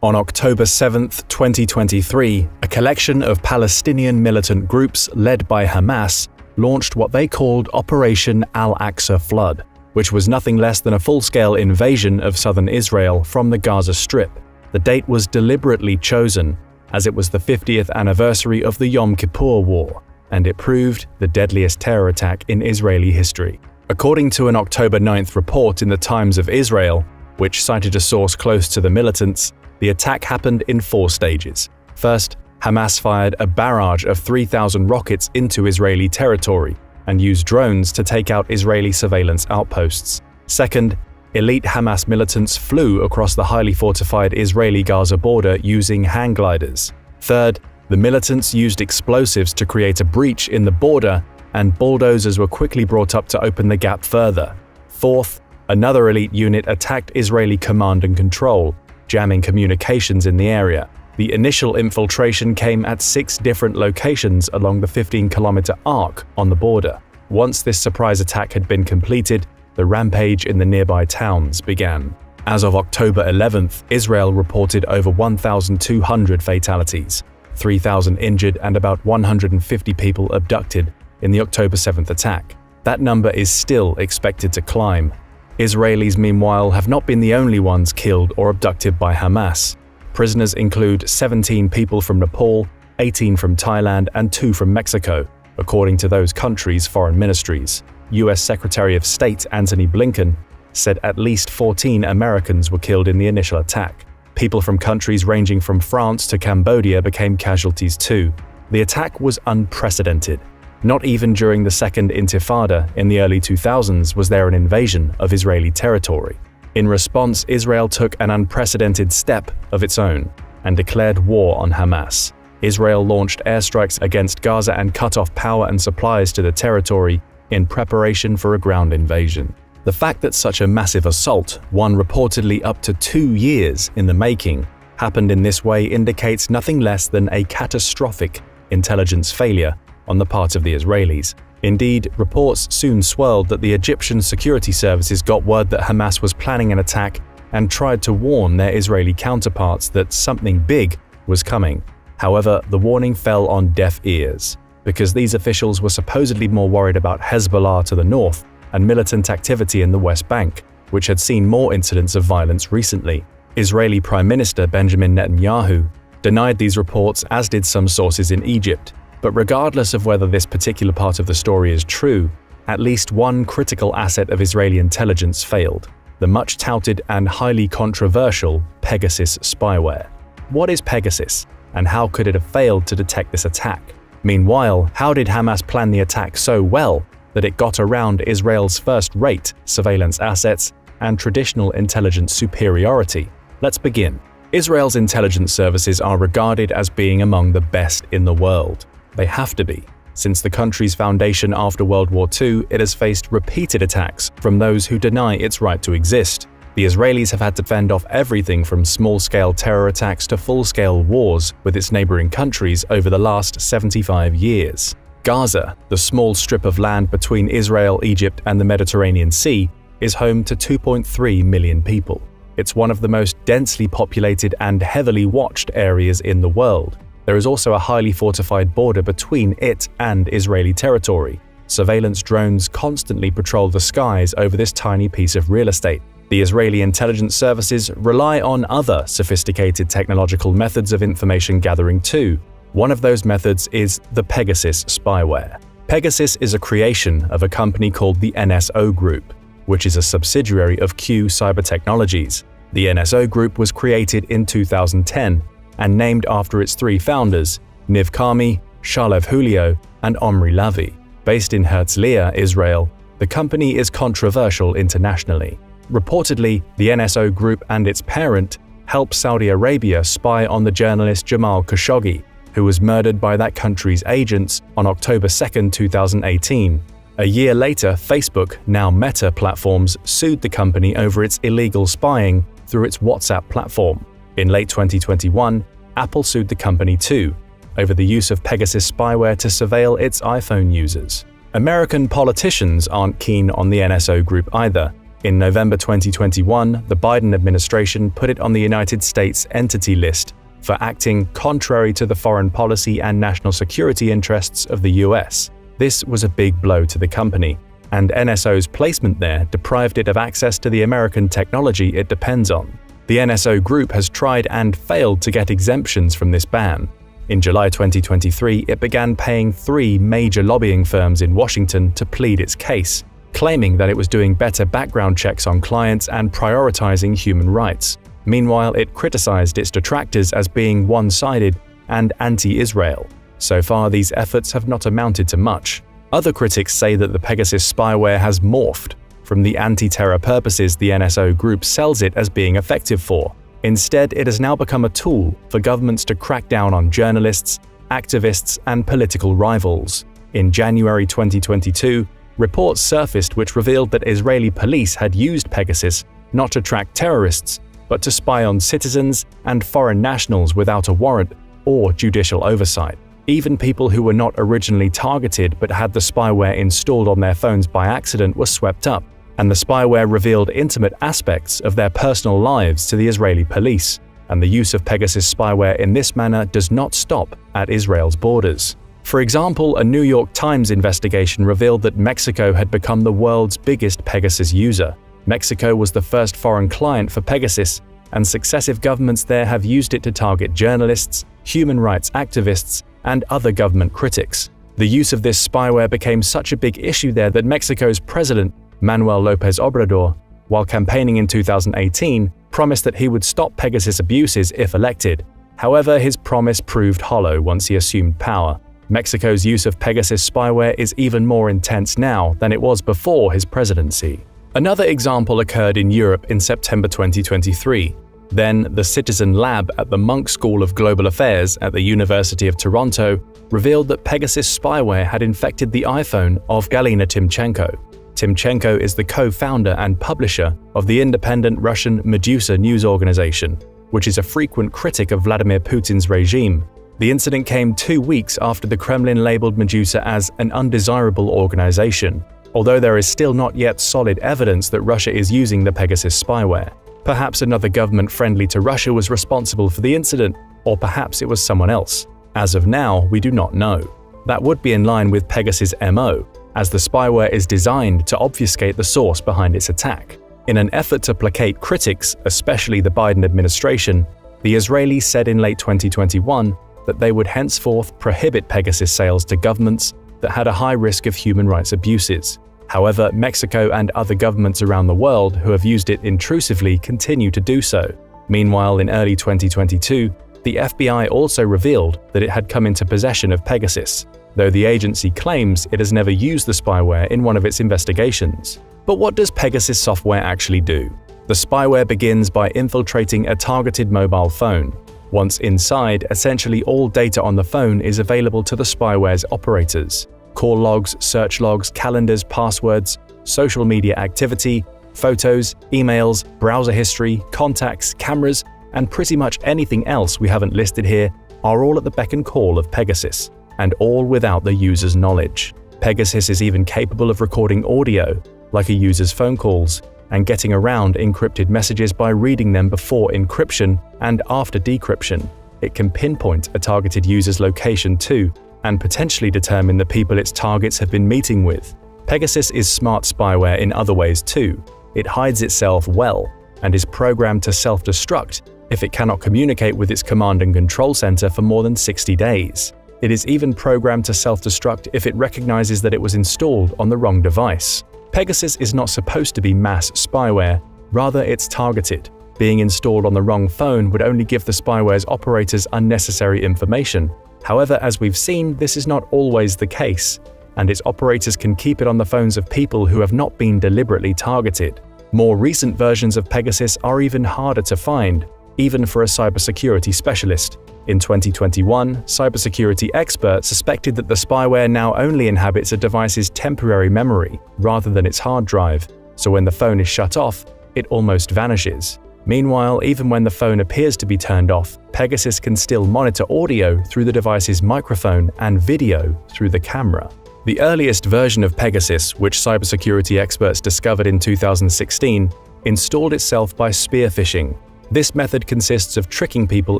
On October 7, 2023, a collection of Palestinian militant groups led by Hamas launched what they called Operation Al-Aqsa Flood, which was nothing less than a full-scale invasion of southern Israel from the Gaza Strip. The date was deliberately chosen, as it was the 50th anniversary of the Yom Kippur War, and it proved the deadliest terror attack in Israeli history. According to an October 9th report in the Times of Israel, which cited a source close to the militants, the attack happened in 4 stages. First, Hamas fired a barrage of 3,000 rockets into Israeli territory and used drones to take out Israeli surveillance outposts. Second, elite Hamas militants flew across the highly fortified Israeli-Gaza border using hang gliders. Third, the militants used explosives to create a breach in the border, and bulldozers were quickly brought up to open the gap further. Fourth, Another elite unit attacked Israeli command and control, jamming communications in the area. The initial infiltration came at 6 different locations along the 15-kilometer arc on the border. Once this surprise attack had been completed, the rampage in the nearby towns began. As of October 11th, Israel reported over 1,200 fatalities, 3,000 injured and about 150 people abducted in the October 7th attack. That number is still expected to climb. Israelis, meanwhile, have not been the only ones killed or abducted by Hamas. Prisoners include 17 people from Nepal, 18 from Thailand, and 2 from Mexico, according to those countries' foreign ministries. U.S. Secretary of State Antony Blinken said at least 14 Americans were killed in the initial attack. People from countries ranging from France to Cambodia became casualties too. The attack was unprecedented. Not even during the Second Intifada in the early 2000s was there an invasion of Israeli territory. In response, Israel took an unprecedented step of its own and declared war on Hamas. Israel launched airstrikes against Gaza and cut off power and supplies to the territory in preparation for a ground invasion. The fact that such a massive assault, one reportedly up to 2 years in the making, happened in this way indicates nothing less than a catastrophic intelligence failure on the part of the Israelis. Indeed, reports soon swirled that the Egyptian security services got word that Hamas was planning an attack and tried to warn their Israeli counterparts that something big was coming. However, the warning fell on deaf ears, because these officials were supposedly more worried about Hezbollah to the north and militant activity in the West Bank, which had seen more incidents of violence recently. Israeli Prime Minister Benjamin Netanyahu denied these reports, as did some sources in Egypt. But regardless of whether this particular part of the story is true, at least one critical asset of Israeli intelligence failed: the much-touted and highly controversial Pegasus spyware. What is Pegasus, and how could it have failed to detect this attack? Meanwhile, how did Hamas plan the attack so well that it got around Israel's first-rate surveillance assets and traditional intelligence superiority? Let's begin. Israel's intelligence services are regarded as being among the best in the world. They have to be. Since the country's foundation after World War II, it has faced repeated attacks from those who deny its right to exist. The Israelis have had to fend off everything from small-scale terror attacks to full-scale wars with its neighboring countries over the last 75 years. Gaza, the small strip of land between Israel, Egypt, and the Mediterranean Sea, is home to 2.3 million people. It's one of the most densely populated and heavily watched areas in the world. There is also a highly fortified border between it and Israeli territory. Surveillance drones constantly patrol the skies over this tiny piece of real estate. The Israeli intelligence services rely on other sophisticated technological methods of information gathering too. One of those methods is the Pegasus spyware. Pegasus is a creation of a company called the NSO Group, which is a subsidiary of Q Cyber Technologies. The NSO Group was created in 2010 and named after its 3 founders, Niv Karmi, Shalev Julio, and Omri Lavi. Based in Herzliya, Israel, the company is controversial internationally. Reportedly, the NSO Group and its parent helped Saudi Arabia spy on the journalist Jamal Khashoggi, who was murdered by that country's agents on October 2, 2018. A year later, Facebook, now Meta platforms, sued the company over its illegal spying through its WhatsApp platform. In late 2021, Apple sued the company too, over the use of Pegasus spyware to surveil its iPhone users. American politicians aren't keen on the NSO Group either. In November 2021, the Biden administration put it on the United States Entity List for acting contrary to the foreign policy and national security interests of the US. This was a big blow to the company, and NSO's placement there deprived it of access to the American technology it depends on. The NSO Group has tried and failed to get exemptions from this ban. In July 2023, it began paying 3 major lobbying firms in Washington to plead its case, claiming that it was doing better background checks on clients and prioritizing human rights. Meanwhile, it criticized its detractors as being one-sided and anti-Israel. So far, these efforts have not amounted to much. Other critics say that the Pegasus spyware has morphed from the anti-terror purposes the NSO Group sells it as being effective for. Instead, it has now become a tool for governments to crack down on journalists, activists, and political rivals. In January 2022, Reports surfaced which revealed that Israeli police had used Pegasus not to track terrorists, but to spy on citizens and foreign nationals without a warrant or judicial oversight. Even people who were not originally targeted but had the spyware installed on their phones by accident were swept up, and the spyware revealed intimate aspects of their personal lives to the Israeli police, and the use of Pegasus spyware in this manner does not stop at Israel's borders. For example, a New York Times investigation revealed that Mexico had become the world's biggest Pegasus user. Mexico was the first foreign client for Pegasus, and successive governments there have used it to target journalists, human rights activists, and other government critics. The use of this spyware became such a big issue there that Mexico's president, Manuel López Obrador, while campaigning in 2018, promised that he would stop Pegasus abuses if elected. However, his promise proved hollow once he assumed power. Mexico's use of Pegasus spyware is even more intense now than it was before his presidency. Another example occurred in Europe in September 2023. Then, the Citizen Lab at the Munk School of Global Affairs at the University of Toronto revealed that Pegasus spyware had infected the iPhone of Galina Timchenko. Timchenko is the co-founder and publisher of the independent Russian Medusa news organization, which is a frequent critic of Vladimir Putin's regime. The incident came 2 weeks after the Kremlin labeled Medusa as an undesirable organization, although there is still not yet solid evidence that Russia is using the Pegasus spyware. Perhaps another government friendly to Russia was responsible for the incident, or perhaps it was someone else. As of now, we do not know. That would be in line with Pegasus' MO, as the spyware is designed to obfuscate the source behind its attack. In an effort to placate critics, especially the Biden administration, the Israelis said in late 2021 that they would henceforth prohibit Pegasus sales to governments that had a high risk of human rights abuses. However, Mexico and other governments around the world who have used it intrusively continue to do so. Meanwhile, in early 2022, the FBI also revealed that it had come into possession of Pegasus, though the agency claims it has never used the spyware in one of its investigations. But what does Pegasus software actually do? The spyware begins by infiltrating a targeted mobile phone. Once inside, essentially all data on the phone is available to the spyware's operators. Call logs, search logs, calendars, passwords, social media activity, photos, emails, browser history, contacts, cameras, and pretty much anything else we haven't listed here are all at the beck and call of Pegasus, and all without the user's knowledge. Pegasus is even capable of recording audio, like a user's phone calls, and getting around encrypted messages by reading them before encryption and after decryption. It can pinpoint a targeted user's location too, and potentially determine the people its targets have been meeting with. Pegasus is smart spyware in other ways too. It hides itself well, and is programmed to self-destruct if it cannot communicate with its command and control center for more than 60 days. It is even programmed to self-destruct if it recognizes that it was installed on the wrong device. Pegasus is not supposed to be mass spyware, rather it's targeted. Being installed on the wrong phone would only give the spyware's operators unnecessary information. However, as we've seen, this is not always the case, and its operators can keep it on the phones of people who have not been deliberately targeted. More recent versions of Pegasus are even harder to find, even for a cybersecurity specialist. In 2021, cybersecurity experts suspected that the spyware now only inhabits a device's temporary memory rather than its hard drive, so when the phone is shut off, it almost vanishes. Meanwhile, even when the phone appears to be turned off, Pegasus can still monitor audio through the device's microphone and video through the camera. The earliest version of Pegasus, which cybersecurity experts discovered in 2016, installed itself by spear phishing. This method consists of tricking people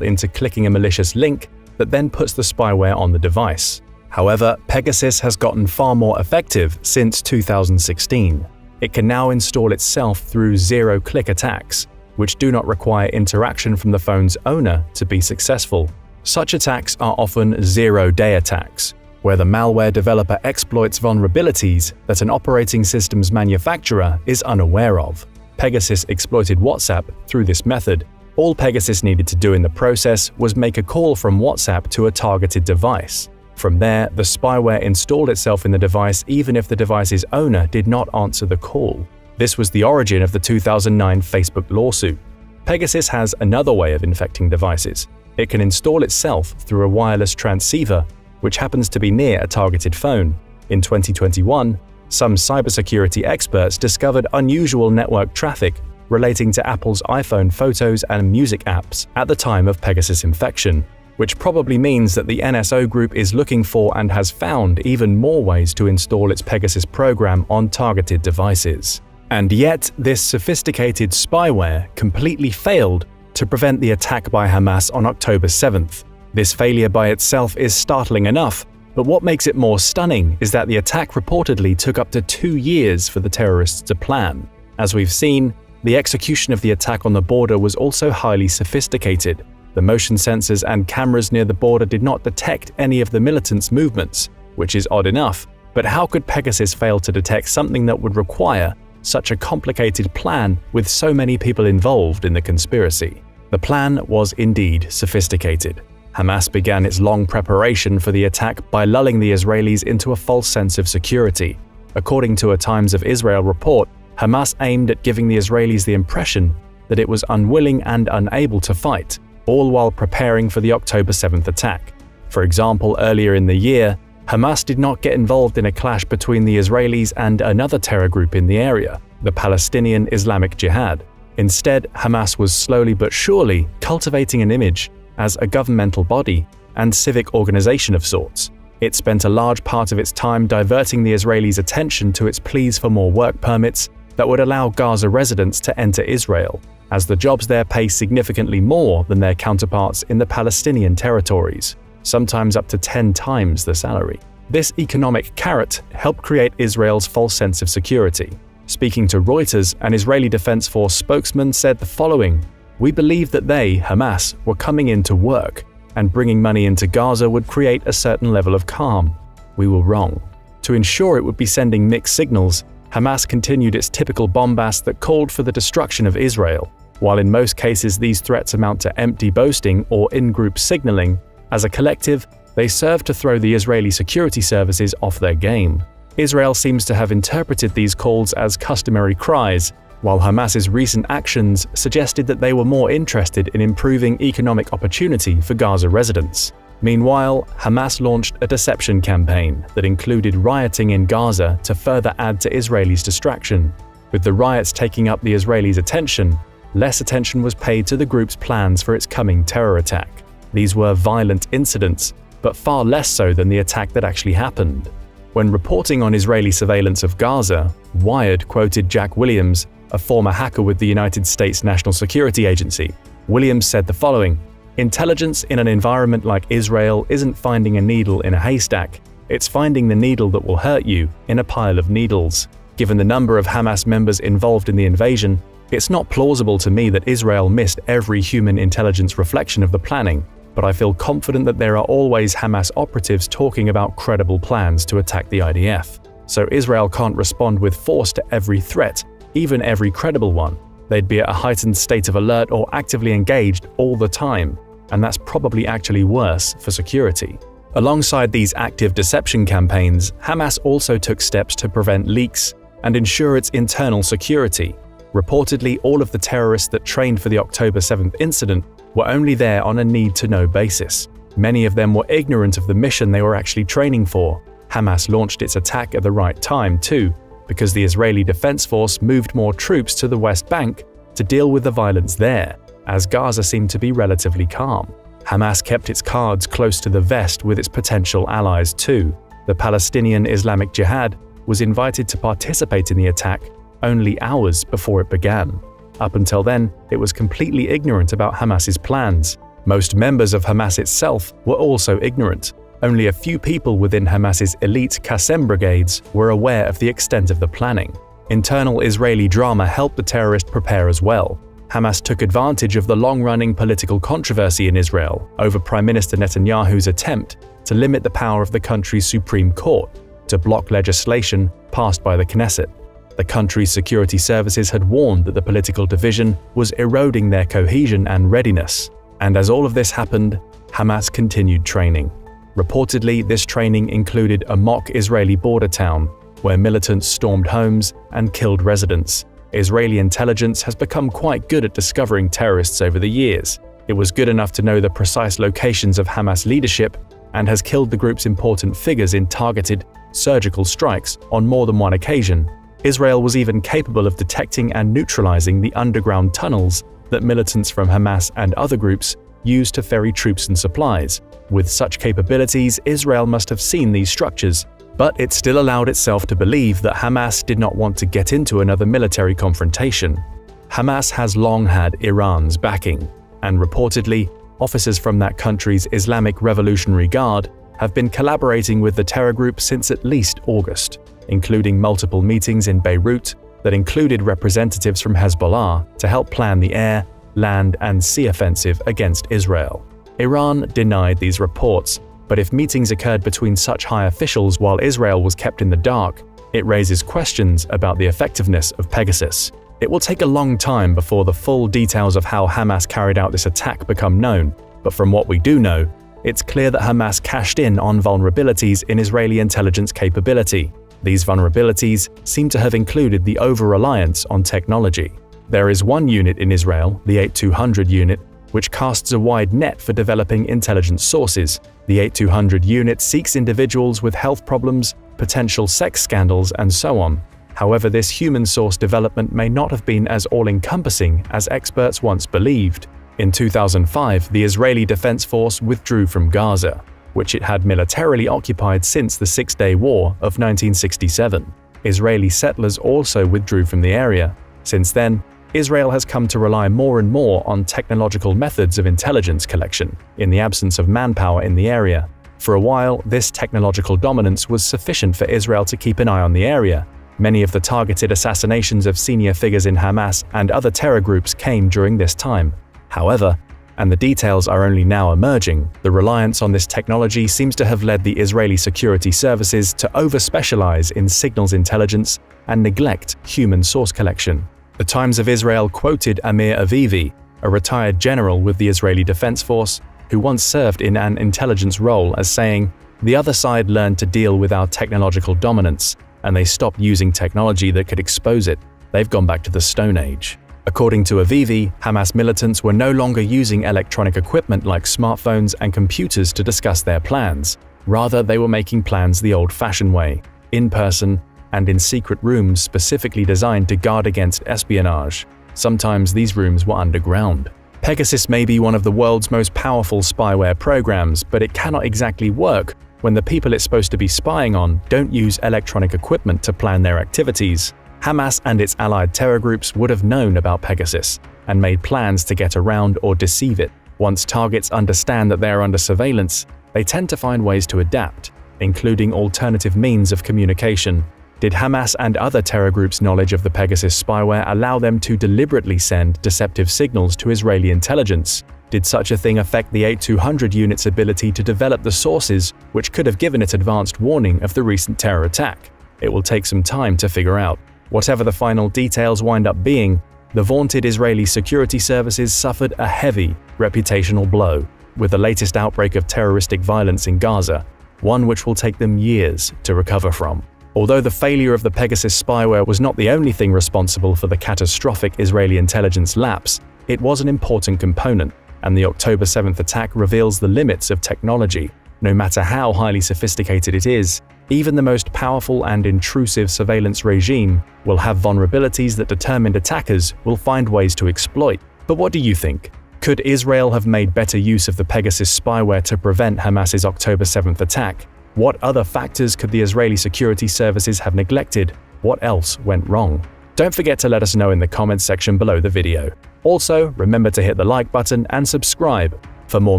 into clicking a malicious link that then puts the spyware on the device. However, Pegasus has gotten far more effective since 2016. It can now install itself through zero-click attacks, which do not require interaction from the phone's owner to be successful. Such attacks are often zero-day attacks, where the malware developer exploits vulnerabilities that an operating system's manufacturer is unaware of. Pegasus exploited WhatsApp through this method. All Pegasus needed to do in the process was make a call from WhatsApp to a targeted device. From there, the spyware installed itself in the device even if the device's owner did not answer the call. This was the origin of the 2009 Facebook lawsuit. Pegasus has another way of infecting devices. It can install itself through a wireless transceiver, which happens to be near a targeted phone. In 2021, Some cybersecurity experts discovered unusual network traffic relating to Apple's iPhone photos and music apps at the time of Pegasus infection, which probably means that the NSO group is looking for and has found even more ways to install its Pegasus program on targeted devices. And yet, this sophisticated spyware completely failed to prevent the attack by Hamas on October 7th. This failure by itself is startling enough, but what makes it more stunning is that the attack reportedly took up to 2 years for the terrorists to plan. As we've seen, the execution of the attack on the border was also highly sophisticated. The motion sensors and cameras near the border did not detect any of the militants' movements, which is odd enough, but how could Pegasus fail to detect something that would require such a complicated plan with so many people involved in the conspiracy? The plan was indeed sophisticated. Hamas began its long preparation for the attack by lulling the Israelis into a false sense of security. According to a Times of Israel report, Hamas aimed at giving the Israelis the impression that it was unwilling and unable to fight, all while preparing for the October 7th attack. For example, earlier in the year, Hamas did not get involved in a clash between the Israelis and another terror group in the area, the Palestinian Islamic Jihad. Instead, Hamas was slowly but surely cultivating an image as a governmental body and civic organization of sorts. It spent a large part of its time diverting the Israelis' attention to its pleas for more work permits that would allow Gaza residents to enter Israel, as the jobs there pay significantly more than their counterparts in the Palestinian territories, sometimes up to 10 times the salary. This economic carrot helped create Israel's false sense of security. Speaking to Reuters, an Israeli Defense Force spokesman said the following: "We believe that they, Hamas, were coming in to work, and bringing money into Gaza would create a certain level of calm. We were wrong." To ensure it would be sending mixed signals, Hamas continued its typical bombast that called for the destruction of Israel. While in most cases these threats amount to empty boasting or in-group signaling, as a collective, they serve to throw the Israeli security services off their game. Israel seems to have interpreted these calls as customary cries, while Hamas's recent actions suggested that they were more interested in improving economic opportunity for Gaza residents. Meanwhile, Hamas launched a deception campaign that included rioting in Gaza to further add to Israelis' distraction. With the riots taking up the Israelis' attention, less attention was paid to the group's plans for its coming terror attack. These were violent incidents, but far less so than the attack that actually happened. When reporting on Israeli surveillance of Gaza, Wired quoted Jack Williams, a former hacker with the United States National Security Agency. Williams said the following: "Intelligence in an environment like Israel isn't finding a needle in a haystack, it's finding the needle that will hurt you in a pile of needles." Given the number of Hamas members involved in the invasion, it's not plausible to me that Israel missed every human intelligence reflection of the planning, but I feel confident that there are always Hamas operatives talking about credible plans to attack the IDF. So Israel can't respond with force to every threat, even every credible one. They'd be at a heightened state of alert or actively engaged all the time, and that's probably actually worse for security. Alongside these active deception campaigns, Hamas also took steps to prevent leaks and ensure its internal security. Reportedly, all of the terrorists that trained for the October 7th incident were only there on a need-to-know basis. Many of them were ignorant of the mission they were actually training for. Hamas launched its attack at the right time, too, because the Israeli Defense Force moved more troops to the West Bank to deal with the violence there, as Gaza seemed to be relatively calm. Hamas kept its cards close to the vest with its potential allies, too. The Palestinian Islamic Jihad was invited to participate in the attack only hours before it began. Up until then, it was completely ignorant about Hamas's plans. Most members of Hamas itself were also ignorant. Only a few people within Hamas's elite Qassem brigades were aware of the extent of the planning. Internal Israeli drama helped the terrorists prepare as well. Hamas took advantage of the long-running political controversy in Israel over Prime Minister Netanyahu's attempt to limit the power of the country's Supreme Court to block legislation passed by the Knesset. The country's security services had warned that the political division was eroding their cohesion and readiness. And as all of this happened, Hamas continued training. Reportedly, this training included a mock Israeli border town, where militants stormed homes and killed residents. Israeli intelligence has become quite good at discovering terrorists over the years. It was good enough to know the precise locations of Hamas leadership and has killed the group's important figures in targeted, surgical strikes on more than one occasion. Israel was even capable of detecting and neutralizing the underground tunnels that militants from Hamas and other groups use to ferry troops and supplies. With such capabilities, Israel must have seen these structures, but it still allowed itself to believe that Hamas did not want to get into another military confrontation. Hamas has long had Iran's backing, and reportedly, officers from that country's Islamic Revolutionary Guard have been collaborating with the terror group since at least August, including multiple meetings in Beirut that included representatives from Hezbollah to help plan the air, land, and sea offensive against Israel. Iran denied these reports, but if meetings occurred between such high officials while Israel was kept in the dark, it raises questions about the effectiveness of Pegasus. It will take a long time before the full details of how Hamas carried out this attack become known, but from what we do know, it's clear that Hamas cashed in on vulnerabilities in Israeli intelligence capability. These vulnerabilities seem to have included the over-reliance on technology. There is one unit in Israel, the 8200 unit, which casts a wide net for developing intelligence sources. The 8200 unit seeks individuals with health problems, potential sex scandals, and so on. However, this human source development may not have been as all-encompassing as experts once believed. In 2005, the Israeli Defense Force withdrew from Gaza, which it had militarily occupied since the Six-Day War of 1967. Israeli settlers also withdrew from the area. Since then, Israel has come to rely more and more on technological methods of intelligence collection, in the absence of manpower in the area. For a while, this technological dominance was sufficient for Israel to keep an eye on the area. Many of the targeted assassinations of senior figures in Hamas and other terror groups came during this time. However, and the details are only now emerging, the reliance on this technology seems to have led the Israeli security services to over-specialize in signals intelligence and neglect human source collection. The Times of Israel quoted Amir Avivi, a retired general with the Israeli Defense Force, who once served in an intelligence role, as saying, "The other side learned to deal with our technological dominance, and they stopped using technology that could expose it. They've gone back to the Stone Age." According to Avivi, Hamas militants were no longer using electronic equipment like smartphones and computers to discuss their plans. Rather, they were making plans the old-fashioned way, in person and in secret rooms specifically designed to guard against espionage. Sometimes these rooms were underground. Pegasus may be one of the world's most powerful spyware programs, but it cannot exactly work when the people it's supposed to be spying on don't use electronic equipment to plan their activities. Hamas and its allied terror groups would have known about Pegasus and made plans to get around or deceive it. Once targets understand that they are under surveillance, they tend to find ways to adapt, including alternative means of communication. Did Hamas and other terror groups' knowledge of the Pegasus spyware allow them to deliberately send deceptive signals to Israeli intelligence? Did such a thing affect the 8200 unit's ability to develop the sources which could have given it advanced warning of the recent terror attack? It will take some time to figure out. Whatever the final details wind up being, the vaunted Israeli security services suffered a heavy reputational blow with the latest outbreak of terroristic violence in Gaza, one which will take them years to recover from. Although the failure of the Pegasus spyware was not the only thing responsible for the catastrophic Israeli intelligence lapse, it was an important component, and the October 7th attack reveals the limits of technology. No matter how highly sophisticated it is, even the most powerful and intrusive surveillance regime will have vulnerabilities that determined attackers will find ways to exploit. But what do you think? Could Israel have made better use of the Pegasus spyware to prevent Hamas's October 7th attack? What other factors could the Israeli security services have neglected? What else went wrong? Don't forget to let us know in the comments section below the video. Also, remember to hit the like button and subscribe for more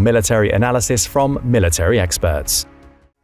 military analysis from military experts.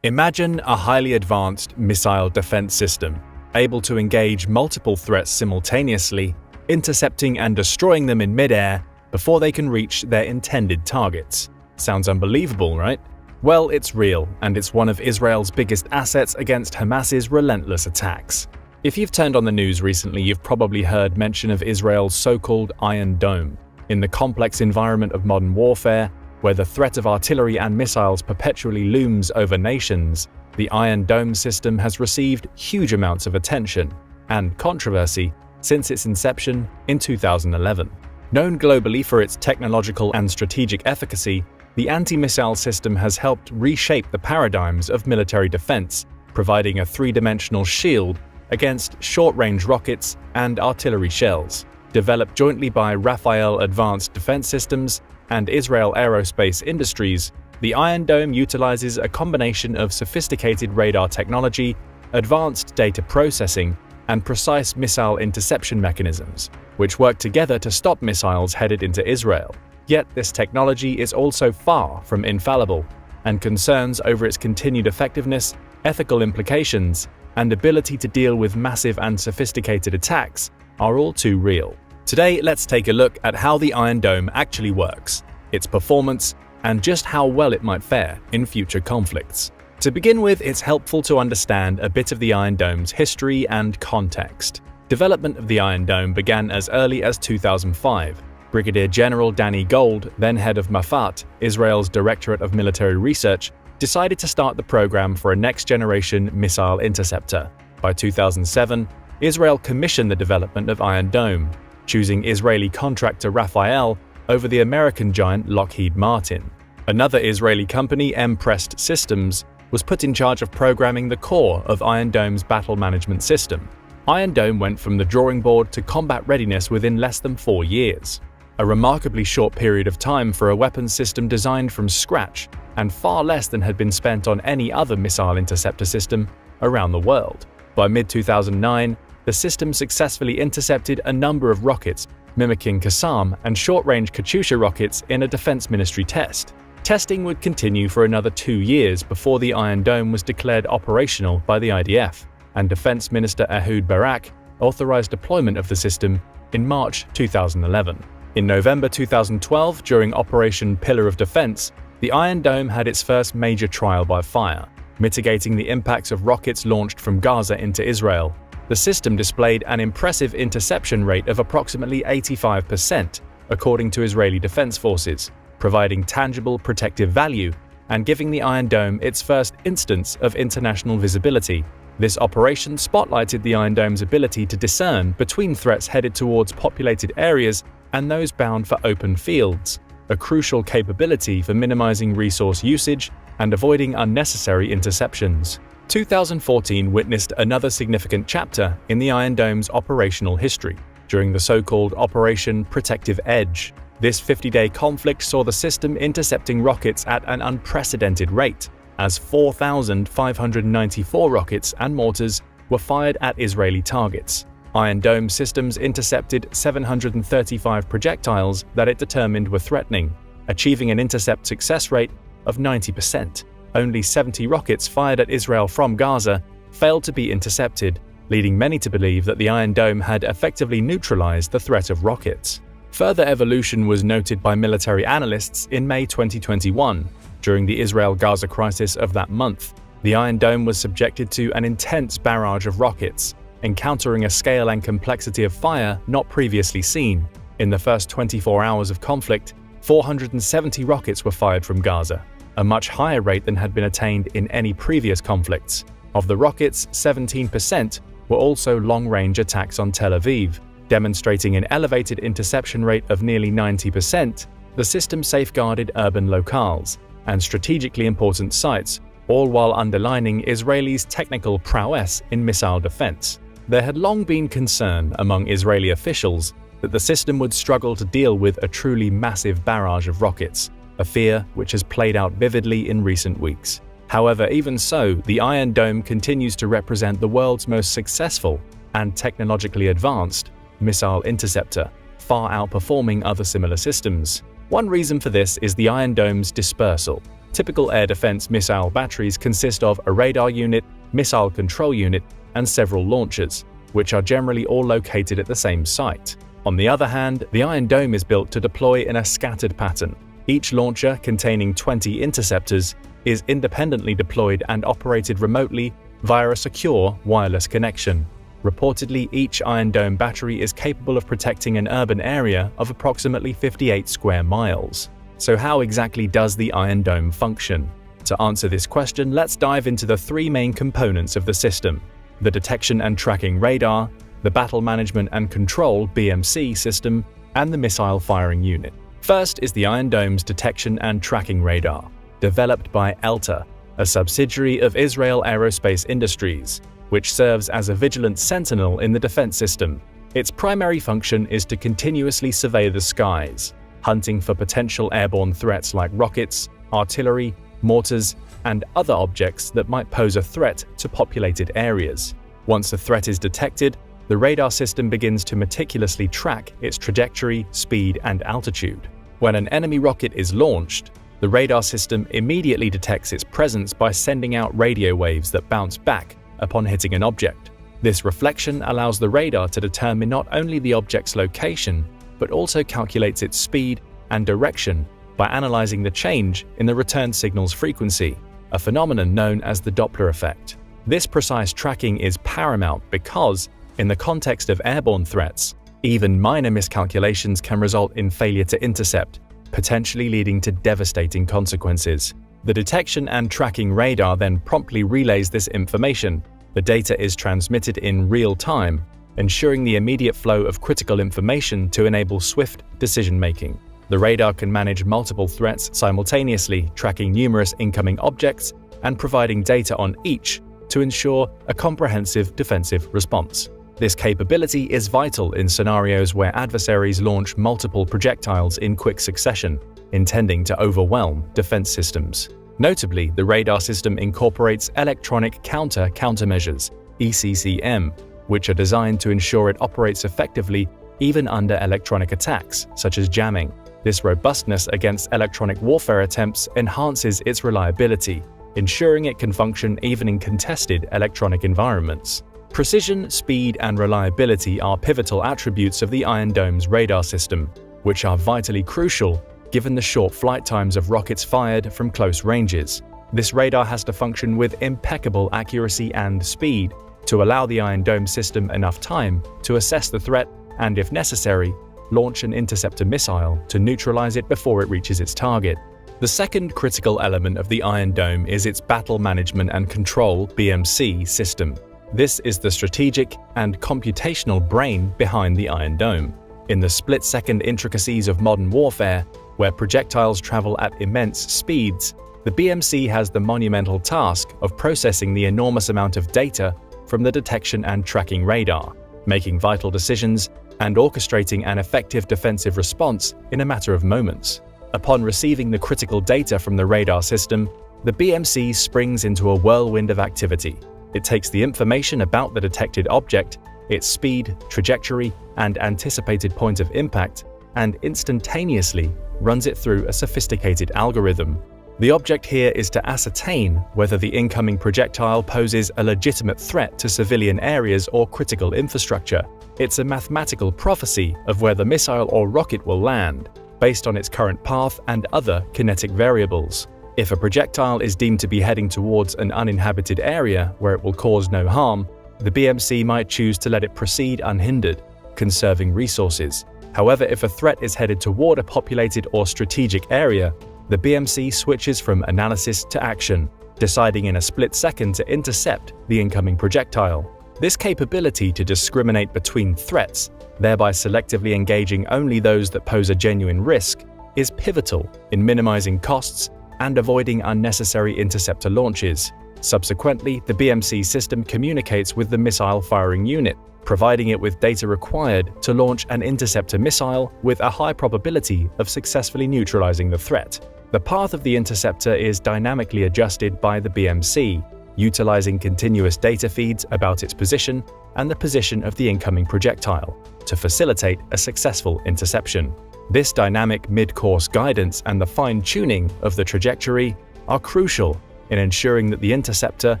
Imagine a highly advanced missile defense system, able to engage multiple threats simultaneously, intercepting and destroying them in midair before they can reach their intended targets. Sounds unbelievable, right? Well, it's real, and it's one of Israel's biggest assets against Hamas's relentless attacks. If you've turned on the news recently, you've probably heard mention of Israel's so-called Iron Dome. In the complex environment of modern warfare, where the threat of artillery and missiles perpetually looms over nations, the Iron Dome system has received huge amounts of attention and controversy since its inception in 2011. Known globally for its technological and strategic efficacy, the anti-missile system has helped reshape the paradigms of military defense providing a three-dimensional shield against short-range rockets and artillery shells. Developed jointly by Rafael Advanced Defense Systems and Israel Aerospace Industries, the Iron Dome utilizes a combination of sophisticated radar technology, advanced data processing, and precise missile interception mechanisms, which work together to stop missiles headed into Israel. Yet this technology is also far from infallible, and concerns over its continued effectiveness, ethical implications, and ability to deal with massive and sophisticated attacks are all too real. Today, let's take a look at how the Iron Dome actually works, its performance, and just how well it might fare in future conflicts. To begin with, it's helpful to understand a bit of the Iron Dome's history and context. Development of the Iron Dome began as early as 2005. Brigadier General Danny Gold, then head of Mafat, Israel's Directorate of Military Research, decided to start the program for a next-generation missile interceptor. By 2007, Israel commissioned the development of Iron Dome, choosing Israeli contractor Rafael over the American giant Lockheed Martin. Another Israeli company, Emprest Systems, was put in charge of programming the core of Iron Dome's battle management system. Iron Dome went from the drawing board to combat readiness within less than 4 years. A remarkably short period of time for a weapons system designed from scratch, and far less than had been spent on any other missile interceptor system around the world. By mid-2009, the system successfully intercepted a number of rockets, mimicking Qassam and short-range Katyusha rockets in a Defense Ministry test. Testing would continue for another 2 years before the Iron Dome was declared operational by the IDF, and Defense Minister Ehud Barak authorized deployment of the system in March 2011. In November 2012, during Operation Pillar of Defense, the Iron Dome had its first major trial by fire, mitigating the impacts of rockets launched from Gaza into Israel. The system displayed an impressive interception rate of approximately 85%, according to Israeli Defense Forces, providing tangible protective value and giving the Iron Dome its first instance of international visibility. This operation spotlighted the Iron Dome's ability to discern between threats headed towards populated areas and those bound for open fields, a crucial capability for minimizing resource usage and avoiding unnecessary interceptions. 2014 witnessed another significant chapter in the Iron Dome's operational history, during the so-called Operation Protective Edge. This 50-day conflict saw the system intercepting rockets at an unprecedented rate, as 4,594 rockets and mortars were fired at Israeli targets. Iron Dome systems intercepted 735 projectiles that it determined were threatening, achieving an intercept success rate of 90%. Only 70 rockets fired at Israel from Gaza failed to be intercepted, leading many to believe that the Iron Dome had effectively neutralized the threat of rockets. Further evolution was noted by military analysts in May 2021. During the Israel-Gaza crisis of that month, the Iron Dome was subjected to an intense barrage of rockets, encountering a scale and complexity of fire not previously seen. In the first 24 hours of conflict, 470 rockets were fired from Gaza, a much higher rate than had been attained in any previous conflicts. Of the rockets, 17% were also long-range attacks on Tel Aviv, demonstrating an elevated interception rate of nearly 90%. The system safeguarded urban locales and strategically important sites, all while underlining Israelis' technical prowess in missile defense. There had long been concern among Israeli officials that the system would struggle to deal with a truly massive barrage of rockets, a fear which has played out vividly in recent weeks. However, even so, the Iron Dome continues to represent the world's most successful and technologically advanced missile interceptor, far outperforming other similar systems. One reason for this is the Iron Dome's dispersal. Typical air defense missile batteries consist of a radar unit, missile control unit, and several launchers, which are generally all located at the same site. On the other hand, the Iron Dome is built to deploy in a scattered pattern. Each launcher, containing 20 interceptors, is independently deployed and operated remotely via a secure wireless connection. Reportedly, each Iron Dome battery is capable of protecting an urban area of approximately 58 square miles. So how exactly does the Iron Dome function? To answer this question, let's dive into the three main components of the system: the detection and tracking radar, the battle management and control (BMC) system, and the missile firing unit. First is the Iron Dome's detection and tracking radar. Developed by ELTA, a subsidiary of Israel Aerospace Industries, which serves as a vigilant sentinel in the defense system. Its primary function is to continuously survey the skies, hunting for potential airborne threats like rockets, artillery, mortars, and other objects that might pose a threat to populated areas. Once a threat is detected, the radar system begins to meticulously track its trajectory, speed, and altitude. When an enemy rocket is launched, the radar system immediately detects its presence by sending out radio waves that bounce back upon hitting an object. This reflection allows the radar to determine not only the object's location, but also calculates its speed and direction by analyzing the change in the return signal's frequency, a phenomenon known as the Doppler effect. This precise tracking is paramount because, in the context of airborne threats, even minor miscalculations can result in failure to intercept, potentially leading to devastating consequences. The detection and tracking radar then promptly relays this information. The data is transmitted in real time, ensuring the immediate flow of critical information to enable swift decision-making. The radar can manage multiple threats simultaneously, tracking numerous incoming objects and providing data on each to ensure a comprehensive defensive response. This capability is vital in scenarios where adversaries launch multiple projectiles in quick succession, intending to overwhelm defense systems. Notably, the radar system incorporates electronic countermeasures, ECCM, which are designed to ensure it operates effectively even under electronic attacks, such as jamming. This robustness against electronic warfare attempts enhances its reliability, ensuring it can function even in contested electronic environments. Precision, speed, and reliability are pivotal attributes of the Iron Dome's radar system, which are vitally crucial given the short flight times of rockets fired from close ranges. This radar has to function with impeccable accuracy and speed to allow the Iron Dome system enough time to assess the threat and, if necessary, launch an interceptor missile to neutralize it before it reaches its target. The second critical element of the Iron Dome is its Battle Management and Control (BMC) system. This is the strategic and computational brain behind the Iron Dome. In the split-second intricacies of modern warfare, where projectiles travel at immense speeds, the BMC has the monumental task of processing the enormous amount of data from the detection and tracking radar, making vital decisions, and orchestrating an effective defensive response in a matter of moments. Upon receiving the critical data from the radar system, the BMC springs into a whirlwind of activity. It takes the information about the detected object, its speed, trajectory, and anticipated point of impact, and instantaneously runs it through a sophisticated algorithm. The object here is to ascertain whether the incoming projectile poses a legitimate threat to civilian areas or critical infrastructure. It's a mathematical prophecy of where the missile or rocket will land, based on its current path and other kinetic variables. If a projectile is deemed to be heading towards an uninhabited area where it will cause no harm, the BMC might choose to let it proceed unhindered, conserving resources. However, if a threat is headed toward a populated or strategic area, the BMC switches from analysis to action, deciding in a split second to intercept the incoming projectile. This capability to discriminate between threats, thereby selectively engaging only those that pose a genuine risk, is pivotal in minimizing costs and avoiding unnecessary interceptor launches. Subsequently, the BMC system communicates with the missile firing unit, providing it with data required to launch an interceptor missile with a high probability of successfully neutralizing the threat. The path of the interceptor is dynamically adjusted by the BMC, utilizing continuous data feeds about its position and the position of the incoming projectile to facilitate a successful interception. This dynamic mid-course guidance and the fine-tuning of the trajectory are crucial in ensuring that the interceptor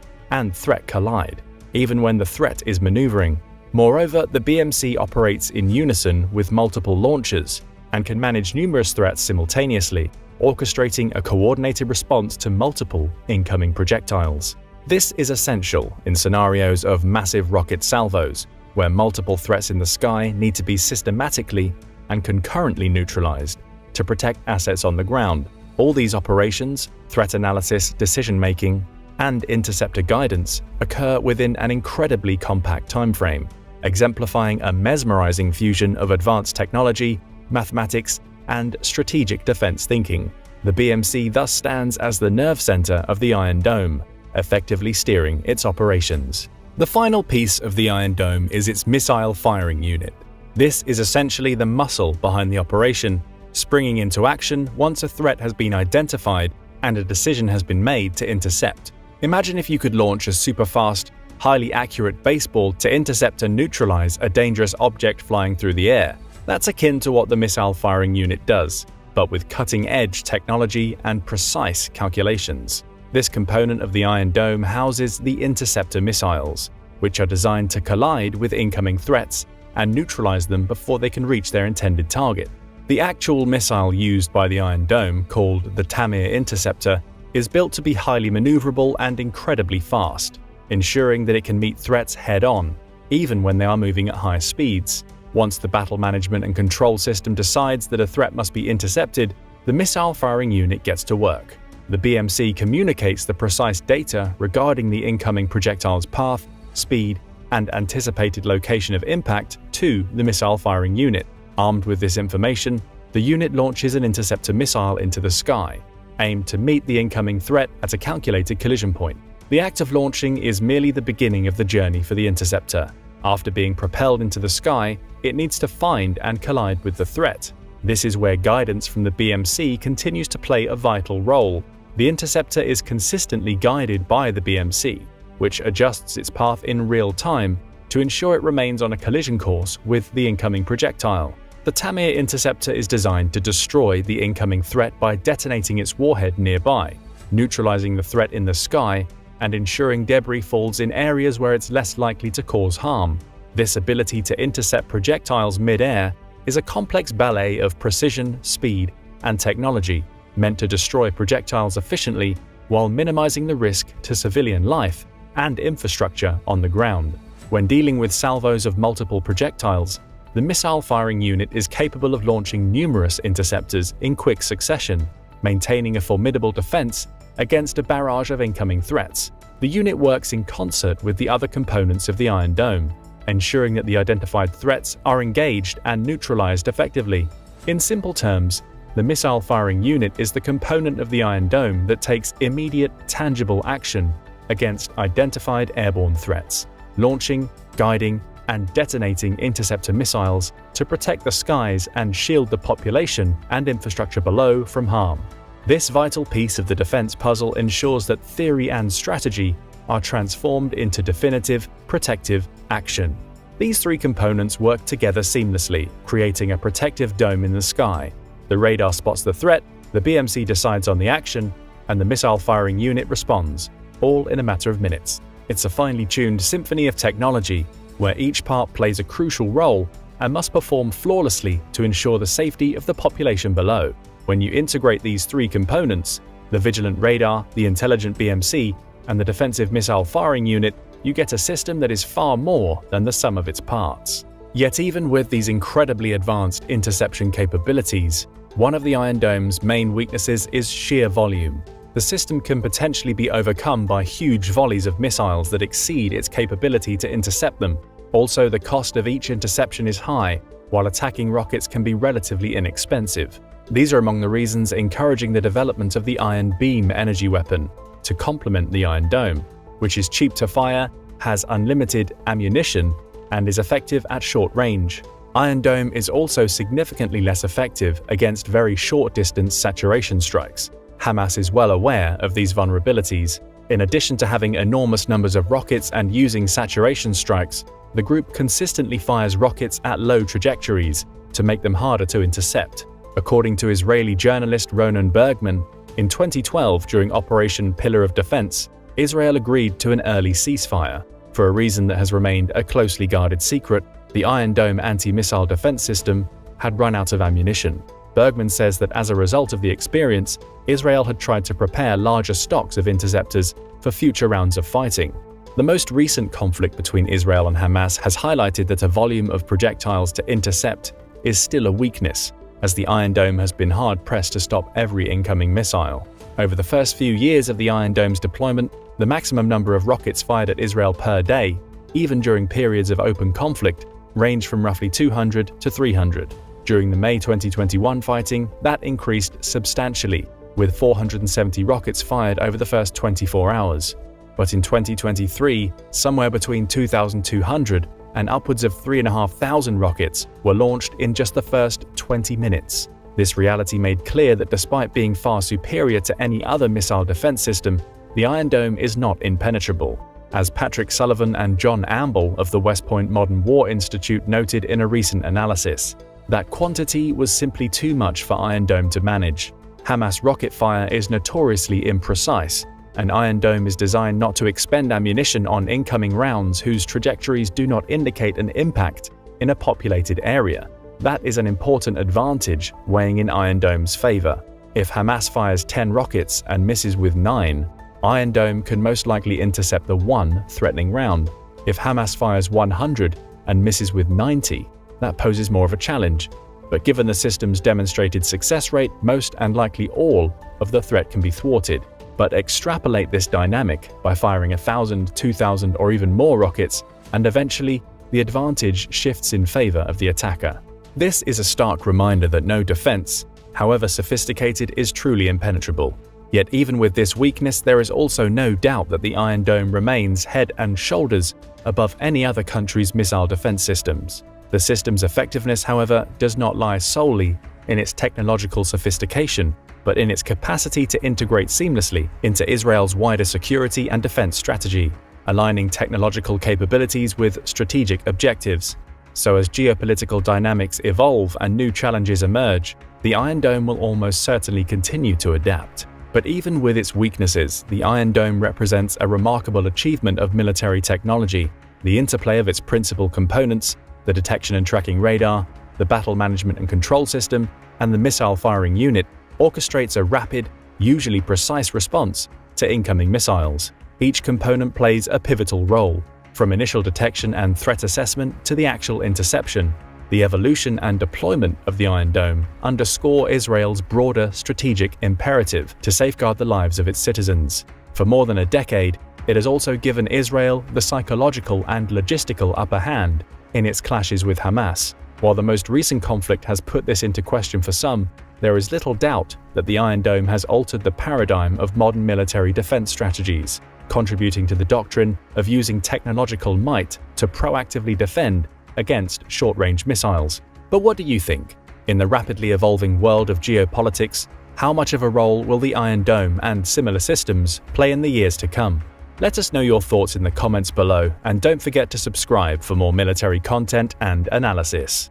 and threat collide, even when the threat is maneuvering. Moreover, the BMC operates in unison with multiple launchers and can manage numerous threats simultaneously, orchestrating a coordinated response to multiple incoming projectiles. This is essential in scenarios of massive rocket salvos, where multiple threats in the sky need to be systematically and concurrently neutralized to protect assets on the ground. All these operations, threat analysis, decision-making, and interceptor guidance occur within an incredibly compact timeframe, exemplifying a mesmerizing fusion of advanced technology, mathematics, and strategic defense thinking. The BMC thus stands as the nerve center of the Iron Dome, effectively steering its operations. The final piece of the Iron Dome is its missile firing unit. This is essentially the muscle behind the operation, springing into action once a threat has been identified and a decision has been made to intercept. Imagine if you could launch a super-fast, highly accurate baseball to intercept and neutralize a dangerous object flying through the air. That's akin to what the missile firing unit does, but with cutting-edge technology and precise calculations. This component of the Iron Dome houses the interceptor missiles, which are designed to collide with incoming threats and neutralize them before they can reach their intended target. The actual missile used by the Iron Dome, called the Tamir Interceptor, is built to be highly maneuverable and incredibly fast, ensuring that it can meet threats head-on, even when they are moving at high speeds. Once the battle management and control system decides that a threat must be intercepted, the missile firing unit gets to work. The BMC communicates the precise data regarding the incoming projectile's path, speed, and anticipated location of impact to the missile firing unit. Armed with this information, the unit launches an interceptor missile into the sky, aimed to meet the incoming threat at a calculated collision point. The act of launching is merely the beginning of the journey for the interceptor. After being propelled into the sky, it needs to find and collide with the threat. This is where guidance from the BMC continues to play a vital role. The interceptor is consistently guided by the BMC, which adjusts its path in real time to ensure it remains on a collision course with the incoming projectile. The Tamir Interceptor is designed to destroy the incoming threat by detonating its warhead nearby, neutralizing the threat in the sky, and ensuring debris falls in areas where it's less likely to cause harm. This ability to intercept projectiles mid-air is a complex ballet of precision, speed, and technology, meant to destroy projectiles efficiently while minimizing the risk to civilian life and infrastructure on the ground. When dealing with salvos of multiple projectiles, the missile firing unit is capable of launching numerous interceptors in quick succession, maintaining a formidable defense against a barrage of incoming threats. The unit works in concert with the other components of the Iron Dome, ensuring that the identified threats are engaged and neutralized effectively. In simple terms, the missile firing unit is the component of the Iron Dome that takes immediate, tangible action against identified airborne threats, launching, guiding, and detonating interceptor missiles to protect the skies and shield the population and infrastructure below from harm. This vital piece of the defense puzzle ensures that theory and strategy are transformed into definitive, protective action. These three components work together seamlessly, creating a protective dome in the sky. The radar spots the threat, the BMC decides on the action, and the missile firing unit responds, all in a matter of minutes. It's a finely tuned symphony of technology, where each part plays a crucial role and must perform flawlessly to ensure the safety of the population below. When you integrate these three components, the vigilant radar, the intelligent BMC, and the defensive missile firing unit, you get a system that is far more than the sum of its parts. Yet even with these incredibly advanced interception capabilities, one of the Iron Dome's main weaknesses is sheer volume. The system can potentially be overcome by huge volleys of missiles that exceed its capability to intercept them. Also, the cost of each interception is high, while attacking rockets can be relatively inexpensive. These are among the reasons encouraging the development of the Iron Beam energy weapon to complement the Iron Dome, which is cheap to fire, has unlimited ammunition, and is effective at short range. Iron Dome is also significantly less effective against very short-distance saturation strikes. Hamas is well aware of these vulnerabilities. In addition to having enormous numbers of rockets and using saturation strikes, the group consistently fires rockets at low trajectories to make them harder to intercept. According to Israeli journalist Ronan Bergman, in 2012 during Operation Pillar of Defense, Israel agreed to an early ceasefire. For a reason that has remained a closely guarded secret, the Iron Dome anti-missile defense system had run out of ammunition. Bergman says that as a result of the experience, Israel had tried to prepare larger stocks of interceptors for future rounds of fighting. The most recent conflict between Israel and Hamas has highlighted that a volume of projectiles to intercept is still a weakness, as the Iron Dome has been hard-pressed to stop every incoming missile. Over the first few years of the Iron Dome's deployment, the maximum number of rockets fired at Israel per day, even during periods of open conflict, ranged from roughly 200 to 300. During the May 2021 fighting, that increased substantially, with 470 rockets fired over the first 24 hours. But in 2023, somewhere between 2,200 and upwards of 3,500 rockets were launched in just the first 20 minutes. This reality made clear that despite being far superior to any other missile defense system, the Iron Dome is not impenetrable. As Patrick Sullivan and John Amble of the West Point Modern War Institute noted in a recent analysis, that quantity was simply too much for Iron Dome to manage. Hamas rocket fire is notoriously imprecise, and Iron Dome is designed not to expend ammunition on incoming rounds whose trajectories do not indicate an impact in a populated area. That is an important advantage weighing in Iron Dome's favor. If Hamas fires 10 rockets and misses with 9, Iron Dome can most likely intercept the one threatening round. If Hamas fires 100 and misses with 90, that poses more of a challenge. But given the system's demonstrated success rate, most and likely all of the threat can be thwarted. But extrapolate this dynamic by firing 1,000, 2,000 or even more rockets, and eventually the advantage shifts in favor of the attacker. This is a stark reminder that no defense, however sophisticated, is truly impenetrable. Yet even with this weakness, there is also no doubt that the Iron Dome remains head and shoulders above any other country's missile defense systems. The system's effectiveness, however, does not lie solely in its technological sophistication, but in its capacity to integrate seamlessly into Israel's wider security and defense strategy, aligning technological capabilities with strategic objectives. So as geopolitical dynamics evolve and new challenges emerge, the Iron Dome will almost certainly continue to adapt. But even with its weaknesses, the Iron Dome represents a remarkable achievement of military technology. The interplay of its principal components, the detection and tracking radar, the battle management and control system, and the missile firing unit, orchestrates a rapid, usually precise response to incoming missiles. Each component plays a pivotal role, from initial detection and threat assessment to the actual interception. The evolution and deployment of the Iron Dome underscore Israel's broader strategic imperative to safeguard the lives of its citizens. For more than a decade, it has also given Israel the psychological and logistical upper hand in its clashes with Hamas. While the most recent conflict has put this into question for some, there is little doubt that the Iron Dome has altered the paradigm of modern military defense strategies, contributing to the doctrine of using technological might to proactively defend against short-range missiles. But what do you think? In the rapidly evolving world of geopolitics, how much of a role will the Iron Dome and similar systems play in the years to come? Let us know your thoughts in the comments below, and don't forget to subscribe for more military content and analysis.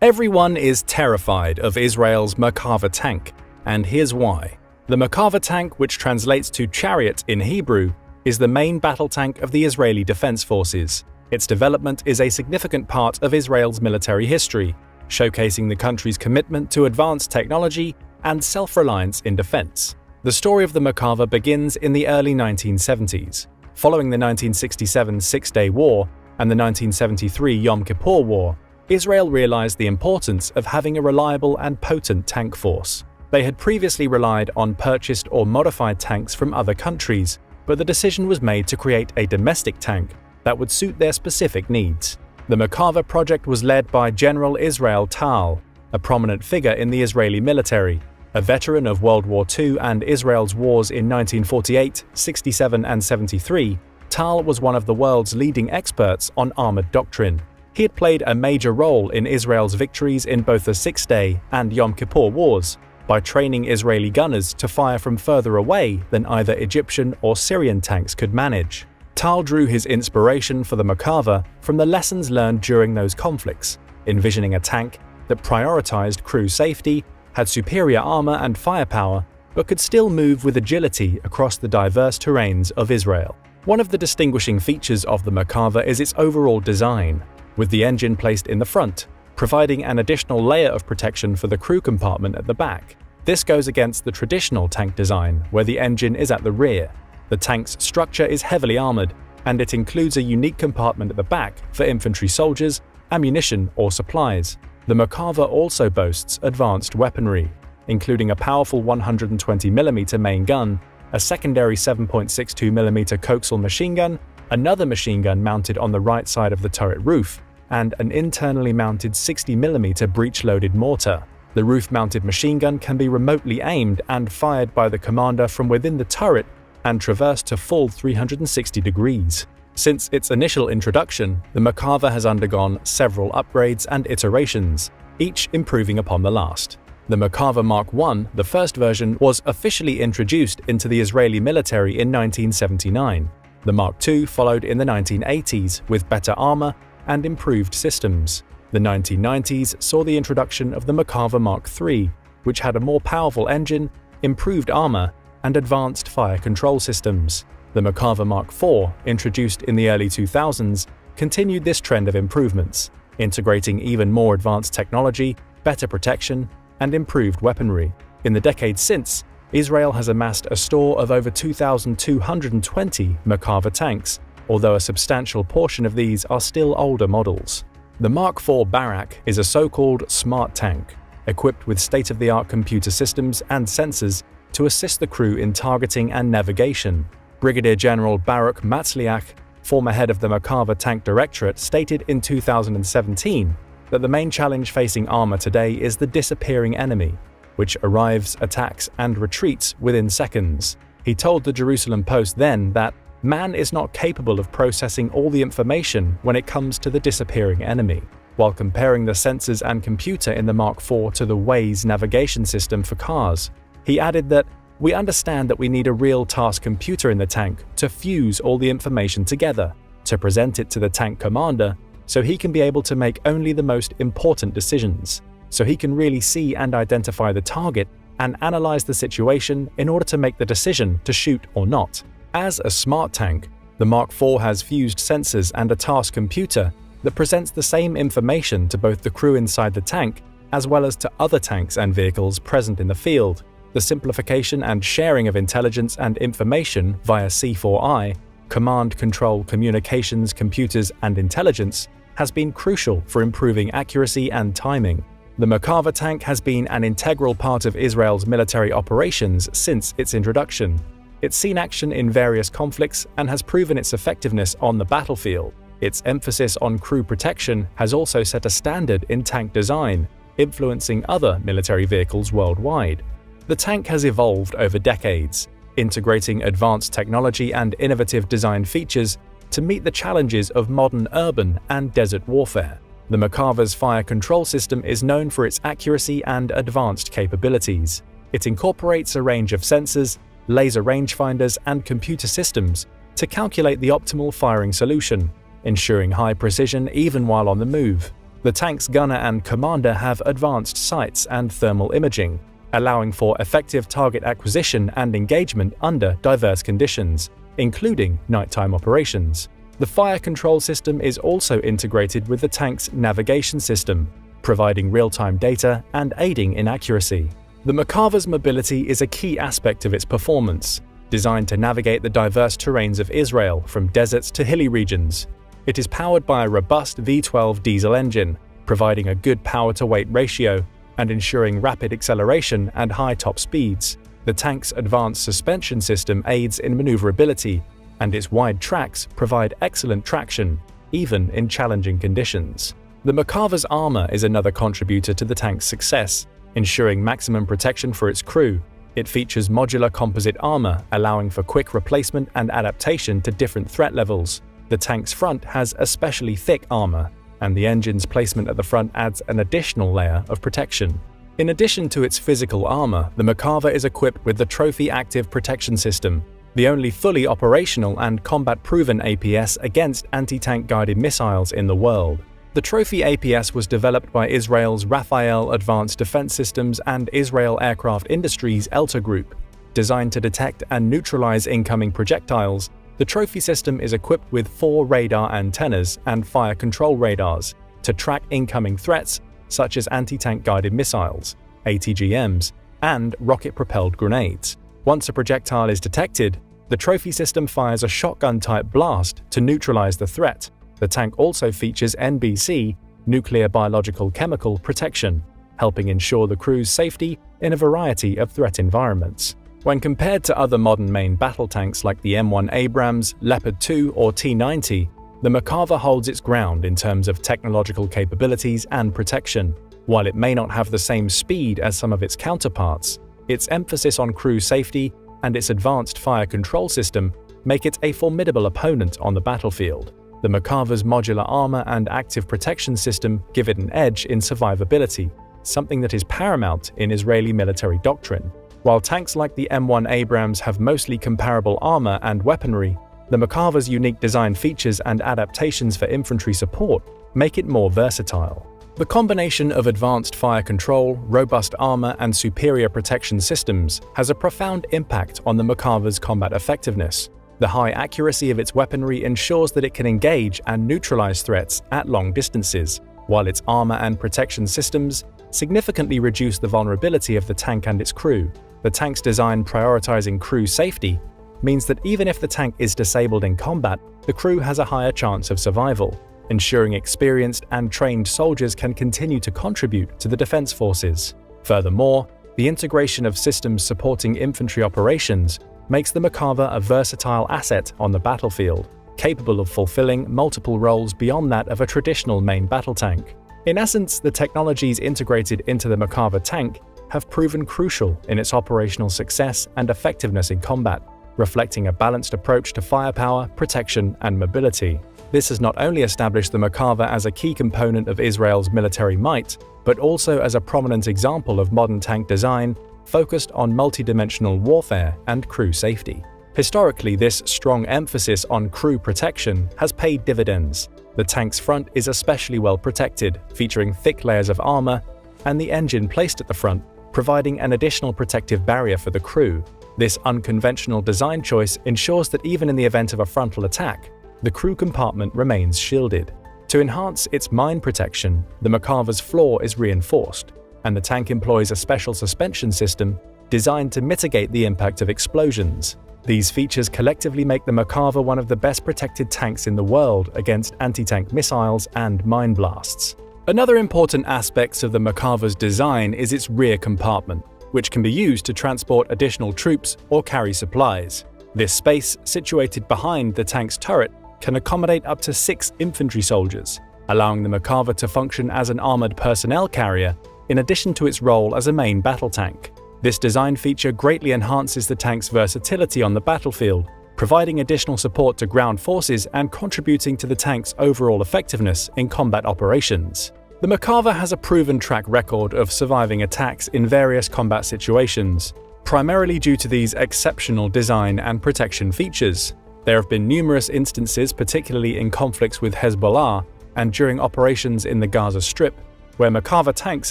Everyone is terrified of Israel's Merkava tank, and here's why. The Merkava tank, which translates to chariot in Hebrew, is the main battle tank of the Israeli Defense Forces. Its development is a significant part of Israel's military history, showcasing the country's commitment to advanced technology and self-reliance in defense. The story of the Merkava begins in the early 1970s. Following the 1967 Six-Day War and the 1973 Yom Kippur War, Israel realized the importance of having a reliable and potent tank force. They had previously relied on purchased or modified tanks from other countries, but the decision was made to create a domestic tank that would suit their specific needs. The Merkava project was led by General Israel Tal, a prominent figure in the Israeli military. A veteran of World War II and Israel's wars in 1948, 67 and 73, Tal was one of the world's leading experts on armored doctrine. He had played a major role in Israel's victories in both the Six-Day and Yom Kippur Wars, by training Israeli gunners to fire from further away than either Egyptian or Syrian tanks could manage. Tal drew his inspiration for the Merkava from the lessons learned during those conflicts, envisioning a tank that prioritized crew safety, had superior armor and firepower, but could still move with agility across the diverse terrains of Israel. One of the distinguishing features of the Merkava is its overall design, with the engine placed in the front, providing an additional layer of protection for the crew compartment at the back. This goes against the traditional tank design, where the engine is at the rear. The tank's structure is heavily armored, and it includes a unique compartment at the back for infantry soldiers, ammunition, or supplies. The Merkava also boasts advanced weaponry, including a powerful 120mm main gun, a secondary 7.62mm coaxial machine gun, another machine gun mounted on the right side of the turret roof, and an internally mounted 60mm breech-loaded mortar. The roof-mounted machine gun can be remotely aimed and fired by the commander from within the turret and traverse to full 360 degrees. Since its initial introduction, the Merkava has undergone several upgrades and iterations, each improving upon the last. The Merkava Mark I, the first version, was officially introduced into the Israeli military in 1979. The Mark II followed in the 1980s with better armor and improved systems. The 1990s saw the introduction of the Merkava Mark III, which had a more powerful engine, improved armor, and advanced fire control systems. The Merkava Mark IV, introduced in the early 2000s, continued this trend of improvements, integrating even more advanced technology, better protection, and improved weaponry. In the decades since, Israel has amassed a store of over 2,220 Merkava tanks, although a substantial portion of these are still older models. The Mark IV Barak is a so-called smart tank, equipped with state-of-the-art computer systems and sensors to assist the crew in targeting and navigation. Brigadier General Baruch Matzliach, former head of the Merkava Tank Directorate, stated in 2017 that the main challenge facing armor today is the disappearing enemy, which arrives, attacks, and retreats within seconds. He told the Jerusalem Post then that man is not capable of processing all the information when it comes to the disappearing enemy. While comparing the sensors and computer in the Mark IV to the Waze navigation system for cars, he added that we understand that we need a real task computer in the tank to fuse all the information together, to present it to the tank commander so he can be able to make only the most important decisions, so he can really see and identify the target and analyze the situation in order to make the decision to shoot or not. As a smart tank, the Mark IV has fused sensors and a task computer that presents the same information to both the crew inside the tank as well as to other tanks and vehicles present in the field. The simplification and sharing of intelligence and information via C4I, command, control, communications, computers, and intelligence, has been crucial for improving accuracy and timing. The Merkava tank has been an integral part of Israel's military operations since its introduction. It's seen action in various conflicts and has proven its effectiveness on the battlefield. Its emphasis on crew protection has also set a standard in tank design, influencing other military vehicles worldwide. The tank has evolved over decades, integrating advanced technology and innovative design features to meet the challenges of modern urban and desert warfare. The Merkava's fire control system is known for its accuracy and advanced capabilities. It incorporates a range of sensors, laser rangefinders, and computer systems to calculate the optimal firing solution, ensuring high precision even while on the move. The tank's gunner and commander have advanced sights and thermal imaging, allowing for effective target acquisition and engagement under diverse conditions, including nighttime operations. The fire control system is also integrated with the tank's navigation system, providing real-time data and aiding in accuracy. The Merkava's mobility is a key aspect of its performance, designed to navigate the diverse terrains of Israel from deserts to hilly regions. It is powered by a robust V12 diesel engine, providing a good power-to-weight ratio and ensuring rapid acceleration and high top speeds. The tank's advanced suspension system aids in maneuverability, and its wide tracks provide excellent traction, even in challenging conditions. The Merkava's armor is another contributor to the tank's success, ensuring maximum protection for its crew. It features modular composite armor, allowing for quick replacement and adaptation to different threat levels. The tank's front has especially thick armor, and the engine's placement at the front adds an additional layer of protection. In addition to its physical armor, the Merkava is equipped with the Trophy Active Protection System, the only fully operational and combat-proven APS against anti-tank guided missiles in the world. The Trophy APS was developed by Israel's Rafael Advanced Defense Systems and Israel Aircraft Industries Elta Group. Designed to detect and neutralize incoming projectiles, the Trophy system is equipped with 4 radar antennas and fire control radars to track incoming threats such as anti-tank guided missiles, ATGMs, and rocket-propelled grenades. Once a projectile is detected, the Trophy system fires a shotgun-type blast to neutralize the threat. The tank also features NBC, nuclear biological chemical protection, helping ensure the crew's safety in a variety of threat environments. When compared to other modern main battle tanks like the M1 Abrams, Leopard 2, or T-90, the Merkava holds its ground in terms of technological capabilities and protection. While it may not have the same speed as some of its counterparts, its emphasis on crew safety and its advanced fire control system make it a formidable opponent on the battlefield. The Merkava's modular armor and active protection system give it an edge in survivability, something that is paramount in Israeli military doctrine. While tanks like the M1 Abrams have mostly comparable armor and weaponry, the Merkava's unique design features and adaptations for infantry support make it more versatile. The combination of advanced fire control, robust armor, and superior protection systems has a profound impact on the Merkava's combat effectiveness. The high accuracy of its weaponry ensures that it can engage and neutralize threats at long distances, while its armor and protection systems significantly reduce the vulnerability of the tank and its crew. The tank's design prioritizing crew safety means that even if the tank is disabled in combat, the crew has a higher chance of survival, ensuring experienced and trained soldiers can continue to contribute to the defense forces. Furthermore, the integration of systems supporting infantry operations makes the Merkava a versatile asset on the battlefield, capable of fulfilling multiple roles beyond that of a traditional main battle tank. In essence, the technologies integrated into the Merkava tank have proven crucial in its operational success and effectiveness in combat, reflecting a balanced approach to firepower, protection, and mobility. This has not only established the Merkava as a key component of Israel's military might, but also as a prominent example of modern tank design focused on multidimensional warfare and crew safety. Historically, this strong emphasis on crew protection has paid dividends. The tank's front is especially well protected, featuring thick layers of armor, and the engine placed at the front, providing an additional protective barrier for the crew. This unconventional design choice ensures that even in the event of a frontal attack, the crew compartment remains shielded. To enhance its mine protection, the Merkava's floor is reinforced, and the tank employs a special suspension system designed to mitigate the impact of explosions. These features collectively make the Merkava one of the best protected tanks in the world against anti-tank missiles and mine blasts. Another important aspect of the Merkava's design is its rear compartment, which can be used to transport additional troops or carry supplies. This space, situated behind the tank's turret, can accommodate up to 6 infantry soldiers, allowing the Merkava to function as an armored personnel carrier in addition to its role as a main battle tank. This design feature greatly enhances the tank's versatility on the battlefield, providing additional support to ground forces and contributing to the tank's overall effectiveness in combat operations. The Merkava has a proven track record of surviving attacks in various combat situations, primarily due to these exceptional design and protection features. There have been numerous instances, particularly in conflicts with Hezbollah and during operations in the Gaza Strip, where Merkava tanks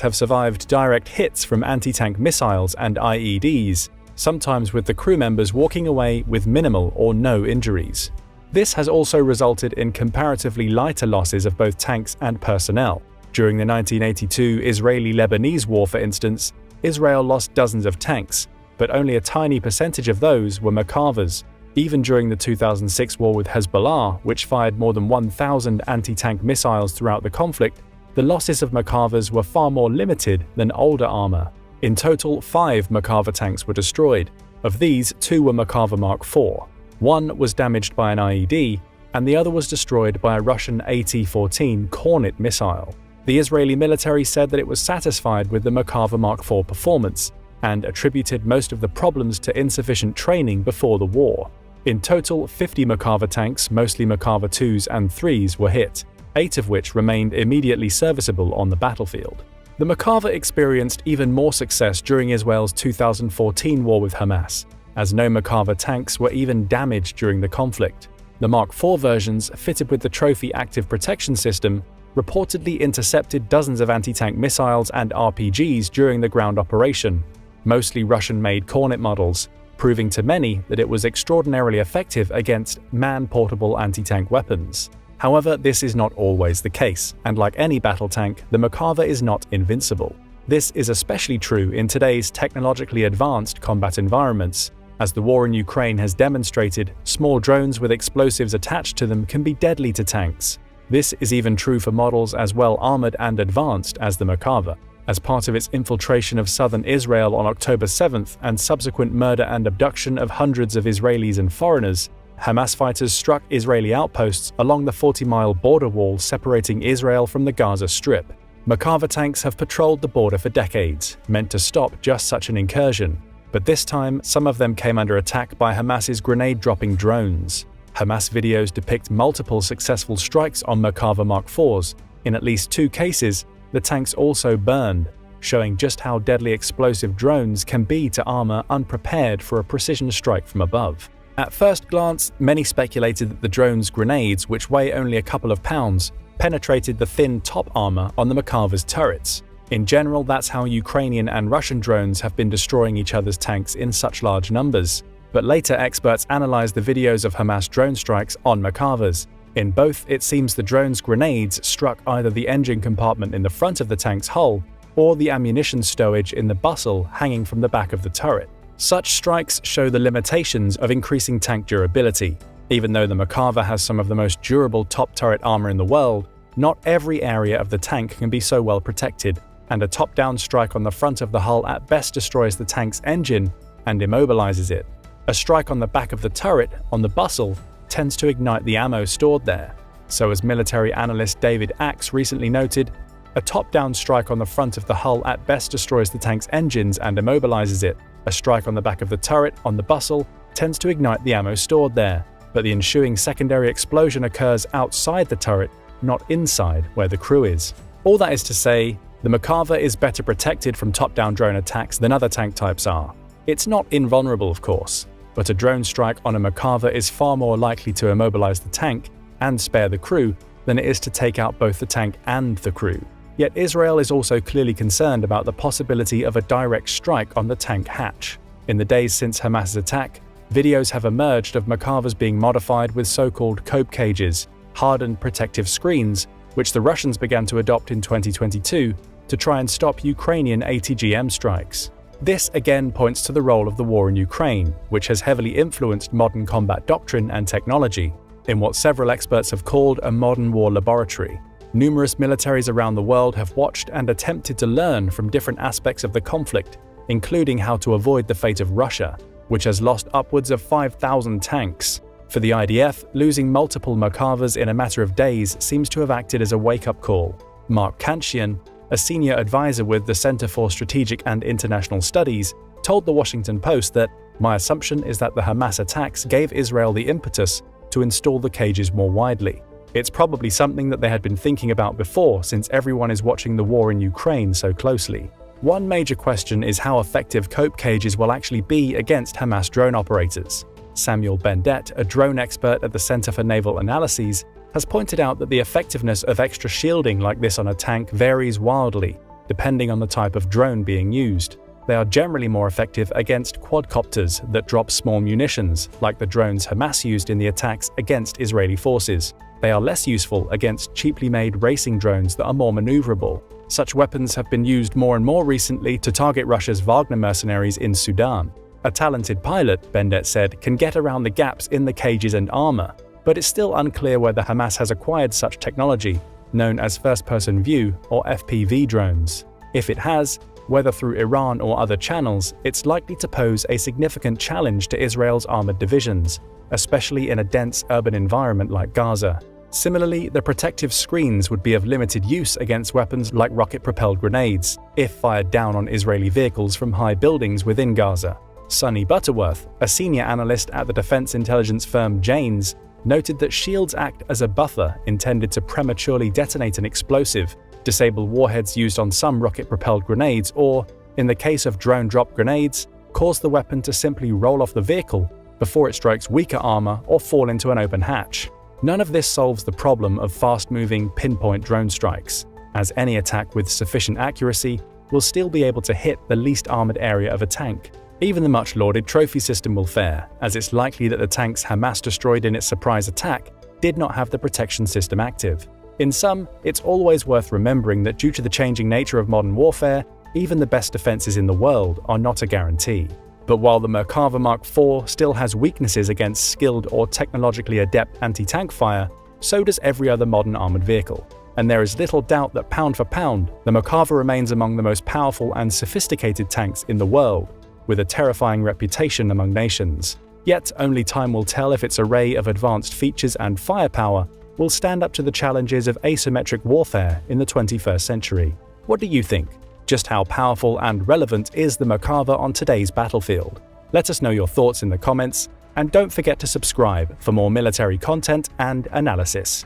have survived direct hits from anti-tank missiles and IEDs, sometimes with the crew members walking away with minimal or no injuries. This has also resulted in comparatively lighter losses of both tanks and personnel. During the 1982 Israeli-Lebanese War, for instance, Israel lost dozens of tanks, but only a tiny percentage of those were Merkavas. Even during the 2006 war with Hezbollah, which fired more than 1,000 anti-tank missiles throughout the conflict, the losses of Merkavas were far more limited than older armor. In total, 5 Merkava tanks were destroyed. Of these, 2 were Merkava Mark IV. One was damaged by an IED, and the other was destroyed by a Russian AT-14 Hornet missile. The Israeli military said that it was satisfied with the Merkava Mark IV performance, and attributed most of the problems to insufficient training before the war. In total, 50 Merkava tanks, mostly Merkava IIs and IIIs, were hit, 8 of which remained immediately serviceable on the battlefield. The Merkava experienced even more success during Israel's 2014 war with Hamas, as no Merkava tanks were even damaged during the conflict. The Mark IV versions, fitted with the Trophy Active Protection System, reportedly intercepted dozens of anti-tank missiles and RPGs during the ground operation, mostly Russian-made Hornet models, proving to many that it was extraordinarily effective against man-portable anti-tank weapons. However, this is not always the case, and like any battle tank, the Merkava is not invincible. This is especially true in today's technologically advanced combat environments. As the war in Ukraine has demonstrated, small drones with explosives attached to them can be deadly to tanks. This is even true for models as well armored and advanced as the Merkava. As part of its infiltration of southern Israel on October 7th and subsequent murder and abduction of hundreds of Israelis and foreigners, Hamas fighters struck Israeli outposts along the 40-mile border wall separating Israel from the Gaza Strip. Merkava tanks have patrolled the border for decades, meant to stop just such an incursion. But this time, some of them came under attack by Hamas's grenade-dropping drones. Hamas videos depict multiple successful strikes on Merkava Mark IVs. In at least 2 cases, the tanks also burned, showing just how deadly explosive drones can be to armor unprepared for a precision strike from above. At first glance, many speculated that the drone's grenades, which weigh only a couple of pounds, penetrated the thin top armor on the Merkava's turrets. In general, that's how Ukrainian and Russian drones have been destroying each other's tanks in such large numbers. But later experts analyzed the videos of Hamas drone strikes on Merkavas. In both, it seems the drone's grenades struck either the engine compartment in the front of the tank's hull or the ammunition stowage in the bustle hanging from the back of the turret. Such strikes show the limitations of increasing tank durability. Even though the Merkava has some of the most durable top turret armor in the world, not every area of the tank can be so well protected, and a top-down strike on the front of the hull at best destroys the tank's engine and immobilizes it. A strike on the back of the turret, on the bustle, tends to ignite the ammo stored there. So as military analyst David Axe recently noted, a top-down strike on the front of the hull at best destroys the tank's engines and immobilizes it. A strike on the back of the turret, on the bustle, tends to ignite the ammo stored there, but the ensuing secondary explosion occurs outside the turret, not inside where the crew is. All that is to say, the Merkava is better protected from top-down drone attacks than other tank types are. It's not invulnerable, of course, but a drone strike on a Merkava is far more likely to immobilize the tank and spare the crew than it is to take out both the tank and the crew. Yet Israel is also clearly concerned about the possibility of a direct strike on the tank hatch. In the days since Hamas's attack, videos have emerged of Merkavas being modified with so-called cope cages, hardened protective screens, which the Russians began to adopt in 2022 to try and stop Ukrainian ATGM strikes. This again points to the role of the war in Ukraine, which has heavily influenced modern combat doctrine and technology, in what several experts have called a modern war laboratory. Numerous militaries around the world have watched and attempted to learn from different aspects of the conflict, including how to avoid the fate of Russia, which has lost upwards of 5,000 tanks. For the IDF, losing multiple Merkavas in a matter of days seems to have acted as a wake-up call. Mark Kanchian, a senior advisor with the Center for Strategic and International Studies, told The Washington Post that, "My assumption is that the Hamas attacks gave Israel the impetus to install the cages more widely. It's probably something that they had been thinking about before, since everyone is watching the war in Ukraine so closely." One major question is how effective cope cages will actually be against Hamas drone operators. Samuel Bendet, a drone expert at the Center for Naval Analyses, has pointed out that the effectiveness of extra shielding like this on a tank varies wildly, depending on the type of drone being used. They are generally more effective against quadcopters that drop small munitions, like the drones Hamas used in the attacks against Israeli forces. They are less useful against cheaply made racing drones that are more maneuverable. Such weapons have been used more and more recently to target Russia's Wagner mercenaries in Sudan. A talented pilot, Bendet said, can get around the gaps in the cages and armor, but it's still unclear whether Hamas has acquired such technology, known as first-person view or FPV drones. If it has, whether through Iran or other channels, it's likely to pose a significant challenge to Israel's armored divisions, especially in a dense urban environment like Gaza. Similarly, the protective screens would be of limited use against weapons like rocket-propelled grenades, if fired down on Israeli vehicles from high buildings within Gaza. Sonny Butterworth, a senior analyst at the defense intelligence firm Janes, noted that shields act as a buffer intended to prematurely detonate an explosive, disable warheads used on some rocket-propelled grenades, or, in the case of drone-drop grenades, cause the weapon to simply roll off the vehicle before it strikes weaker armor or fall into an open hatch. None of this solves the problem of fast-moving, pinpoint drone strikes, as any attack with sufficient accuracy will still be able to hit the least armored area of a tank. Even the much-lauded trophy system will fare, as it's likely that the tanks Hamas destroyed in its surprise attack did not have the protection system active. In sum, it's always worth remembering that due to the changing nature of modern warfare, even the best defenses in the world are not a guarantee. But while the Merkava Mark IV still has weaknesses against skilled or technologically adept anti-tank fire, so does every other modern armored vehicle. And there is little doubt that pound for pound, the Merkava remains among the most powerful and sophisticated tanks in the world, with a terrifying reputation among nations. Yet only time will tell if its array of advanced features and firepower will stand up to the challenges of asymmetric warfare in the 21st century? What do you think? Just how powerful and relevant is the Merkava on today's battlefield? Let us know your thoughts in the comments, and don't forget to subscribe for more military content and analysis.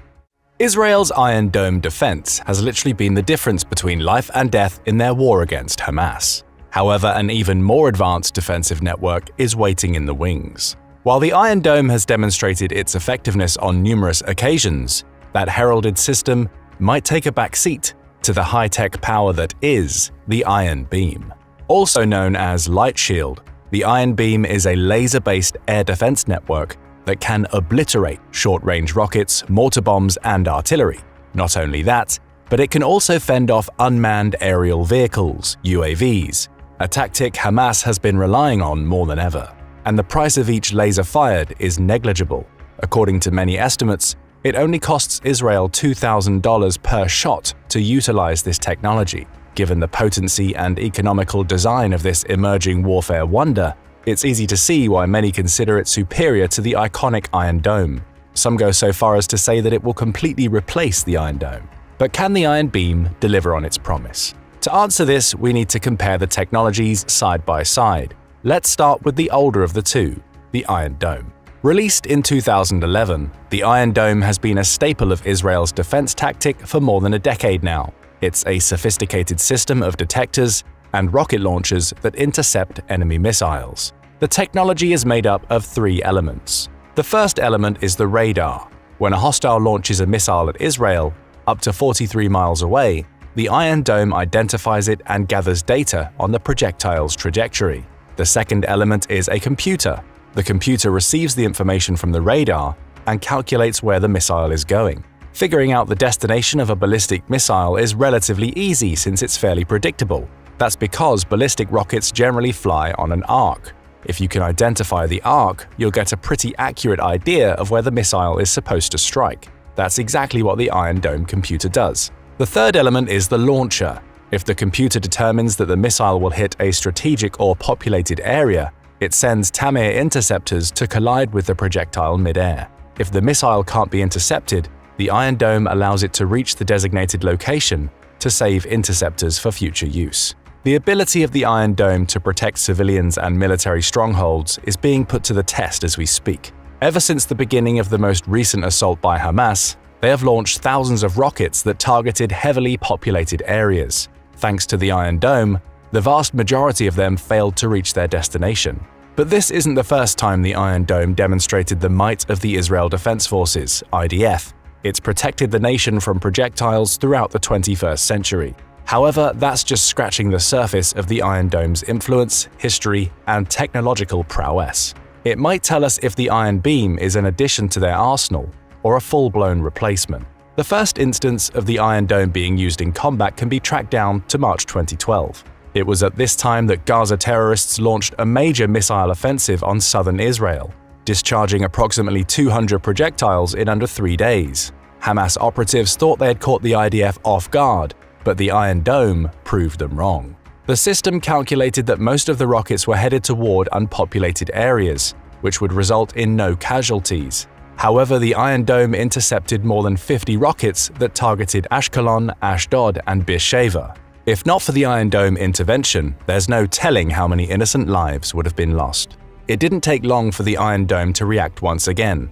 Israel's Iron Dome defense has literally been the difference between life and death in their war against Hamas. However, an even more advanced defensive network is waiting in the wings. While the Iron Dome has demonstrated its effectiveness on numerous occasions, that heralded system might take a back seat to the high-tech power that is the Iron Beam. Also known as Light Shield, the Iron Beam is a laser-based air defense network that can obliterate short-range rockets, mortar bombs, and artillery. Not only that, but it can also fend off unmanned aerial vehicles, UAVs, a tactic Hamas has been relying on more than ever. And the price of each laser fired is negligible. According to many estimates, it only costs Israel $2,000 per shot to utilize this technology. Given the potency and economical design of this emerging warfare wonder, it's easy to see why many consider it superior to the iconic Iron Dome. Some go so far as to say that it will completely replace the Iron Dome. But can the Iron Beam deliver on its promise? To answer this, we need to compare the technologies side by side. Let's start with the older of the two, the Iron Dome. Released in 2011, the Iron Dome has been a staple of Israel's defense tactic for more than a decade now. It's a sophisticated system of detectors and rocket launchers that intercept enemy missiles. The technology is made up of three elements. The first element is the radar. When a hostile launches a missile at Israel, up to 43 miles away, the Iron Dome identifies it and gathers data on the projectile's trajectory. The second element is a computer. The computer receives the information from the radar and calculates where the missile is going. Figuring out the destination of a ballistic missile is relatively easy since it's fairly predictable. That's because ballistic rockets generally fly on an arc. If you can identify the arc, you'll get a pretty accurate idea of where the missile is supposed to strike. That's exactly what the Iron Dome computer does. The third element is the launcher. If the computer determines that the missile will hit a strategic or populated area, it sends Tamir interceptors to collide with the projectile mid-air. If the missile can't be intercepted, the Iron Dome allows it to reach the designated location to save interceptors for future use. The ability of the Iron Dome to protect civilians and military strongholds is being put to the test as we speak. Ever since the beginning of the most recent assault by Hamas, they have launched thousands of rockets that targeted heavily populated areas. Thanks to the Iron Dome, the vast majority of them failed to reach their destination. But this isn't the first time the Iron Dome demonstrated the might of the Israel Defense Forces, IDF. It's protected the nation from projectiles throughout the 21st century. However, that's just scratching the surface of the Iron Dome's influence, history, and technological prowess. It might tell us if the Iron Beam is an addition to their arsenal or a full-blown replacement. The first instance of the Iron Dome being used in combat can be tracked down to March 2012. It was at this time that Gaza terrorists launched a major missile offensive on southern Israel, discharging approximately 200 projectiles in under 3 days. Hamas operatives thought they had caught the IDF off guard, but the Iron Dome proved them wrong. The system calculated that most of the rockets were headed toward unpopulated areas, which would result in no casualties. However, the Iron Dome intercepted more than 50 rockets that targeted Ashkelon, Ashdod, and Beersheva. If not for the Iron Dome intervention, there's no telling how many innocent lives would have been lost. It didn't take long for the Iron Dome to react once again.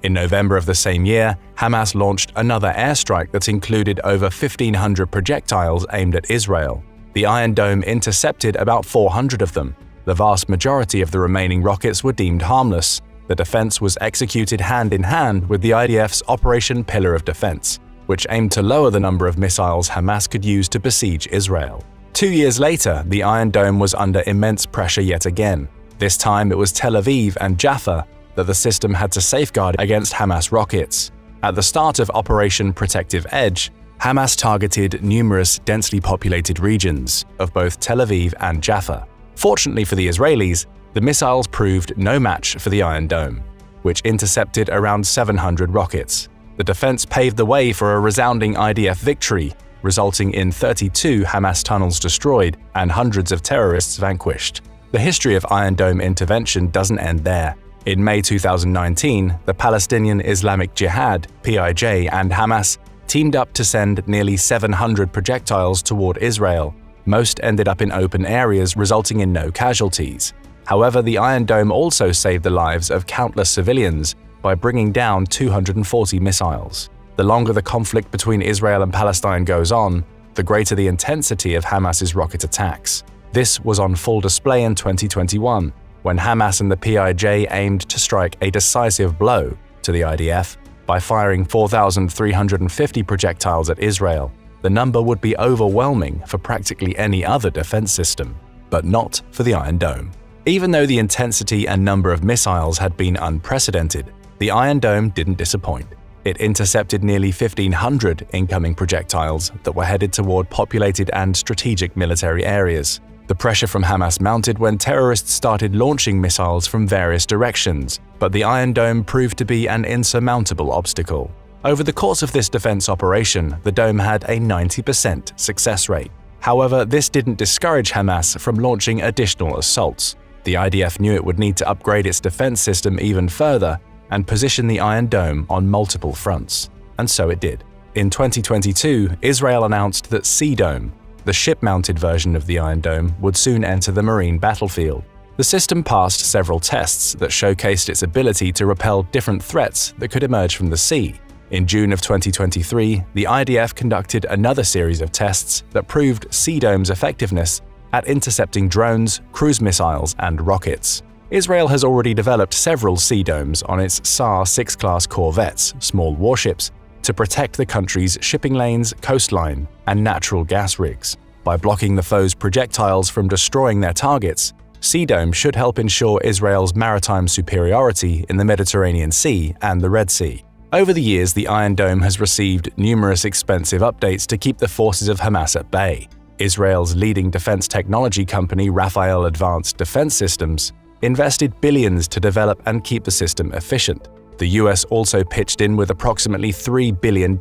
In November of the same year, Hamas launched another airstrike that included over 1,500 projectiles aimed at Israel. The Iron Dome intercepted about 400 of them. The vast majority of the remaining rockets were deemed harmless. The defense was executed hand in hand with the IDF's Operation Pillar of Defense, which aimed to lower the number of missiles Hamas could use to besiege Israel. 2 years later, the Iron Dome was under immense pressure yet again. This time it was Tel Aviv and Jaffa that the system had to safeguard against Hamas rockets. At the start of Operation Protective Edge, Hamas targeted numerous densely populated regions of both Tel Aviv and Jaffa. Fortunately for the Israelis, the missiles proved no match for the Iron Dome, which intercepted around 700 rockets. The defense paved the way for a resounding IDF victory, resulting in 32 Hamas tunnels destroyed and hundreds of terrorists vanquished. The history of Iron Dome intervention doesn't end there. In May 2019, the Palestinian Islamic Jihad (PIJ) and Hamas teamed up to send nearly 700 projectiles toward Israel. Most ended up in open areas, resulting in no casualties. However, the Iron Dome also saved the lives of countless civilians by bringing down 240 missiles. The longer the conflict between Israel and Palestine goes on, the greater the intensity of Hamas's rocket attacks. This was on full display in 2021, when Hamas and the PIJ aimed to strike a decisive blow to the IDF by firing 4,350 projectiles at Israel. The number would be overwhelming for practically any other defense system, but not for the Iron Dome. Even though the intensity and number of missiles had been unprecedented, the Iron Dome didn't disappoint. It intercepted nearly 1,500 incoming projectiles that were headed toward populated and strategic military areas. The pressure from Hamas mounted when terrorists started launching missiles from various directions, but the Iron Dome proved to be an insurmountable obstacle. Over the course of this defense operation, the dome had a 90% success rate. However, this didn't discourage Hamas from launching additional assaults. The IDF knew it would need to upgrade its defense system even further and position the Iron Dome on multiple fronts. And so it did. In 2022, Israel announced that Sea Dome, the ship-mounted version of the Iron Dome, would soon enter the marine battlefield. The system passed several tests that showcased its ability to repel different threats that could emerge from the sea. In June of 2023, the IDF conducted another series of tests that proved Sea Dome's effectiveness at intercepting drones, cruise missiles, and rockets. Israel has already developed several Sea Domes on its SAR 6-class corvettes, small warships, to protect the country's shipping lanes, coastline, and natural gas rigs. By blocking the foe's projectiles from destroying their targets, Sea Dome should help ensure Israel's maritime superiority in the Mediterranean Sea and the Red Sea. Over the years, the Iron Dome has received numerous expensive updates to keep the forces of Hamas at bay. Israel's leading defense technology company, Rafael Advanced Defense Systems, invested billions to develop and keep the system efficient. The US also pitched in with approximately $3 billion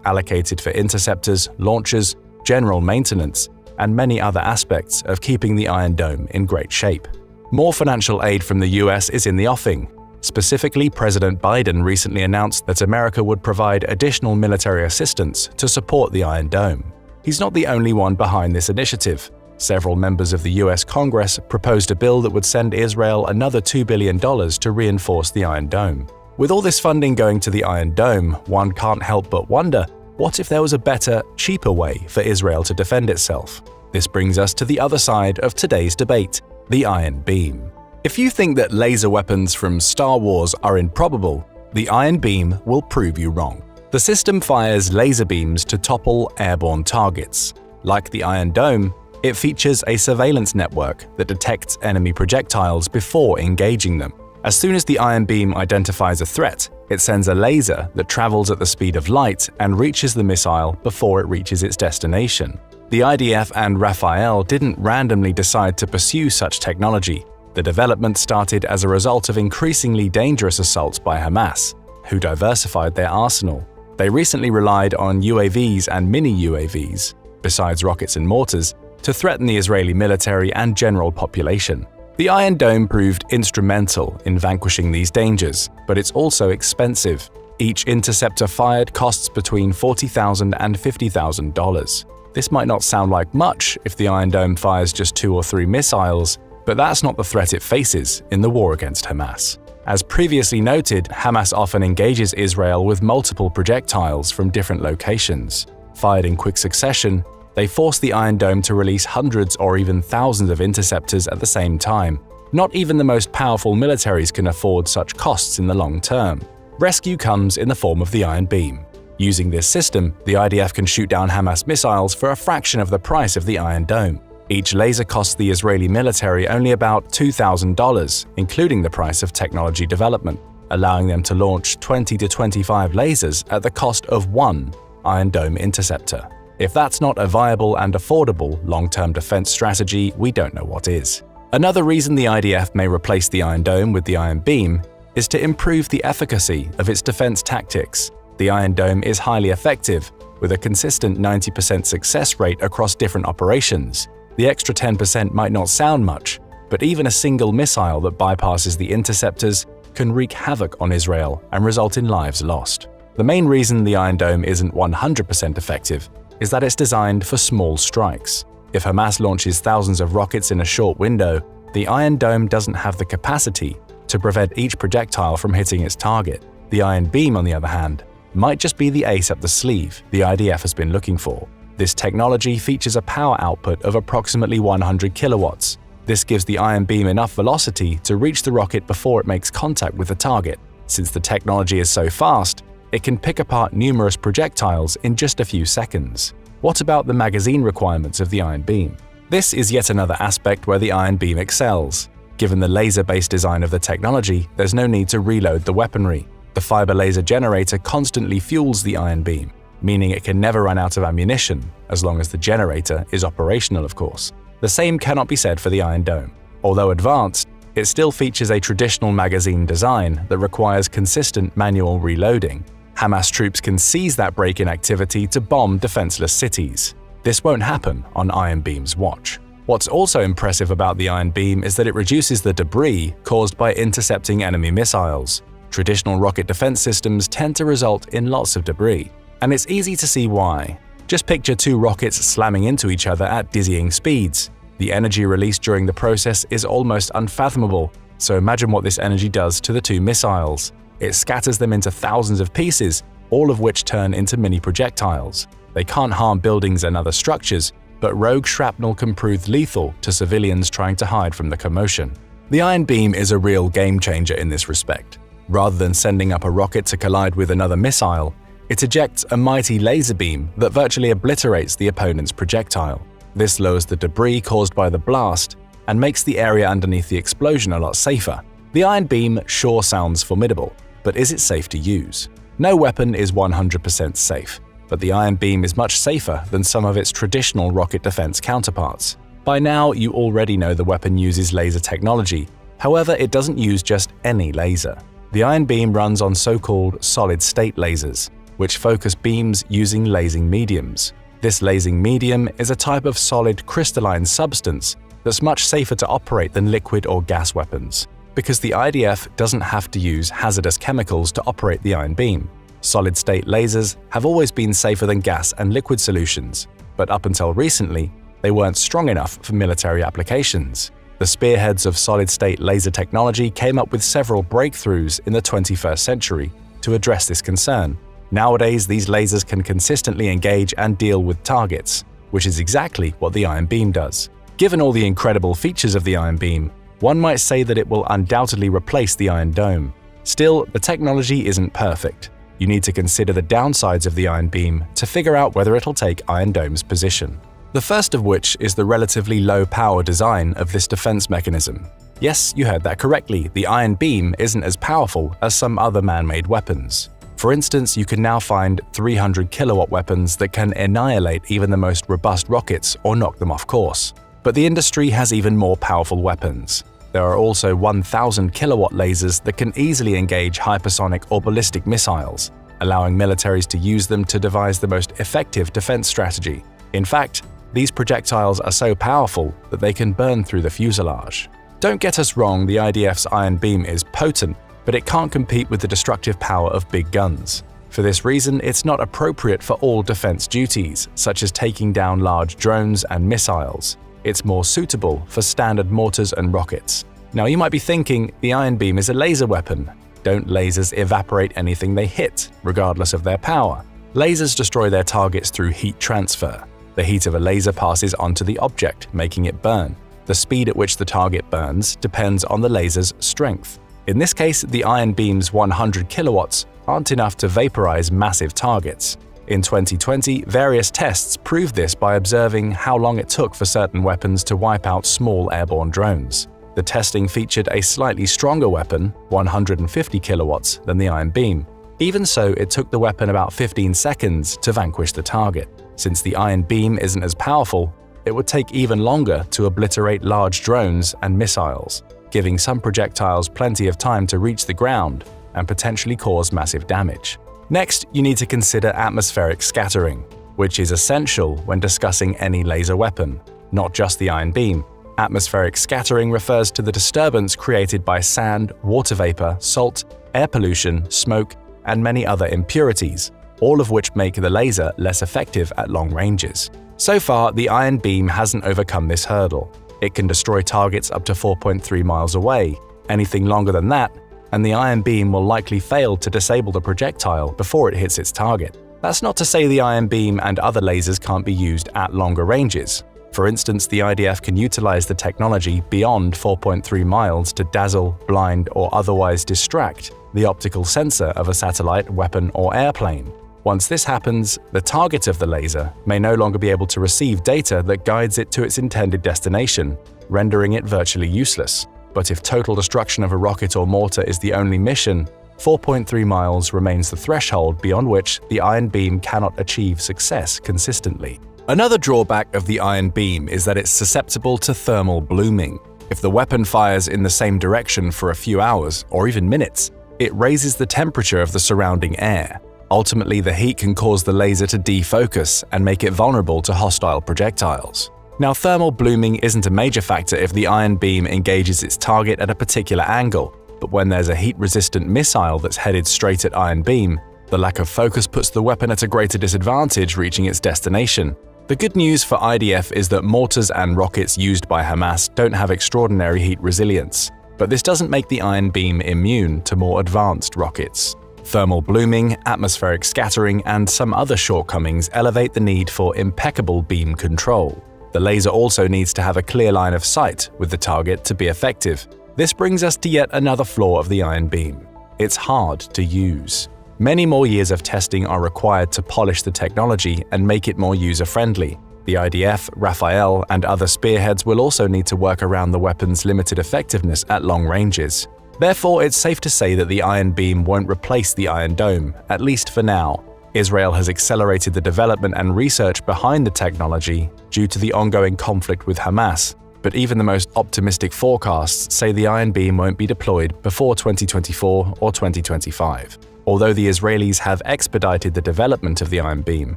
allocated for interceptors, launchers, general maintenance, and many other aspects of keeping the Iron Dome in great shape. More financial aid from the US is in the offing. Specifically, President Biden recently announced that America would provide additional military assistance to support the Iron Dome. He's not the only one behind this initiative. Several members of the US Congress proposed a bill that would send Israel another $2 billion to reinforce the Iron Dome. With all this funding going to the Iron Dome, one can't help but wonder, what if there was a better, cheaper way for Israel to defend itself? This brings us to the other side of today's debate, the Iron Beam. If you think that laser weapons from Star Wars are improbable, the Iron Beam will prove you wrong. The system fires laser beams to topple airborne targets. Like the Iron Dome, it features a surveillance network that detects enemy projectiles before engaging them. As soon as the Iron Beam identifies a threat, it sends a laser that travels at the speed of light and reaches the missile before it reaches its destination. The IDF and Rafael didn't randomly decide to pursue such technology. The development started as a result of increasingly dangerous assaults by Hamas, who diversified their arsenal. They recently relied on UAVs and mini-UAVs, besides rockets and mortars, to threaten the Israeli military and general population. The Iron Dome proved instrumental in vanquishing these dangers, but it's also expensive. Each interceptor fired costs between $40,000 and $50,000. This might not sound like much if the Iron Dome fires just 2 or 3 missiles, but that's not the threat it faces in the war against Hamas. As previously noted, Hamas often engages Israel with multiple projectiles from different locations. Fired in quick succession, they force the Iron Dome to release hundreds or even thousands of interceptors at the same time. Not even the most powerful militaries can afford such costs in the long term. Rescue comes in the form of the Iron Beam. Using this system, the IDF can shoot down Hamas missiles for a fraction of the price of the Iron Dome. Each laser costs the Israeli military only about $2,000, including the price of technology development, allowing them to launch 20 to 25 lasers at the cost of one Iron Dome interceptor. If that's not a viable and affordable long-term defense strategy, we don't know what is. Another reason the IDF may replace the Iron Dome with the Iron Beam is to improve the efficacy of its defense tactics. The Iron Dome is highly effective, with a consistent 90% success rate across different operations. The extra 10% might not sound much, but even a single missile that bypasses the interceptors can wreak havoc on Israel and result in lives lost. The main reason the Iron Dome isn't 100% effective is that it's designed for small strikes. If Hamas launches thousands of rockets in a short window, the Iron Dome doesn't have the capacity to prevent each projectile from hitting its target. The Iron Beam, on the other hand, might just be the ace up the sleeve the IDF has been looking for. This technology features a power output of approximately 100 kilowatts. This gives the Iron Beam enough velocity to reach the rocket before it makes contact with the target. Since the technology is so fast, it can pick apart numerous projectiles in just a few seconds. What about the magazine requirements of the Iron Beam? This is yet another aspect where the Iron Beam excels. Given the laser-based design of the technology, there's no need to reload the weaponry. The fiber laser generator constantly fuels the Iron Beam, meaning it can never run out of ammunition, as long as the generator is operational, of course. The same cannot be said for the Iron Dome. Although advanced, it still features a traditional magazine design that requires consistent manual reloading. Hamas troops can seize that break-in activity to bomb defenseless cities. This won't happen on Iron Beam's watch. What's also impressive about the Iron Beam is that it reduces the debris caused by intercepting enemy missiles. Traditional rocket defense systems tend to result in lots of debris, and it's easy to see why. Just picture two rockets slamming into each other at dizzying speeds. The energy released during the process is almost unfathomable, so imagine what this energy does to the two missiles. It scatters them into thousands of pieces, all of which turn into mini projectiles. They can't harm buildings and other structures, but rogue shrapnel can prove lethal to civilians trying to hide from the commotion. The Iron Beam is a real game changer in this respect. Rather than sending up a rocket to collide with another missile, it ejects a mighty laser beam that virtually obliterates the opponent's projectile. This lowers the debris caused by the blast and makes the area underneath the explosion a lot safer. The Iron Beam sure sounds formidable, but is it safe to use? No weapon is 100% safe, but the Iron Beam is much safer than some of its traditional rocket defense counterparts. By now, you already know the weapon uses laser technology. However, it doesn't use just any laser. The Iron Beam runs on so-called solid-state lasers, which focus beams using lasing mediums. This lasing medium is a type of solid crystalline substance that's much safer to operate than liquid or gas weapons, because the IDF doesn't have to use hazardous chemicals to operate the Iron Beam. Solid-state lasers have always been safer than gas and liquid solutions, but up until recently, they weren't strong enough for military applications. The spearheads of solid-state laser technology came up with several breakthroughs in the 21st century to address this concern. Nowadays, these lasers can consistently engage and deal with targets, which is exactly what the Iron Beam does. Given all the incredible features of the Iron Beam, one might say that it will undoubtedly replace the Iron Dome. Still, the technology isn't perfect. You need to consider the downsides of the Iron Beam to figure out whether it'll take Iron Dome's position. The first of which is the relatively low-power design of this defense mechanism. Yes, you heard that correctly, the Iron Beam isn't as powerful as some other man-made weapons. For instance, you can now find 300 kilowatt weapons that can annihilate even the most robust rockets or knock them off course. But the industry has even more powerful weapons. There are also 1,000 kilowatt lasers that can easily engage hypersonic or ballistic missiles, allowing militaries to use them to devise the most effective defense strategy. In fact, these projectiles are so powerful that they can burn through the fuselage. Don't get us wrong, the IDF's Iron Beam is potent, but it can't compete with the destructive power of big guns. For this reason, it's not appropriate for all defense duties, such as taking down large drones and missiles. It's more suitable for standard mortars and rockets. Now you might be thinking, the Iron Beam is a laser weapon. Don't lasers evaporate anything they hit, regardless of their power? Lasers destroy their targets through heat transfer. The heat of a laser passes onto the object, making it burn. The speed at which the target burns depends on the laser's strength. In this case, the Iron Beam's 100 kilowatts aren't enough to vaporize massive targets. In 2020, various tests proved this by observing how long it took for certain weapons to wipe out small airborne drones. The testing featured a slightly stronger weapon, 150 kilowatts, than the Iron Beam. Even so, it took the weapon about 15 seconds to vanquish the target. Since the Iron Beam isn't as powerful, it would take even longer to obliterate large drones and missiles, giving some projectiles plenty of time to reach the ground and potentially cause massive damage. Next, you need to consider atmospheric scattering, which is essential when discussing any laser weapon, not just the Iron Beam. Atmospheric scattering refers to the disturbance created by sand, water vapor, salt, air pollution, smoke, and many other impurities, all of which make the laser less effective at long ranges. So far, the ion beam hasn't overcome this hurdle. It can destroy targets up to 4.3 miles away. Anything longer than that, and the ion beam will likely fail to disable the projectile before it hits its target. That's not to say the ion beam and other lasers can't be used at longer ranges. For instance, the IDF can utilize the technology beyond 4.3 miles to dazzle, blind, or otherwise distract the optical sensor of a satellite, weapon, or airplane. Once this happens, the target of the laser may no longer be able to receive data that guides it to its intended destination, rendering it virtually useless. But if total destruction of a rocket or mortar is the only mission, 4.3 miles remains the threshold beyond which the ion beam cannot achieve success consistently. Another drawback of the ion beam is that it's susceptible to thermal blooming. If the weapon fires in the same direction for a few hours or even minutes, it raises the temperature of the surrounding air. Ultimately, the heat can cause the laser to defocus and make it vulnerable to hostile projectiles. Now, thermal blooming isn't a major factor if the ion beam engages its target at a particular angle, but when there's a heat-resistant missile that's headed straight at ion beam, the lack of focus puts the weapon at a greater disadvantage reaching its destination. The good news for IDF is that mortars and rockets used by Hamas don't have extraordinary heat resilience, but this doesn't make the ion beam immune to more advanced rockets. Thermal blooming, atmospheric scattering, and some other shortcomings elevate the need for impeccable beam control. The laser also needs to have a clear line of sight with the target to be effective. This brings us to yet another flaw of the ion beam. It's hard to use. Many more years of testing are required to polish the technology and make it more user-friendly. The IDF, Rafael, and other spearheads will also need to work around the weapon's limited effectiveness at long ranges. Therefore, it's safe to say that the ion beam won't replace the Iron Dome, at least for now. Israel has accelerated the development and research behind the technology due to the ongoing conflict with Hamas, but even the most optimistic forecasts say the ion beam won't be deployed before 2024 or 2025. Although the Israelis have expedited the development of the ion beam,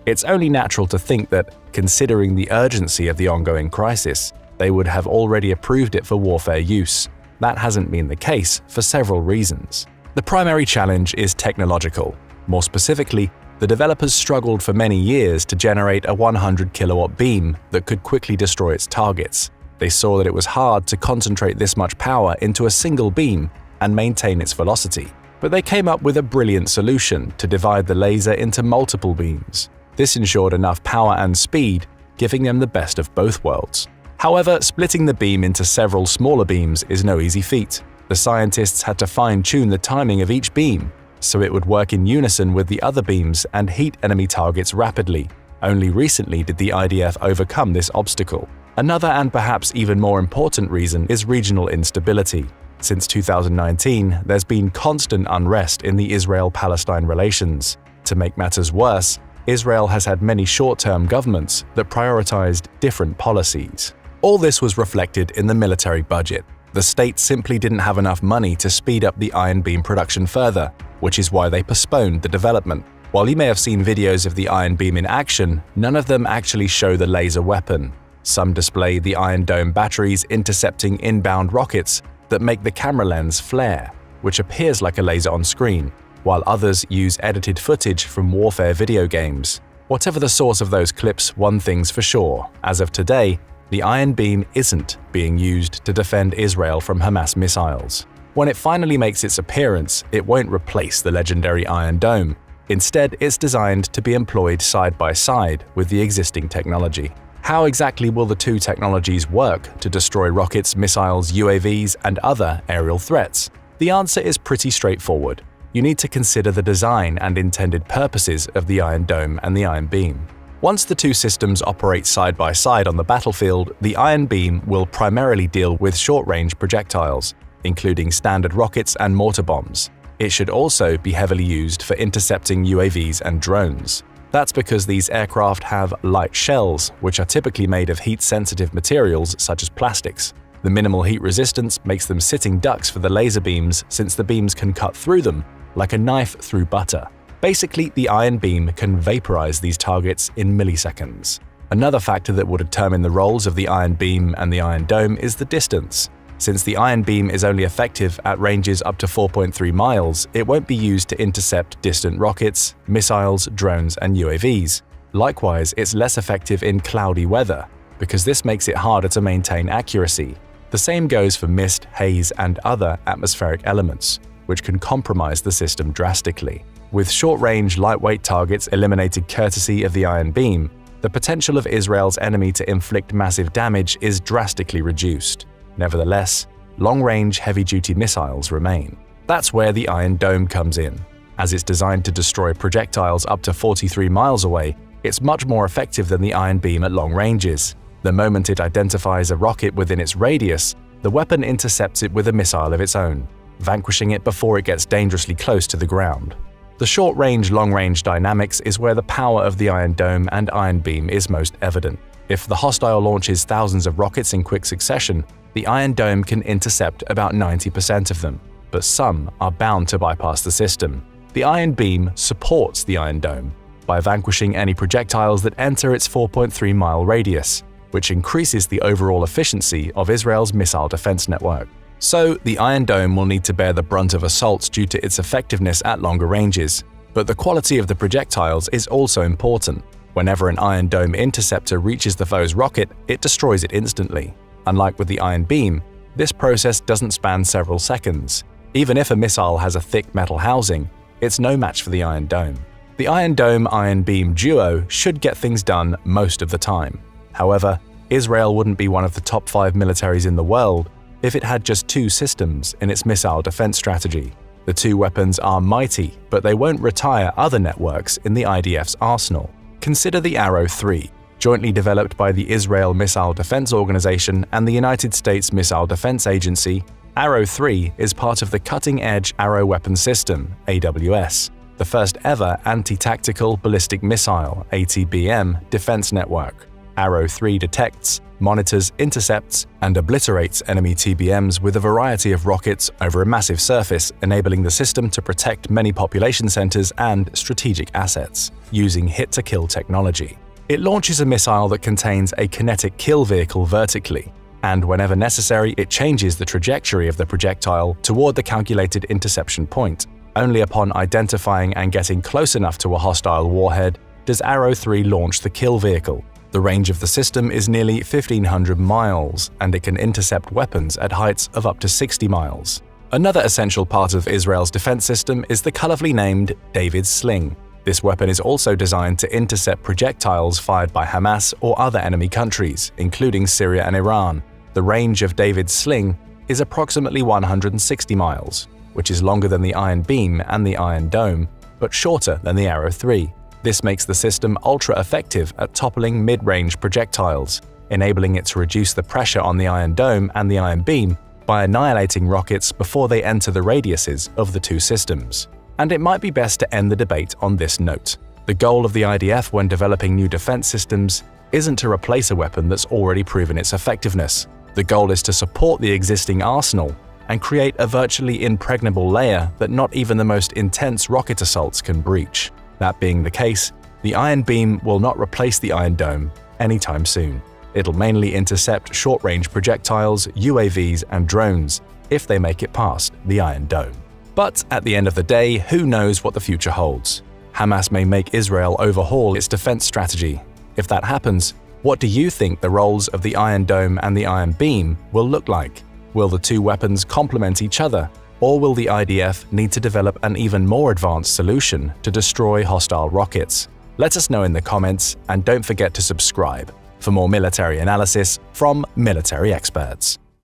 it's only natural to think that, considering the urgency of the ongoing crisis, they would have already approved it for warfare use. That hasn't been the case for several reasons. The primary challenge is technological. More specifically, the developers struggled for many years to generate a 100 kilowatt beam that could quickly destroy its targets. They saw that it was hard to concentrate this much power into a single beam and maintain its velocity. But they came up with a brilliant solution to divide the laser into multiple beams. This ensured enough power and speed, giving them the best of both worlds. However, splitting the beam into several smaller beams is no easy feat. The scientists had to fine-tune the timing of each beam, so it would work in unison with the other beams and heat enemy targets rapidly. Only recently did the IDF overcome this obstacle. Another and perhaps even more important reason is regional instability. Since 2019, there's been constant unrest in the Israel-Palestine relations. To make matters worse, Israel has had many short-term governments that prioritized different policies. All this was reflected in the military budget. The state simply didn't have enough money to speed up the ion beam production further, which is why they postponed the development. While you may have seen videos of the ion beam in action, none of them actually show the laser weapon. Some display the Iron Dome batteries intercepting inbound rockets that make the camera lens flare, which appears like a laser on screen, while others use edited footage from warfare video games. Whatever the source of those clips, one thing's for sure: as of today, the ion beam isn't being used to defend Israel from Hamas missiles. When it finally makes its appearance, it won't replace the legendary Iron Dome. Instead, it's designed to be employed side by side with the existing technology. How exactly will the two technologies work to destroy rockets, missiles, UAVs, and other aerial threats? The answer is pretty straightforward. You need to consider the design and intended purposes of the Iron Dome and the Iron Beam. Once the two systems operate side by side on the battlefield, the Iron Beam will primarily deal with short-range projectiles, including standard rockets and mortar bombs. It should also be heavily used for intercepting UAVs and drones. That's because these aircraft have light shells, which are typically made of heat-sensitive materials such as plastics. The minimal heat resistance makes them sitting ducks for the laser beams, since the beams can cut through them like a knife through butter. Basically, the iron beam can vaporize these targets in milliseconds. Another factor that will determine the roles of the Iron Beam and the Iron Dome is the distance. Since the Iron Beam is only effective at ranges up to 4.3 miles, it won't be used to intercept distant rockets, missiles, drones, and UAVs. Likewise, it's less effective in cloudy weather, because this makes it harder to maintain accuracy. The same goes for mist, haze, and other atmospheric elements, which can compromise the system drastically. With short-range, lightweight targets eliminated courtesy of the Iron Beam, the potential of Israel's enemy to inflict massive damage is drastically reduced. Nevertheless, long-range, heavy-duty missiles remain. That's where the Iron Dome comes in. As it's designed to destroy projectiles up to 43 miles away, it's much more effective than the Iron Beam at long ranges. The moment it identifies a rocket within its radius, the weapon intercepts it with a missile of its own, vanquishing it before it gets dangerously close to the ground. The short-range, long-range dynamics is where the power of the Iron Dome and Iron Beam is most evident. If the hostile launches thousands of rockets in quick succession, the Iron Dome can intercept about 90% of them, but some are bound to bypass the system. The Iron Beam supports the Iron Dome by vanquishing any projectiles that enter its 4.3-mile radius, which increases the overall efficiency of Israel's missile defense network. So, the Iron Dome will need to bear the brunt of assaults due to its effectiveness at longer ranges. But the quality of the projectiles is also important. Whenever an Iron Dome interceptor reaches the foe's rocket, it destroys it instantly. Unlike with the Iron Beam, this process doesn't span several seconds. Even if a missile has a thick metal housing, it's no match for the Iron Dome. The Iron Dome-Iron Beam duo should get things done most of the time. However, Israel wouldn't be one of the top 5 militaries in the world if it had just 2 systems in its missile defense strategy. The 2 weapons are mighty, but they won't retire other networks in the IDF's arsenal. Consider the Arrow 3, jointly developed by the Israel Missile Defense Organization and the United States Missile Defense Agency. Arrow 3 is part of the cutting-edge Arrow Weapon System, AWS, the first ever anti-tactical ballistic missile, ATBM, defense network. Arrow 3 detects, monitors, intercepts, and obliterates enemy TBMs with a variety of rockets over a massive surface, enabling the system to protect many population centers and strategic assets, using hit-to-kill technology. It launches a missile that contains a kinetic kill vehicle vertically, and whenever necessary, it changes the trajectory of the projectile toward the calculated interception point. Only upon identifying and getting close enough to a hostile warhead does Arrow 3 launch the kill vehicle. The range of the system is nearly 1,500 miles, and it can intercept weapons at heights of up to 60 miles. Another essential part of Israel's defense system is the colorfully named David's Sling. This weapon is also designed to intercept projectiles fired by Hamas or other enemy countries, including Syria and Iran. The range of David's Sling is approximately 160 miles, which is longer than the Iron Beam and the Iron Dome, but shorter than the Arrow 3. This makes the system ultra-effective at toppling mid-range projectiles, enabling it to reduce the pressure on the Iron Dome and the Iron Beam by annihilating rockets before they enter the radiuses of the 2 systems. And it might be best to end the debate on this note. The goal of the IDF when developing new defense systems isn't to replace a weapon that's already proven its effectiveness. The goal is to support the existing arsenal and create a virtually impregnable layer that not even the most intense rocket assaults can breach. That being the case, the Iron Beam will not replace the Iron Dome anytime soon. It'll mainly intercept short-range projectiles, UAVs, and drones if they make it past the Iron Dome. But at the end of the day, who knows what the future holds? Hamas may make Israel overhaul its defense strategy. If that happens, what do you think the roles of the Iron Dome and the Iron Beam will look like? Will the 2 weapons complement each other? Or will the IDF need to develop an even more advanced solution to destroy hostile rockets? Let us know in the comments, and don't forget to subscribe for more military analysis from military experts.